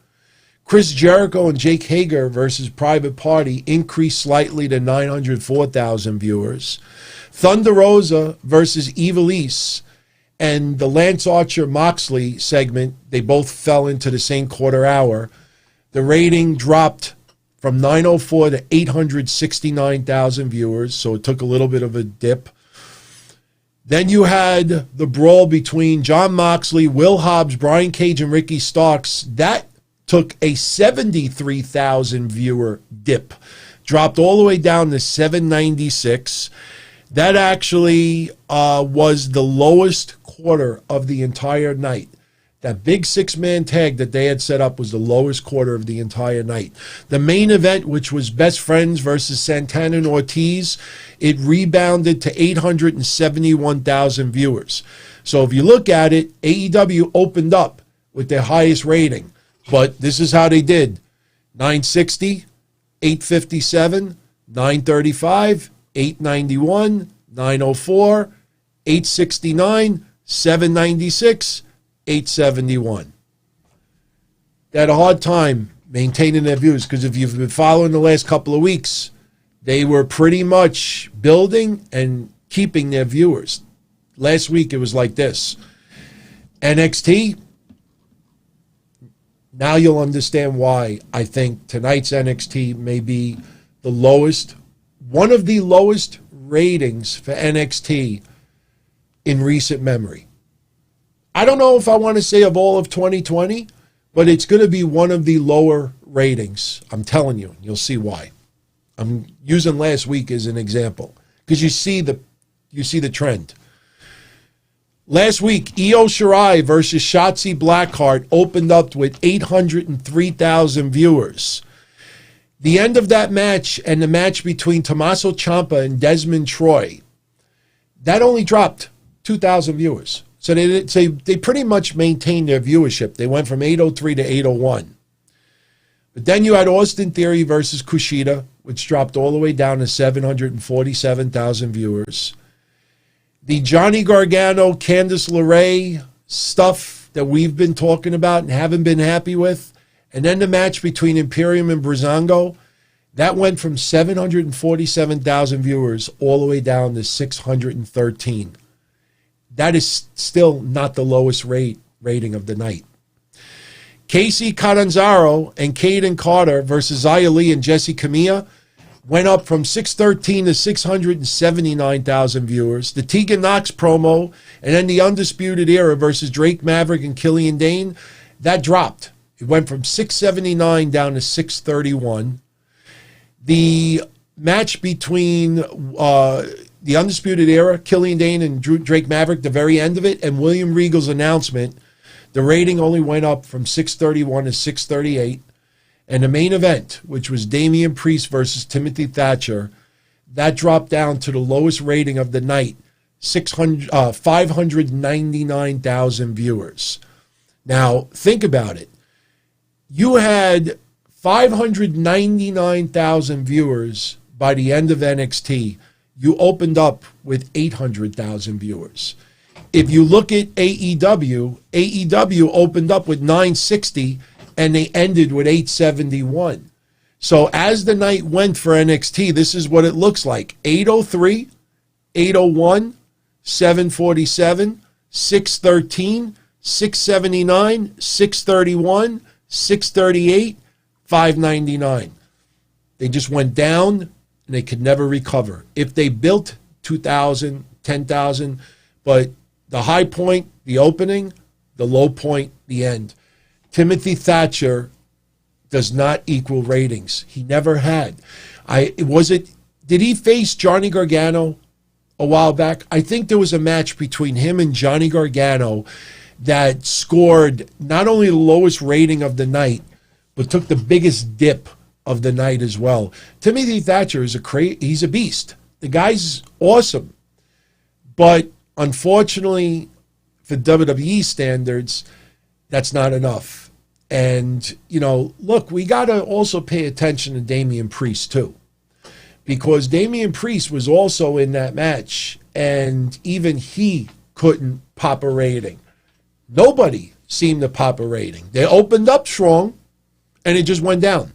Speaker 1: Chris Jericho and Jake Hager versus Private Party increased slightly to 904,000 viewers. Thunder Rosa versus Ivelisse and the Lance Archer Moxley segment, they both fell into the same quarter hour. The rating dropped from 904 to 869,000 viewers, so it took a little bit of a dip. Then you had the brawl between Jon Moxley, Will Hobbs, Brian Cage, and Ricky Starks. That took a 73,000 viewer dip, dropped all the way down to 796. That actually was the lowest quarter of the entire night. That big six-man tag that they had set up was the lowest quarter of the entire night. The main event, which was Best Friends versus Santana and Ortiz, it rebounded to 871,000 viewers. So if you look at it, AEW opened up with their highest rating. But this is how they did. 960, 857, 935, 891, 904, 869, 796, 871. They had a hard time maintaining their views because if you've been following the last couple of weeks, they were pretty much building and keeping their viewers. Last week it was like this. NXT, now you'll understand why I think tonight's NXT may be the lowest, one of the lowest ratings for NXT in recent memory. I don't know if I want to say of all of 2020, but it's going to be one of the lower ratings. I'm telling you, you'll see why. I'm using last week as an example because you see the trend. Last week, Io Shirai versus Shotzi Blackheart opened up with 803,000 viewers. The end of that match and the match between Tommaso Ciampa and Desmond Troy, that only dropped 2,000 viewers. So they pretty much maintained their viewership. They went from 803 to 801. But then you had Austin Theory versus Kushida, which dropped all the way down to 747,000 viewers. The Johnny Gargano, Candice LeRae stuff that we've been talking about and haven't been happy with. And then the match between Imperium and Breezango, that went from 747,000 viewers all the way down to 613. That is still not the lowest rating of the night. Casey Catanzaro and Caden Carter versus Xia Li and Jessie Camilla went up from 613 to 679,000 viewers. The Tegan Nox promo and then the Undisputed Era versus Drake Maverick and Killian Dane, that dropped. It went from 679 down to 631. The match between the Undisputed Era, Killian Dane and Drake Maverick, the very end of it, and William Regal's announcement, the rating only went up from 631 to 638. And the main event, which was Damian Priest versus Timothy Thatcher, that dropped down to the lowest rating of the night, 599,000 viewers. Now, think about it. You had 599,000 viewers by the end of NXT. You opened up with 800,000 viewers. If you look at AEW opened up with 960 and they ended with 871. So as the night went for NXT, this is what it looks like. 803, 801, 747, 613, 679, 631, 638, 599. They just went down and they could never recover. If they built 2,000, 10,000, but the high point, the opening, the low point, the end. Timothy Thatcher does not equal ratings. He never had. Did he face Johnny Gargano a while back? I think there was a match between him and Johnny Gargano that scored not only the lowest rating of the night, but took the biggest dip of the night as well. Timothy Thatcher is he's a beast. The guy's awesome. But unfortunately, for WWE standards, that's not enough. And, look, we got to also pay attention to Damian Priest, too. Because Damian Priest was also in that match, and even he couldn't pop a rating. Nobody seemed to pop a rating. They opened up strong, and it just went down.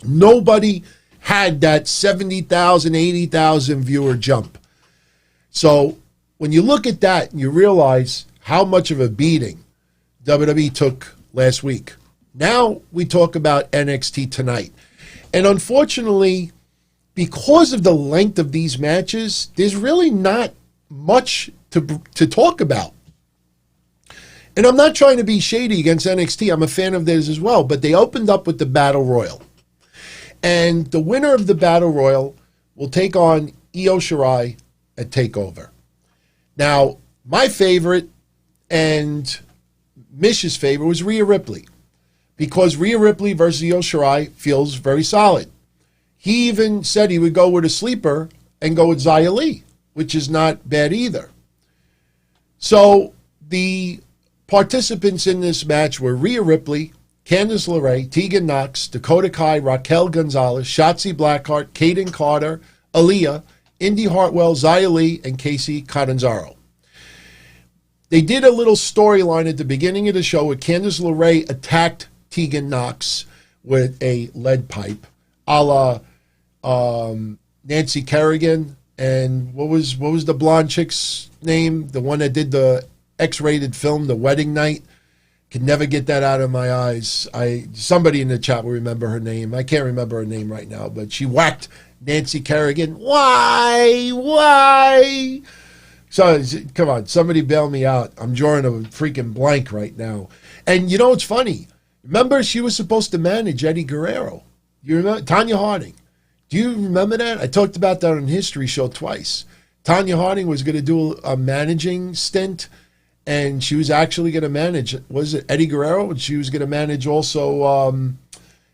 Speaker 1: Nobody had that 70,000, 80,000 viewer jump. So when you look at that, you realize how much of a beating WWE took last week. Now we talk about NXT tonight. And unfortunately, because of the length of these matches, there's really not much to talk about. And I'm not trying to be shady against NXT. I'm a fan of theirs as well. But they opened up with the Battle Royal. And the winner of the Battle Royal will take on Io Shirai at TakeOver. Now, my favorite and Mish's favorite was Rhea Ripley, because Rhea Ripley versus Io Shirai feels very solid. He even said he would go with a sleeper and go with Xia Li, which is not bad either. So the participants in this match were Rhea Ripley, Candice LeRae, Tegan Nox, Dakota Kai, Raquel Gonzalez, Shotzi Blackheart, Caden Carter, Aaliyah, Indy Hartwell, Xia Li, and Casey Catanzaro. They did a little storyline at the beginning of the show where Candice LeRae attacked Tegan Nox with a lead pipe, a la Nancy Kerrigan, and what was the blonde chick's name? The one that did the X-rated film, The Wedding Night. Can never get that out of my eyes. Somebody in the chat will remember her name. I can't remember her name right now, but she whacked Nancy Kerrigan. Why? So, come on, somebody bail me out. I'm drawing a freaking blank right now. And you know what's funny? Remember, she was supposed to manage Eddie Guerrero. You remember? Tanya Harding. Do you remember that? I talked about that on History Show twice. Tanya Harding was going to do a managing stint, and she was actually going to manage, was it Eddie Guerrero? And she was going to manage also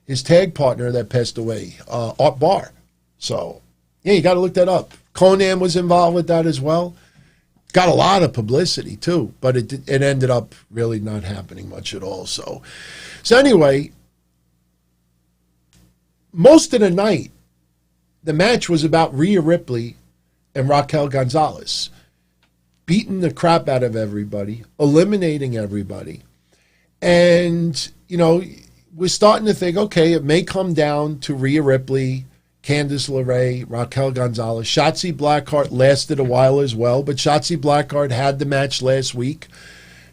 Speaker 1: his tag partner that passed away, Art Barr. So, yeah, you got to look that up. Conan was involved with that as well. Got a lot of publicity, too, but it ended up really not happening much at all. So anyway, most of the night, the match was about Rhea Ripley and Raquel Gonzalez beating the crap out of everybody, eliminating everybody. And, you know, we're starting to think, okay, it may come down to Rhea Ripley, Candice LeRae, Raquel Gonzalez. Shotzi Blackheart lasted a while as well, but Shotzi Blackheart had the match last week.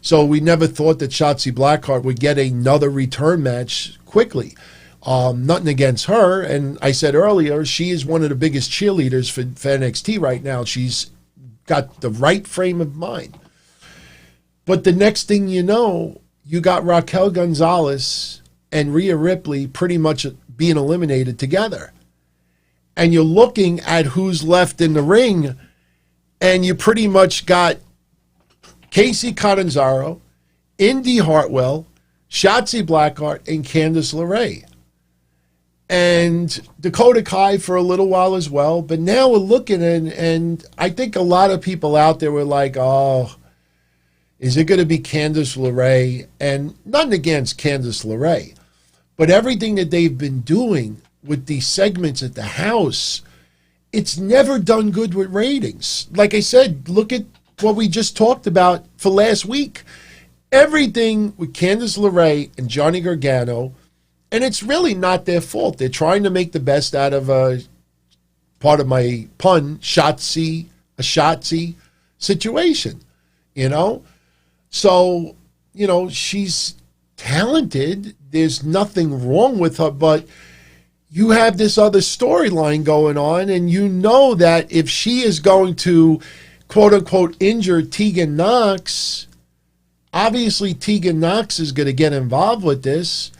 Speaker 1: So we never thought that Shotzi Blackheart would get another return match quickly. Nothing against her. And I said earlier, she is one of the biggest cheerleaders for NXT right now. She's got the right frame of mind. But the next thing you know, you got Raquel Gonzalez and Rhea Ripley pretty much being eliminated together. And you're looking at who's left in the ring, and you pretty much got Casey Catanzaro, Indy Hartwell, Shotzi Blackheart, and Candice LeRae. And Dakota Kai for a little while as well. But now we're looking, and I think a lot of people out there were like, oh, is it going to be Candice LeRae? And nothing against Candice LeRae, but everything that they've been doing with these segments at the house, it's never done good with ratings. Like I said, look at what we just talked about for last week. Everything with Candice LeRae and Johnny Gargano, and it's really not their fault. They're trying to make the best out of part of my pun, a Shotzi situation, you know? So, you know, she's talented. There's nothing wrong with her, but you have this other storyline going on, and you know that if she is going to, quote-unquote, injure Tegan Nox, obviously Tegan Nox is going to get involved with this.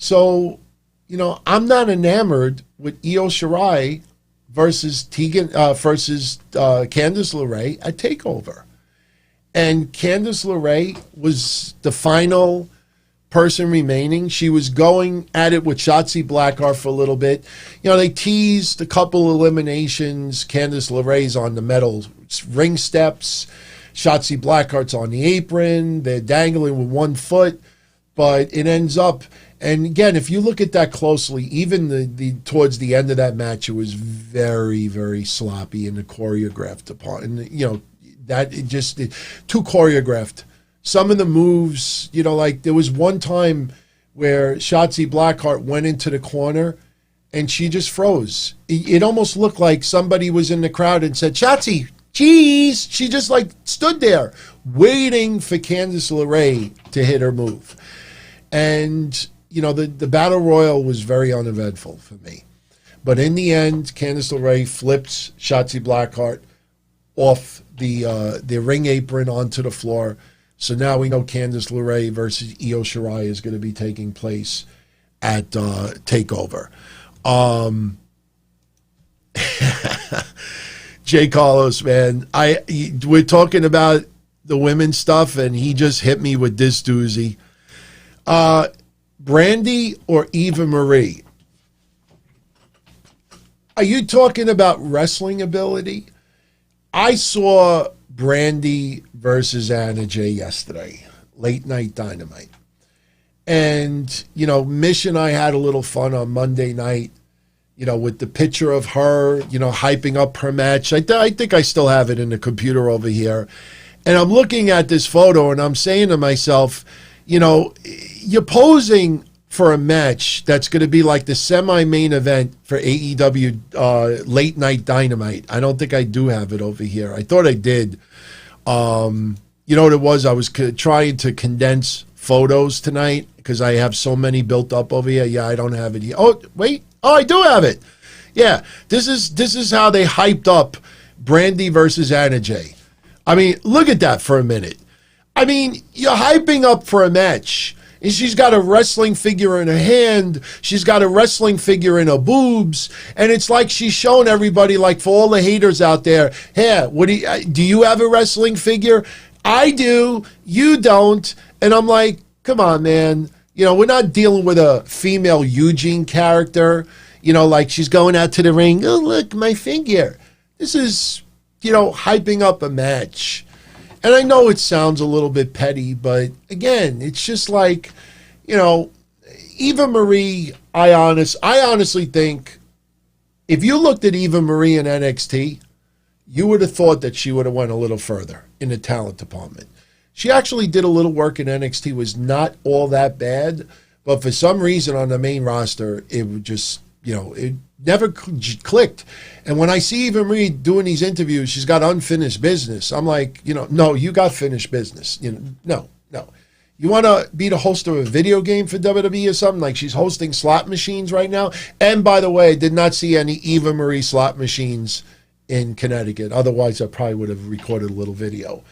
Speaker 1: So, you know, I'm not enamored with Io Shirai versus Candice LeRae at TakeOver. And Candice LeRae was the final person remaining. She was going at it with Shotzi Blackheart for a little bit. You know, they teased a couple eliminations. Candice LeRae's on the metal ring steps. Shotzi Blackheart's on the apron. They're dangling with one foot. But it ends up, and again, if you look at that closely, even the towards the end of that match, it was very, very sloppy in the choreographed part. And, you know, that it just too choreographed. Some of the moves, you know, like there was one time where Shotzi Blackheart went into the corner and she just froze. It almost looked like somebody was in the crowd and said, Shotzi, geez. She just like stood there waiting for Candice LeRae to hit her move. And, you know, the Battle Royal was very uneventful for me. But in the end, Candice LeRae flips Shotzi Blackheart off the ring apron onto the floor. So now we know Candice LeRae versus Io Shirai is going to be taking place at TakeOver. Jay Carlos, man, we're talking about the women's stuff, and he just hit me with this doozy. Brandy or Eva Marie? Are you talking about wrestling ability? I saw Brandy versus Anna Jay yesterday, late night Dynamite. And, you know, Mish and I had a little fun on Monday night, you know, with the picture of her, you know, hyping up her match. I think I still have it in the computer over here. And I'm looking at this photo and I'm saying to myself, you know, you're posing for a match that's going to be like the semi-main event for AEW late night Dynamite. I don't think I do have it over here. I thought I did. You You know what it was? I was trying to condense photos tonight because I have so many built up over here. Yeah, I don't have it here. Oh, wait. Oh, I do have it. Yeah, this is how they hyped up Brandy versus Anna Jay. I mean, look at that for a minute. I mean, you're hyping up for a match. And she's got a wrestling figure in her hand. She's got a wrestling figure in her boobs. And it's like she's showing everybody, like for all the haters out there, hey, do you have a wrestling figure? I do. You don't. And I'm like, come on, man. You know, we're not dealing with a female Eugene character. You know, like she's going out to the ring. Oh, look, my figure. This is, you know, hyping up a match. And I know it sounds a little bit petty, but again, it's just like, you know, Eva Marie, I honestly think if you looked at Eva Marie in NXT, you would have thought that she would have went a little further in the talent department. She actually did a little work in NXT, was not all that bad, but for some reason on the main roster, it would just, you know, it never clicked. And when I see Eva Marie doing these interviews, she's got unfinished business. I'm like, you know, no, you got finished business. You know, no. You want to be the host of a video game for WWE or something? Like she's hosting slot machines right now. And by the way, I did not see any Eva Marie slot machines in Connecticut. Otherwise, I probably would have recorded a little video.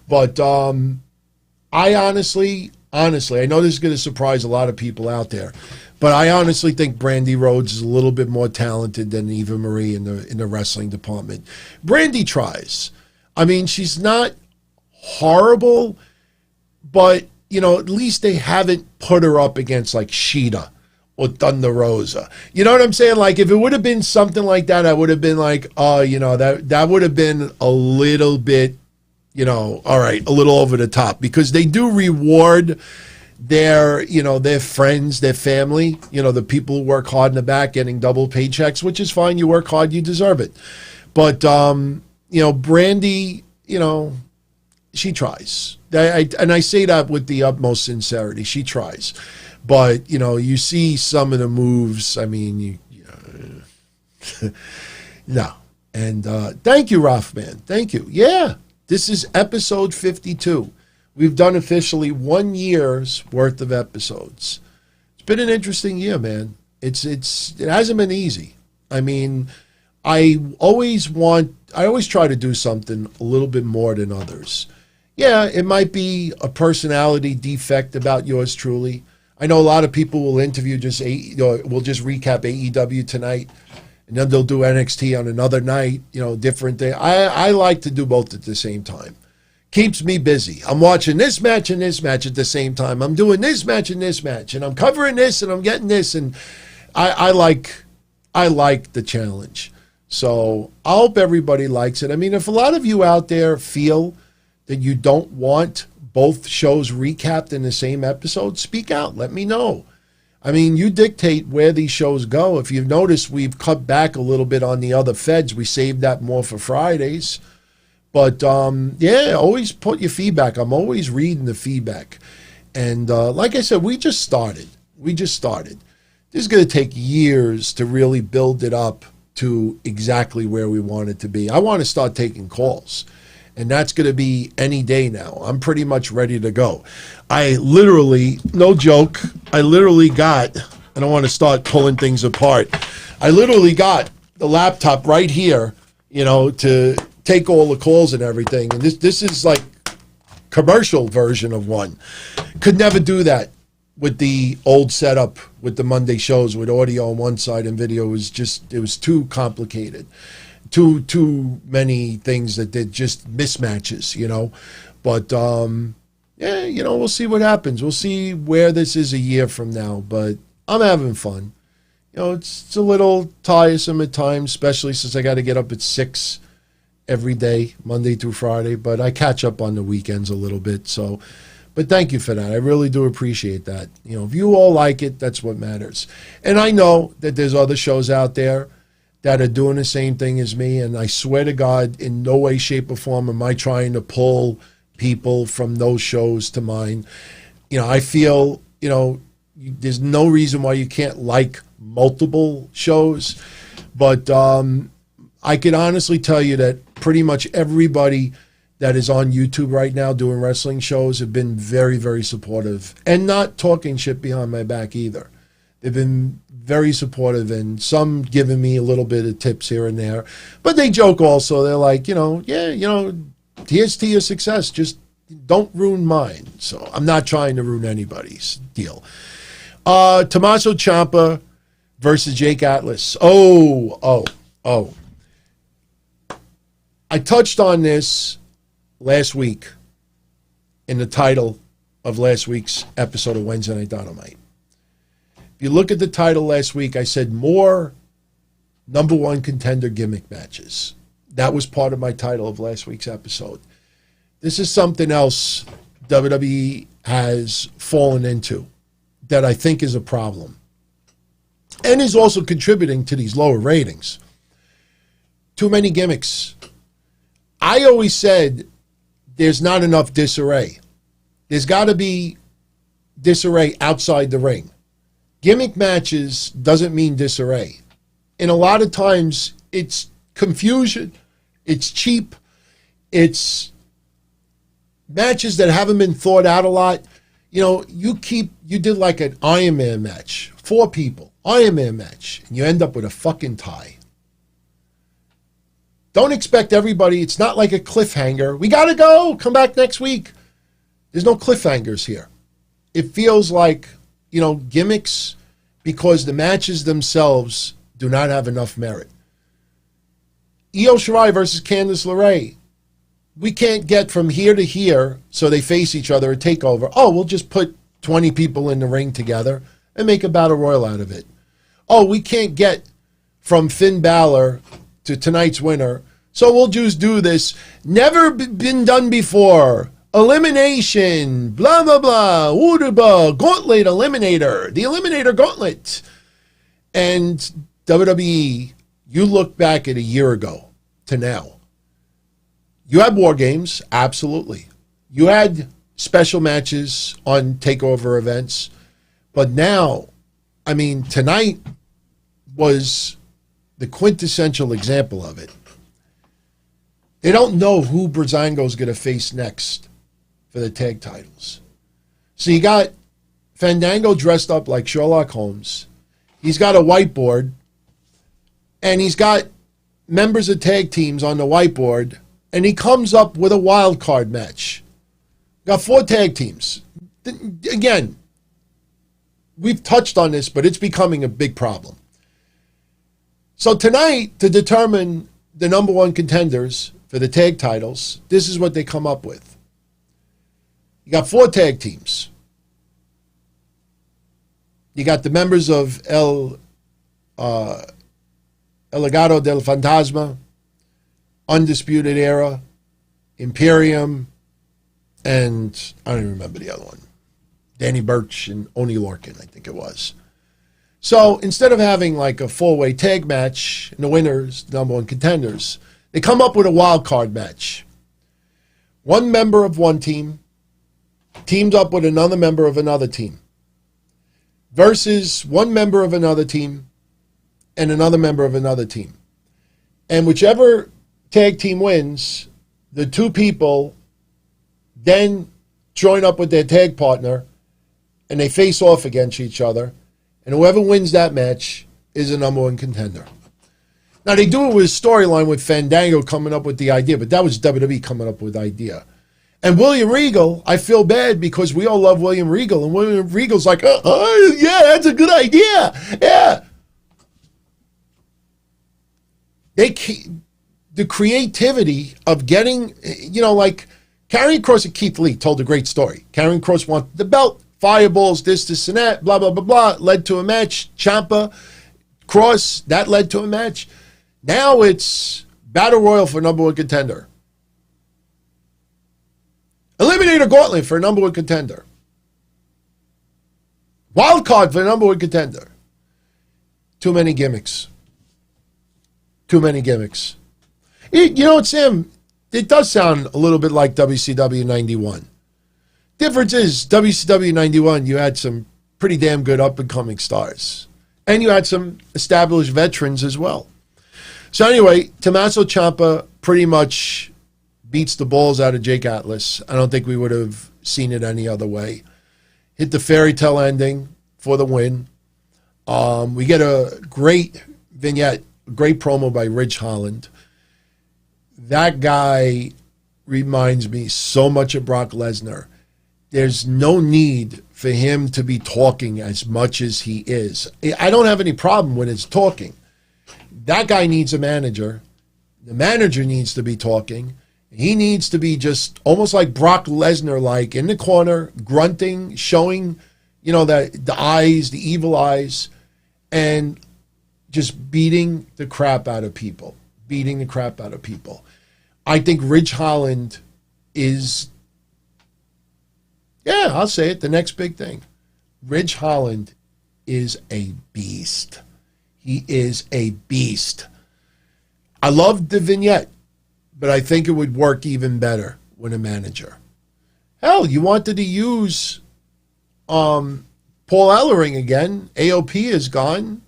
Speaker 1: But I honestly, I know this is going to surprise a lot of people out there. But I honestly think Brandy Rhodes is a little bit more talented than Eva Marie in the wrestling department. Brandy tries. I mean, she's not horrible, but, you know, at least they haven't put her up against like Shida or Thunder Rosa. You know what I'm saying? Like, if it would have been something like that, I would have been like, oh, you know, that would have been a little bit, you know, all right, a little over the top, because they do reward their, you know, their friends, their family, you know, the people who work hard in the back getting double paychecks, which is fine. You work hard, you deserve it. But, you know, Brandy, you know, she tries. And I say that with the utmost sincerity. She tries. But, you know, you see some of the moves. I mean, no. And thank you, Rothman. Thank you. Yeah, this is episode 52. We've done officially 1 year's worth of episodes. It's been an interesting year, man. It hasn't been easy. I mean, I always try to do something a little bit more than others. Yeah, it might be a personality defect about yours truly. I know a lot of people will interview will just recap AEW tonight, and then they'll do NXT on another night, you know, different thing. I like to do both at the same time. Keeps me busy. I'm watching this match and this match at the same time. I'm doing this match and this match, and I'm covering this and I'm getting this, and I like the challenge. So I hope everybody likes it. I mean, if a lot of you out there feel that you don't want both shows recapped in the same episode, speak out. Let me know. I mean, you dictate where these shows go. If you've noticed, we've cut back a little bit on the other feds. We saved that more for Fridays. But, yeah, always put your feedback. I'm always reading the feedback. And like I said, we just started. This is going to take years to really build it up to exactly where we want it to be. I want to start taking calls. And that's going to be any day now. I'm pretty much ready to go. I literally, no joke, I don't want to start pulling things apart. I literally got the laptop right here, you know, to take all the calls and everything. And this is like commercial version of one. Could never do that with the old setup with the Monday shows with audio on one side and video. It was too complicated. Too many things that did just mismatches, you know. But yeah, you know, we'll see what happens. We'll see where this is a year from now. But I'm having fun. You know, it's a little tiresome at times, especially since I got to get up at 6 every day, Monday through Friday. But I catch up on the weekends a little bit. So, but thank you for that. I really do appreciate that. You know, if you all like it, that's what matters. And I know that there's other shows out there that are doing the same thing as me, and I swear to God, in no way, shape, or form am I trying to pull people from those shows to mine. You know, I feel, you know, there's no reason why you can't like multiple shows, but I can honestly tell you that pretty much everybody that is on YouTube right now doing wrestling shows have been very, very supportive and not talking shit behind my back either. They've been very supportive and some giving me a little bit of tips here and there. But they joke also. They're like, here's to your success. Just don't ruin mine. So I'm not trying to ruin anybody's deal. Tommaso Ciampa versus Jake Atlas. Oh. I touched on this last week in the title of last week's episode of Wednesday Night Dynamite. If you look at the title last week, I said more number one contender gimmick matches. That was part of my title of last week's episode. This is something else WWE has fallen into that I think is a problem and is also contributing to these lower ratings. Too many gimmicks. I always said there's not enough disarray. There's got to be disarray outside the ring. Gimmick matches doesn't mean disarray. And a lot of times it's confusion, it's cheap, it's matches that haven't been thought out a lot. You did like an Iron Man match, 4 people, Iron Man match, and you end up with a fucking tie. Don't expect everybody, it's not like a cliffhanger. We got to go, come back next week. There's no cliffhangers here. It feels like, gimmicks because the matches themselves do not have enough merit. Io Shirai versus Candice LeRae. We can't get from here to here so they face each other at TakeOver. Oh, we'll just put 20 people in the ring together and make a battle royal out of it. Oh, we can't get from Finn Balor to tonight's winner, so we'll just do this. Never been done before. Elimination, blah, blah, blah, Wooderba, Gauntlet, Eliminator, the Eliminator Gauntlet. And WWE, you look back at a year ago to now. You had War Games, absolutely. You had special matches on TakeOver events. But now, tonight was the quintessential example of it. They don't know who Breezango's going to face next for the tag titles. So you got Fandango dressed up like Sherlock Holmes. He's got a whiteboard, and he's got members of tag teams on the whiteboard, and he comes up with a wild card match. Got 4 tag teams. Again, we've touched on this, but it's becoming a big problem. So tonight, to determine the number one contenders for the tag titles, this is what they come up with. You got 4 tag teams. You got the members of El Legado del Fantasma, Undisputed Era, Imperium, and I don't even remember the other one. Danny Burch and Oney Lorcan, I think it was. So instead of having like a 4-way tag match and the winners, the number one contenders, they come up with a wild card match. One member of one team teamed up with another member of another team versus one member of another team and another member of another team. And whichever tag team wins, the 2 people then join up with their tag partner and they face off against each other. And whoever wins that match is a number one contender. Now, they do it with a storyline with Fandango coming up with the idea, but that was WWE coming up with the idea. And William Regal, I feel bad because we all love William Regal, and William Regal's like, yeah, that's a good idea. Yeah. The creativity of getting, like Karrion Kross and Keith Lee told a great story. Karrion Kross wanted the belt, fireballs, this, and that, blah, blah, blah, blah, led to a match. Ciampa, Kross, that led to a match. Now it's Battle Royal for number one contender. Eliminator Gauntlet for number one contender. Wild card for number one contender. Too many gimmicks. Too many gimmicks. You know what, Sam? It does sound a little bit like WCW 91. Difference is, WCW 91, you had some pretty damn good up-and-coming stars. And you had some established veterans as well. So anyway, Tommaso Ciampa pretty much beats the balls out of Jake Atlas. I don't think we would have seen it any other way. Hit the fairy tale ending for the win. We get a great vignette, great promo by Ridge Holland. That guy reminds me so much of Brock Lesnar. There's no need for him to be talking as much as he is. I don't have any problem with his talking. That guy needs a manager. The manager needs to be talking. He needs to be just almost like Brock Lesnar, like in the corner, grunting, showing, the eyes, the evil eyes, and just beating the crap out of people. I think Ridge Holland is, I'll say it, the next big thing. Ridge Holland is a beast. He is a beast. I loved the vignette, but I think it would work even better with a manager. Hell, you wanted to use Paul Ellering again. AOP is gone.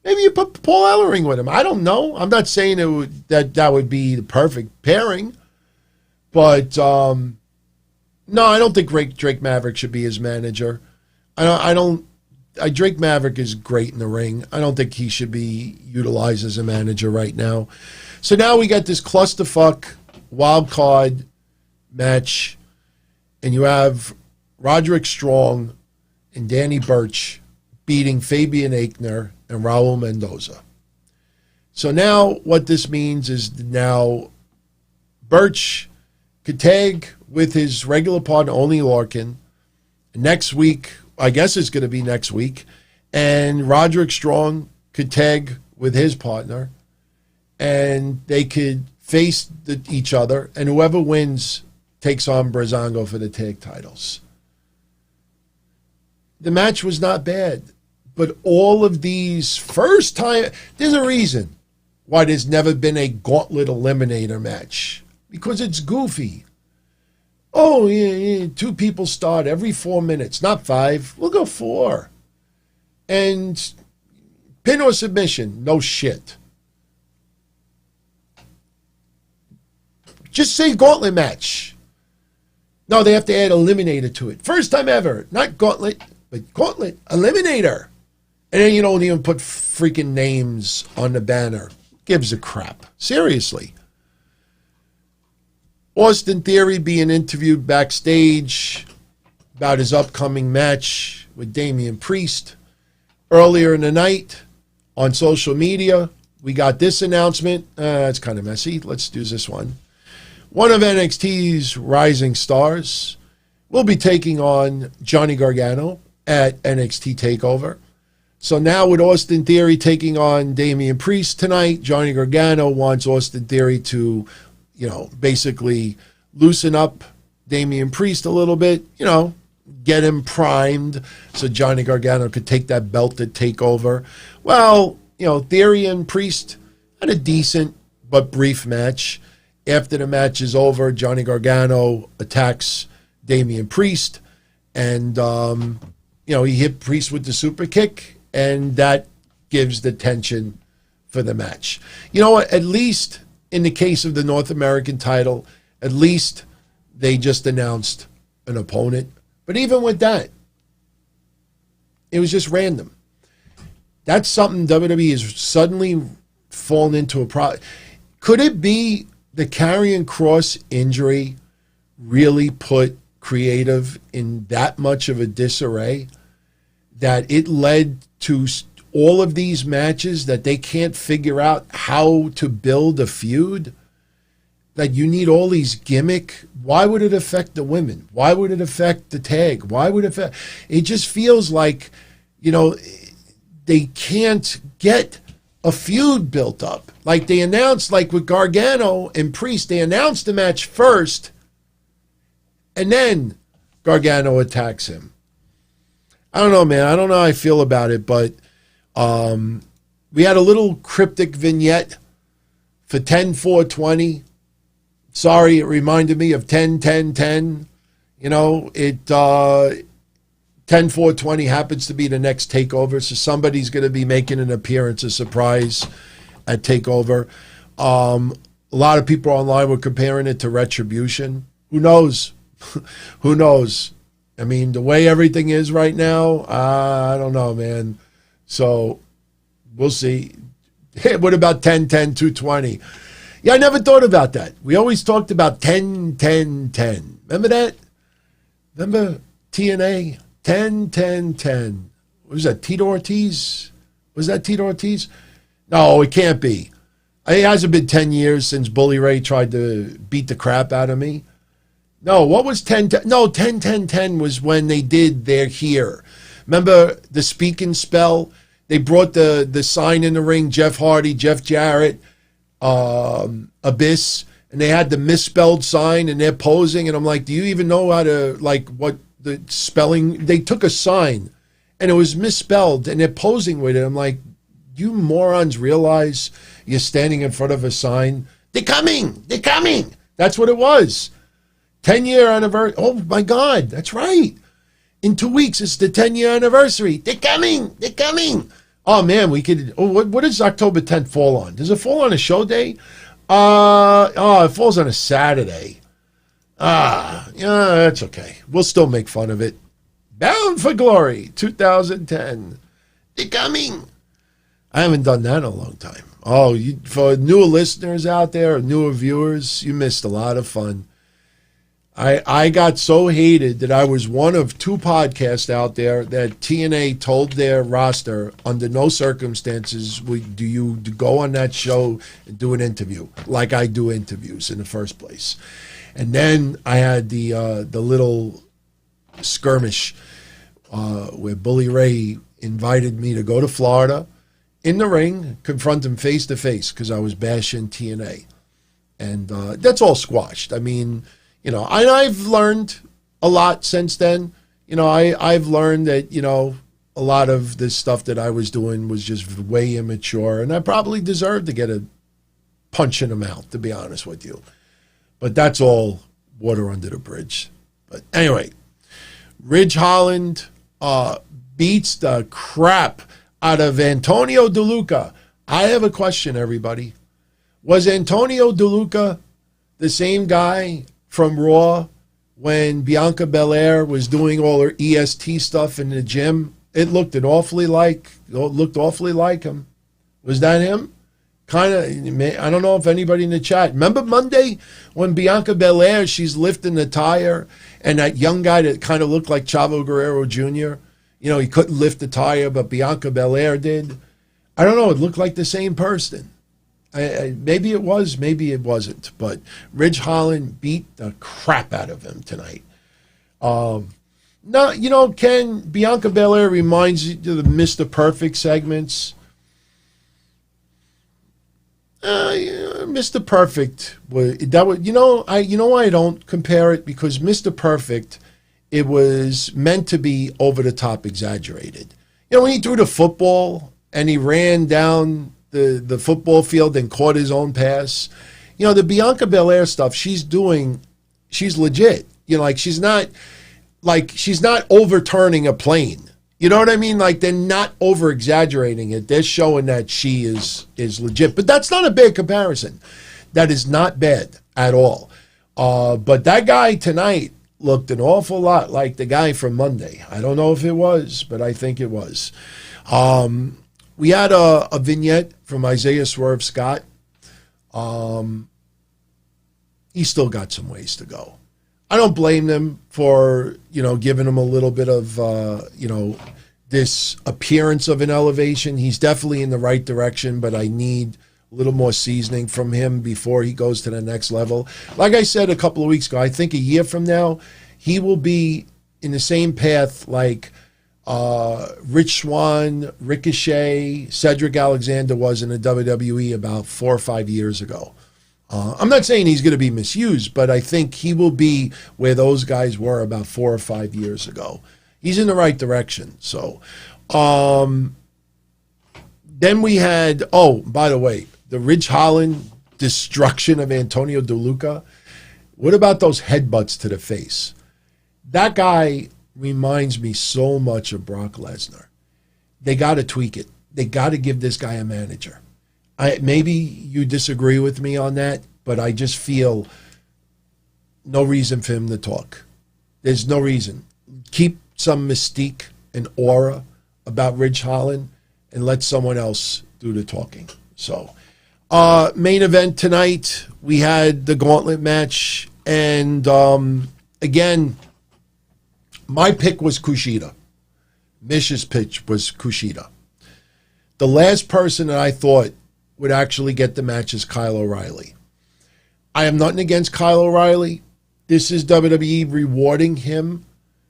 Speaker 1: Maybe you put Paul Ellering with him. I don't know. I'm not saying that would be the perfect pairing. But, no, I don't think Drake Maverick should be his manager. Drake Maverick is great in the ring. I don't think he should be utilized as a manager right now. So now we got this clusterfuck wild card match, and you have Roderick Strong and Danny Burch beating Fabian Aichner and Raul Mendoza. So now what this means is now Burch could tag with his regular partner, Only Larkin. Next week, I guess it's going to be next week, and Roderick Strong could tag with his partner, and they could face each other, and whoever wins takes on Breezango for the tag titles. The match was not bad, but all of these first time, there's a reason why there's never been a Gauntlet Eliminator match, because it's goofy. Oh, yeah, 2 people start every 4 minutes, not 5. We'll go 4. And pin or submission, no shit. Just say Gauntlet match. No, they have to add Eliminator to it. First time ever. Not Gauntlet, but Gauntlet Eliminator. And then you don't even put freaking names on the banner. Gives a crap. Seriously. Austin Theory being interviewed backstage about his upcoming match with Damian Priest. Earlier in the night on social media, we got this announcement. It's kind of messy. Let's do this one. One of NXT's rising stars will be taking on Johnny Gargano at NXT TakeOver. So now with Austin Theory taking on Damian Priest tonight, Johnny Gargano wants Austin Theory to, basically loosen up Damian Priest a little bit, get him primed so Johnny Gargano could take that belt to TakeOver. Well, Theory and Priest had a decent but brief match. After the match is over, Johnny Gargano attacks Damian Priest, and he hit Priest with the super kick, and that gives the tension for the match. You know what? At least in the case of the North American title, at least they just announced an opponent. But even with that, it was just random. That's something WWE has suddenly fallen into a problem. Could it be the Karrion Kross injury really put creative in that much of a disarray that it led to all of these matches that they can't figure out how to build a feud? That you need all these gimmick. Why would it affect the women? Why would it affect the tag? Why would it affect? It just feels like, they can't get a feud built up. Like they announced, like with Gargano and Priest, they announced the match first, and then Gargano attacks him. I don't know, man. I don't know how I feel about it, but we had a little cryptic vignette for 10-4-20. Sorry, it reminded me of 10-10-10. 10-4-20 happens to be the next TakeOver, so somebody's going to be making an appearance, a surprise at TakeOver. A lot of people online were comparing it to Retribution. Who knows? Who knows? I mean, the way everything is right now, I don't know, man. So we'll see. What about 10, 10, 220? Yeah, I never thought about that. We always talked about 10, 10, 10. Remember that? Remember TNA? 10, 10, 10. What was that, Tito Ortiz? Was that Tito Ortiz? No, it can't be. It hasn't been 10 years since Bully Ray tried to beat the crap out of me. No, what was 10, 10? No, 10, 10, 10 was when they did They're Here. Remember the speak and spell? They brought the sign in the ring, Jeff Hardy, Jeff Jarrett, Abyss, and they had the misspelled sign, and they're posing, and I'm like, do you even know how to, like, what the spelling? They took a sign, and it was misspelled, and they're posing with it. I'm like, you morons realize you're standing in front of a sign? They're coming! They're coming! That's what it was. 10-year anniversary. Oh, my God, that's right. In 2 weeks, it's the 10-year anniversary. They're coming! They're coming! Oh, man, we could... Oh, what does October 10th fall on? Does it fall on a show day? It falls on a Saturday. Yeah, that's okay. We'll still make fun of it. Bound for Glory, 2010. They're coming! I haven't done that in a long time. Oh, for newer listeners out there, or newer viewers, you missed a lot of fun. I got so hated that I was one of 2 podcasts out there that TNA told their roster, under no circumstances do you go on that show and do an interview, like I do interviews in the first place. And then I had the little skirmish where Bully Ray invited me to go to Florida, in the ring, confront him face to face, because I was bashing TNA. And that's all squashed. I mean... You know, I've learned a lot since then. You know, I've learned that, you know, a lot of this stuff that I was doing was just way immature, and I probably deserved to get a punch in the mouth, to be honest with you. But that's all water under the bridge. But anyway, Ridge Holland beats the crap out of Antonio DeLuca. I have a question, everybody. Was Antonio DeLuca the same guy from Raw when Bianca Belair was doing all her EST stuff in the gym? It looked awfully like him. Was that him? Kind of. I don't know if anybody in the chat. Remember Monday when Bianca Belair, she's lifting the tire, and that young guy that kind of looked like Chavo Guerrero Jr., you know, he couldn't lift the tire, but Bianca Belair did. I don't know. It looked like the same person. Maybe it was, maybe it wasn't. But Ridge Holland beat the crap out of him tonight. No, you know, Ken, Bianca Belair reminds you of the Mr. Perfect segments. Mr. Perfect was why I don't compare it, because Mr. Perfect, it was meant to be over the top exaggerated. You know, when he threw the football and he ran down the football field and caught his own pass. You know, the Bianca Belair stuff she's legit. You know, like she's not overturning a plane. You know what I mean? Like, they're not over exaggerating it. They're showing that she is legit. But that's not a bad comparison. That is not bad at all. But that guy tonight looked an awful lot like the guy from Monday. I don't know if it was, but I think it was. We had a vignette from Isaiah Swerve Scott. He's still got some ways to go. I don't blame them for, you know, giving him a little bit of, you know, this appearance of an elevation. He's definitely in the right direction, but I need a little more seasoning from him before he goes to the next level. Like I said a couple of weeks ago, I think a year from now, he will be in the same path like Rich Swann, Ricochet, Cedric Alexander was in the WWE about 4 or 5 years ago. I'm not saying he's going to be misused, but I think he will be where those guys were about 4 or 5 years ago. He's in the right direction. So, then we had, by the way, the Ridge Holland destruction of Antonio DeLuca. What about those headbutts to the face? That guy reminds me so much of Brock Lesnar. They got to tweak it. They got to give this guy a manager. Maybe you disagree with me on that. but I just feel no reason for him to talk. There's no reason. Keep some mystique and aura about Ridge Holland and let someone else do the talking. So, main event tonight, we had the Gauntlet match, and again, my pick was Kushida. Mish's pitch was Kushida. The last person that I thought would actually get the match is Kyle O'Reilly. I am nothing against Kyle O'Reilly. This is WWE rewarding him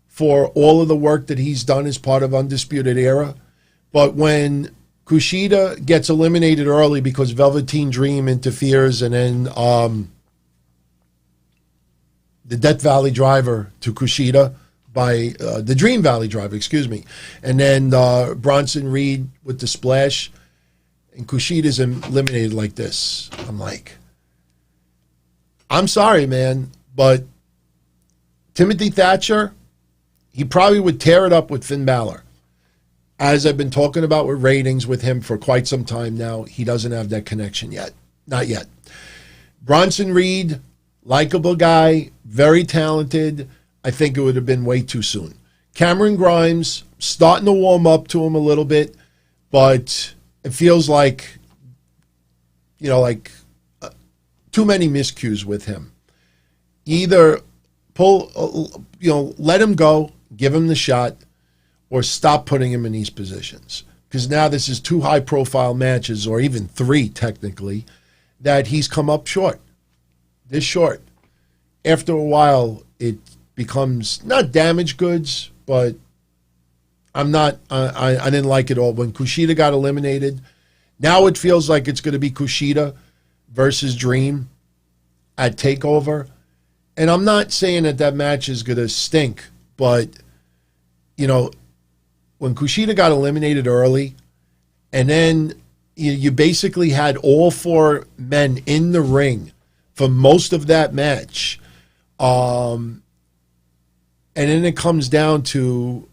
Speaker 1: for all of the work that he's done as part of Undisputed Era. But when Kushida gets eliminated early because Velveteen Dream interferes, and then the Death Valley Driver to Kushida by the Dream Valley Driver, excuse me, and then Bronson Reed with the splash, and Kushida's eliminated like this. I'm like, I'm sorry, man, but Timothy Thatcher, he probably would tear it up with Finn Balor. As I've been talking about with ratings with him for quite some time now, he doesn't have that connection yet. Not yet. Bronson Reed, likable guy, very talented. I think it would have been way too soon. Cameron Grimes, starting to warm up to him a little bit, but it feels like, too many miscues with him. Either let him go, give him the shot, or stop putting him in these positions. Because now this is 2 high-profile matches, or even 3 technically, that he's come up short. This short. After a while, it becomes not damaged goods, but I didn't like it all. When Kushida got eliminated, now it feels like it's going to be Kushida versus Dream at TakeOver. And I'm not saying that match is going to stink, but, when Kushida got eliminated early, and then you basically had all 4 men in the ring for most of that match, and then it comes down to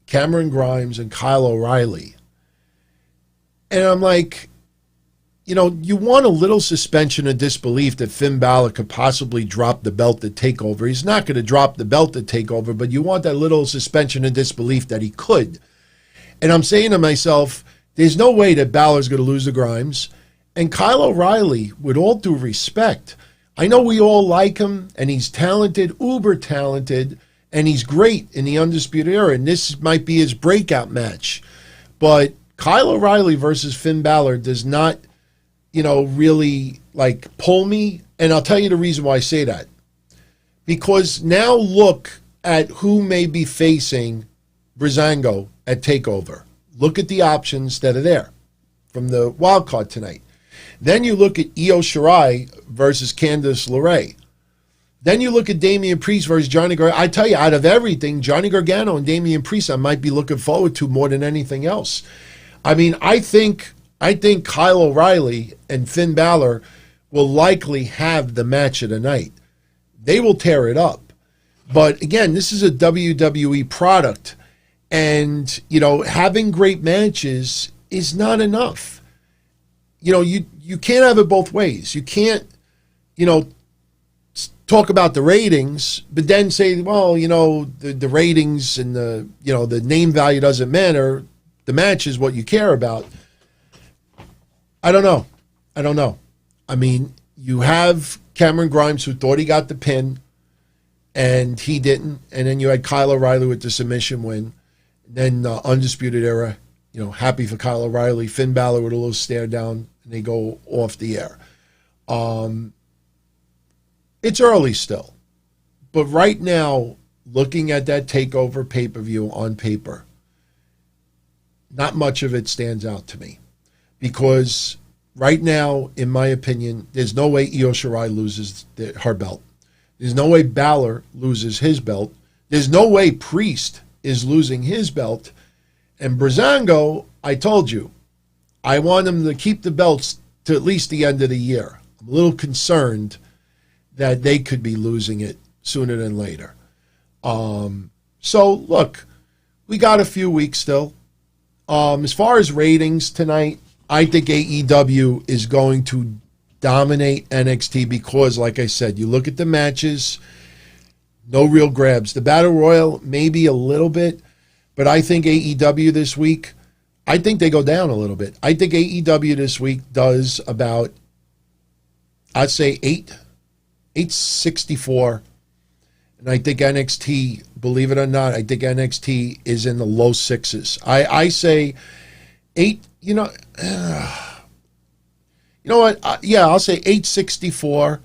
Speaker 1: Cameron Grimes and Kyle O'Reilly. And I'm like, you want a little suspension of disbelief that Finn Balor could possibly drop the belt at TakeOver. He's not going to drop the belt at TakeOver, but you want that little suspension of disbelief that he could. And I'm saying to myself, there's no way that Balor's going to lose to Grimes. And Kyle O'Reilly, with all due respect, I know we all like him, and he's talented, uber talented, and he's great in the Undisputed Era, and this might be his breakout match. But Kyle O'Reilly versus Finn Balor does not, really, pull me. And I'll tell you the reason why I say that. Because now look at who may be facing Breezango at TakeOver. Look at the options that are there from the wild card tonight. Then you look at Io Shirai versus Candice LeRae. Then you look at Damian Priest versus Johnny Gargano. I tell you, out of everything, Johnny Gargano and Damian Priest I might be looking forward to more than anything else. I mean, I think Kyle O'Reilly and Finn Balor will likely have the match of the night. They will tear it up. But again, this is a WWE product. And, having great matches is not enough. You can't have it both ways. You can't, talk about the ratings, but then say, well, the ratings and the name value doesn't matter. The match is what you care about. I don't know. I mean, you have Cameron Grimes, who thought he got the pin, and he didn't. And then you had Kyle O'Reilly with the submission win. Then Undisputed Era, happy for Kyle O'Reilly. Finn Balor with a little stare down, and they go off the air. It's early still. But right now, looking at that TakeOver pay-per-view on paper, not much of it stands out to me. Because right now, in my opinion, there's no way Io Shirai loses her belt. There's no way Balor loses his belt. There's no way Priest is losing his belt. And Breezango, I told you, I want him to keep the belts to at least the end of the year. I'm a little concerned that they could be losing it sooner than later. So, look, we got a few weeks still. As far as ratings tonight, I think AEW is going to dominate NXT because, like I said, you look at the matches, no real grabs. The Battle Royal, maybe a little bit, but I think AEW this week, I think they go down a little bit. I think AEW this week does about, I'd say 864. And I think NXT, believe it or not, I think NXT is in the low sixes. I say 8, you know what? Yeah, I'll say 864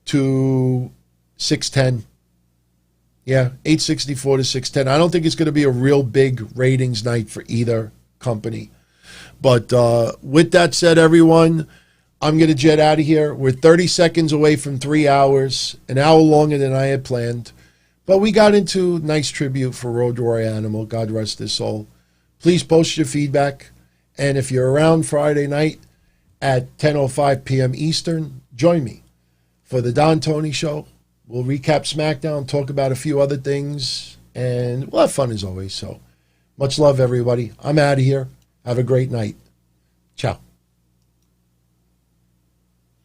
Speaker 1: to 610. Yeah, 864 to 610. I don't think it's going to be a real big ratings night for either company. But with that said, everyone, I'm going to jet out of here. We're 30 seconds away from 3 hours, an hour longer than I had planned. But we got into nice tribute for Road Warrior Animal. God rest his soul. Please post your feedback. And if you're around Friday night at 10:05 p.m. Eastern, join me for the Don Tony Show. We'll recap SmackDown, talk about a few other things, and we'll have fun as always. So much love, everybody. I'm out of here. Have a great night. Ciao.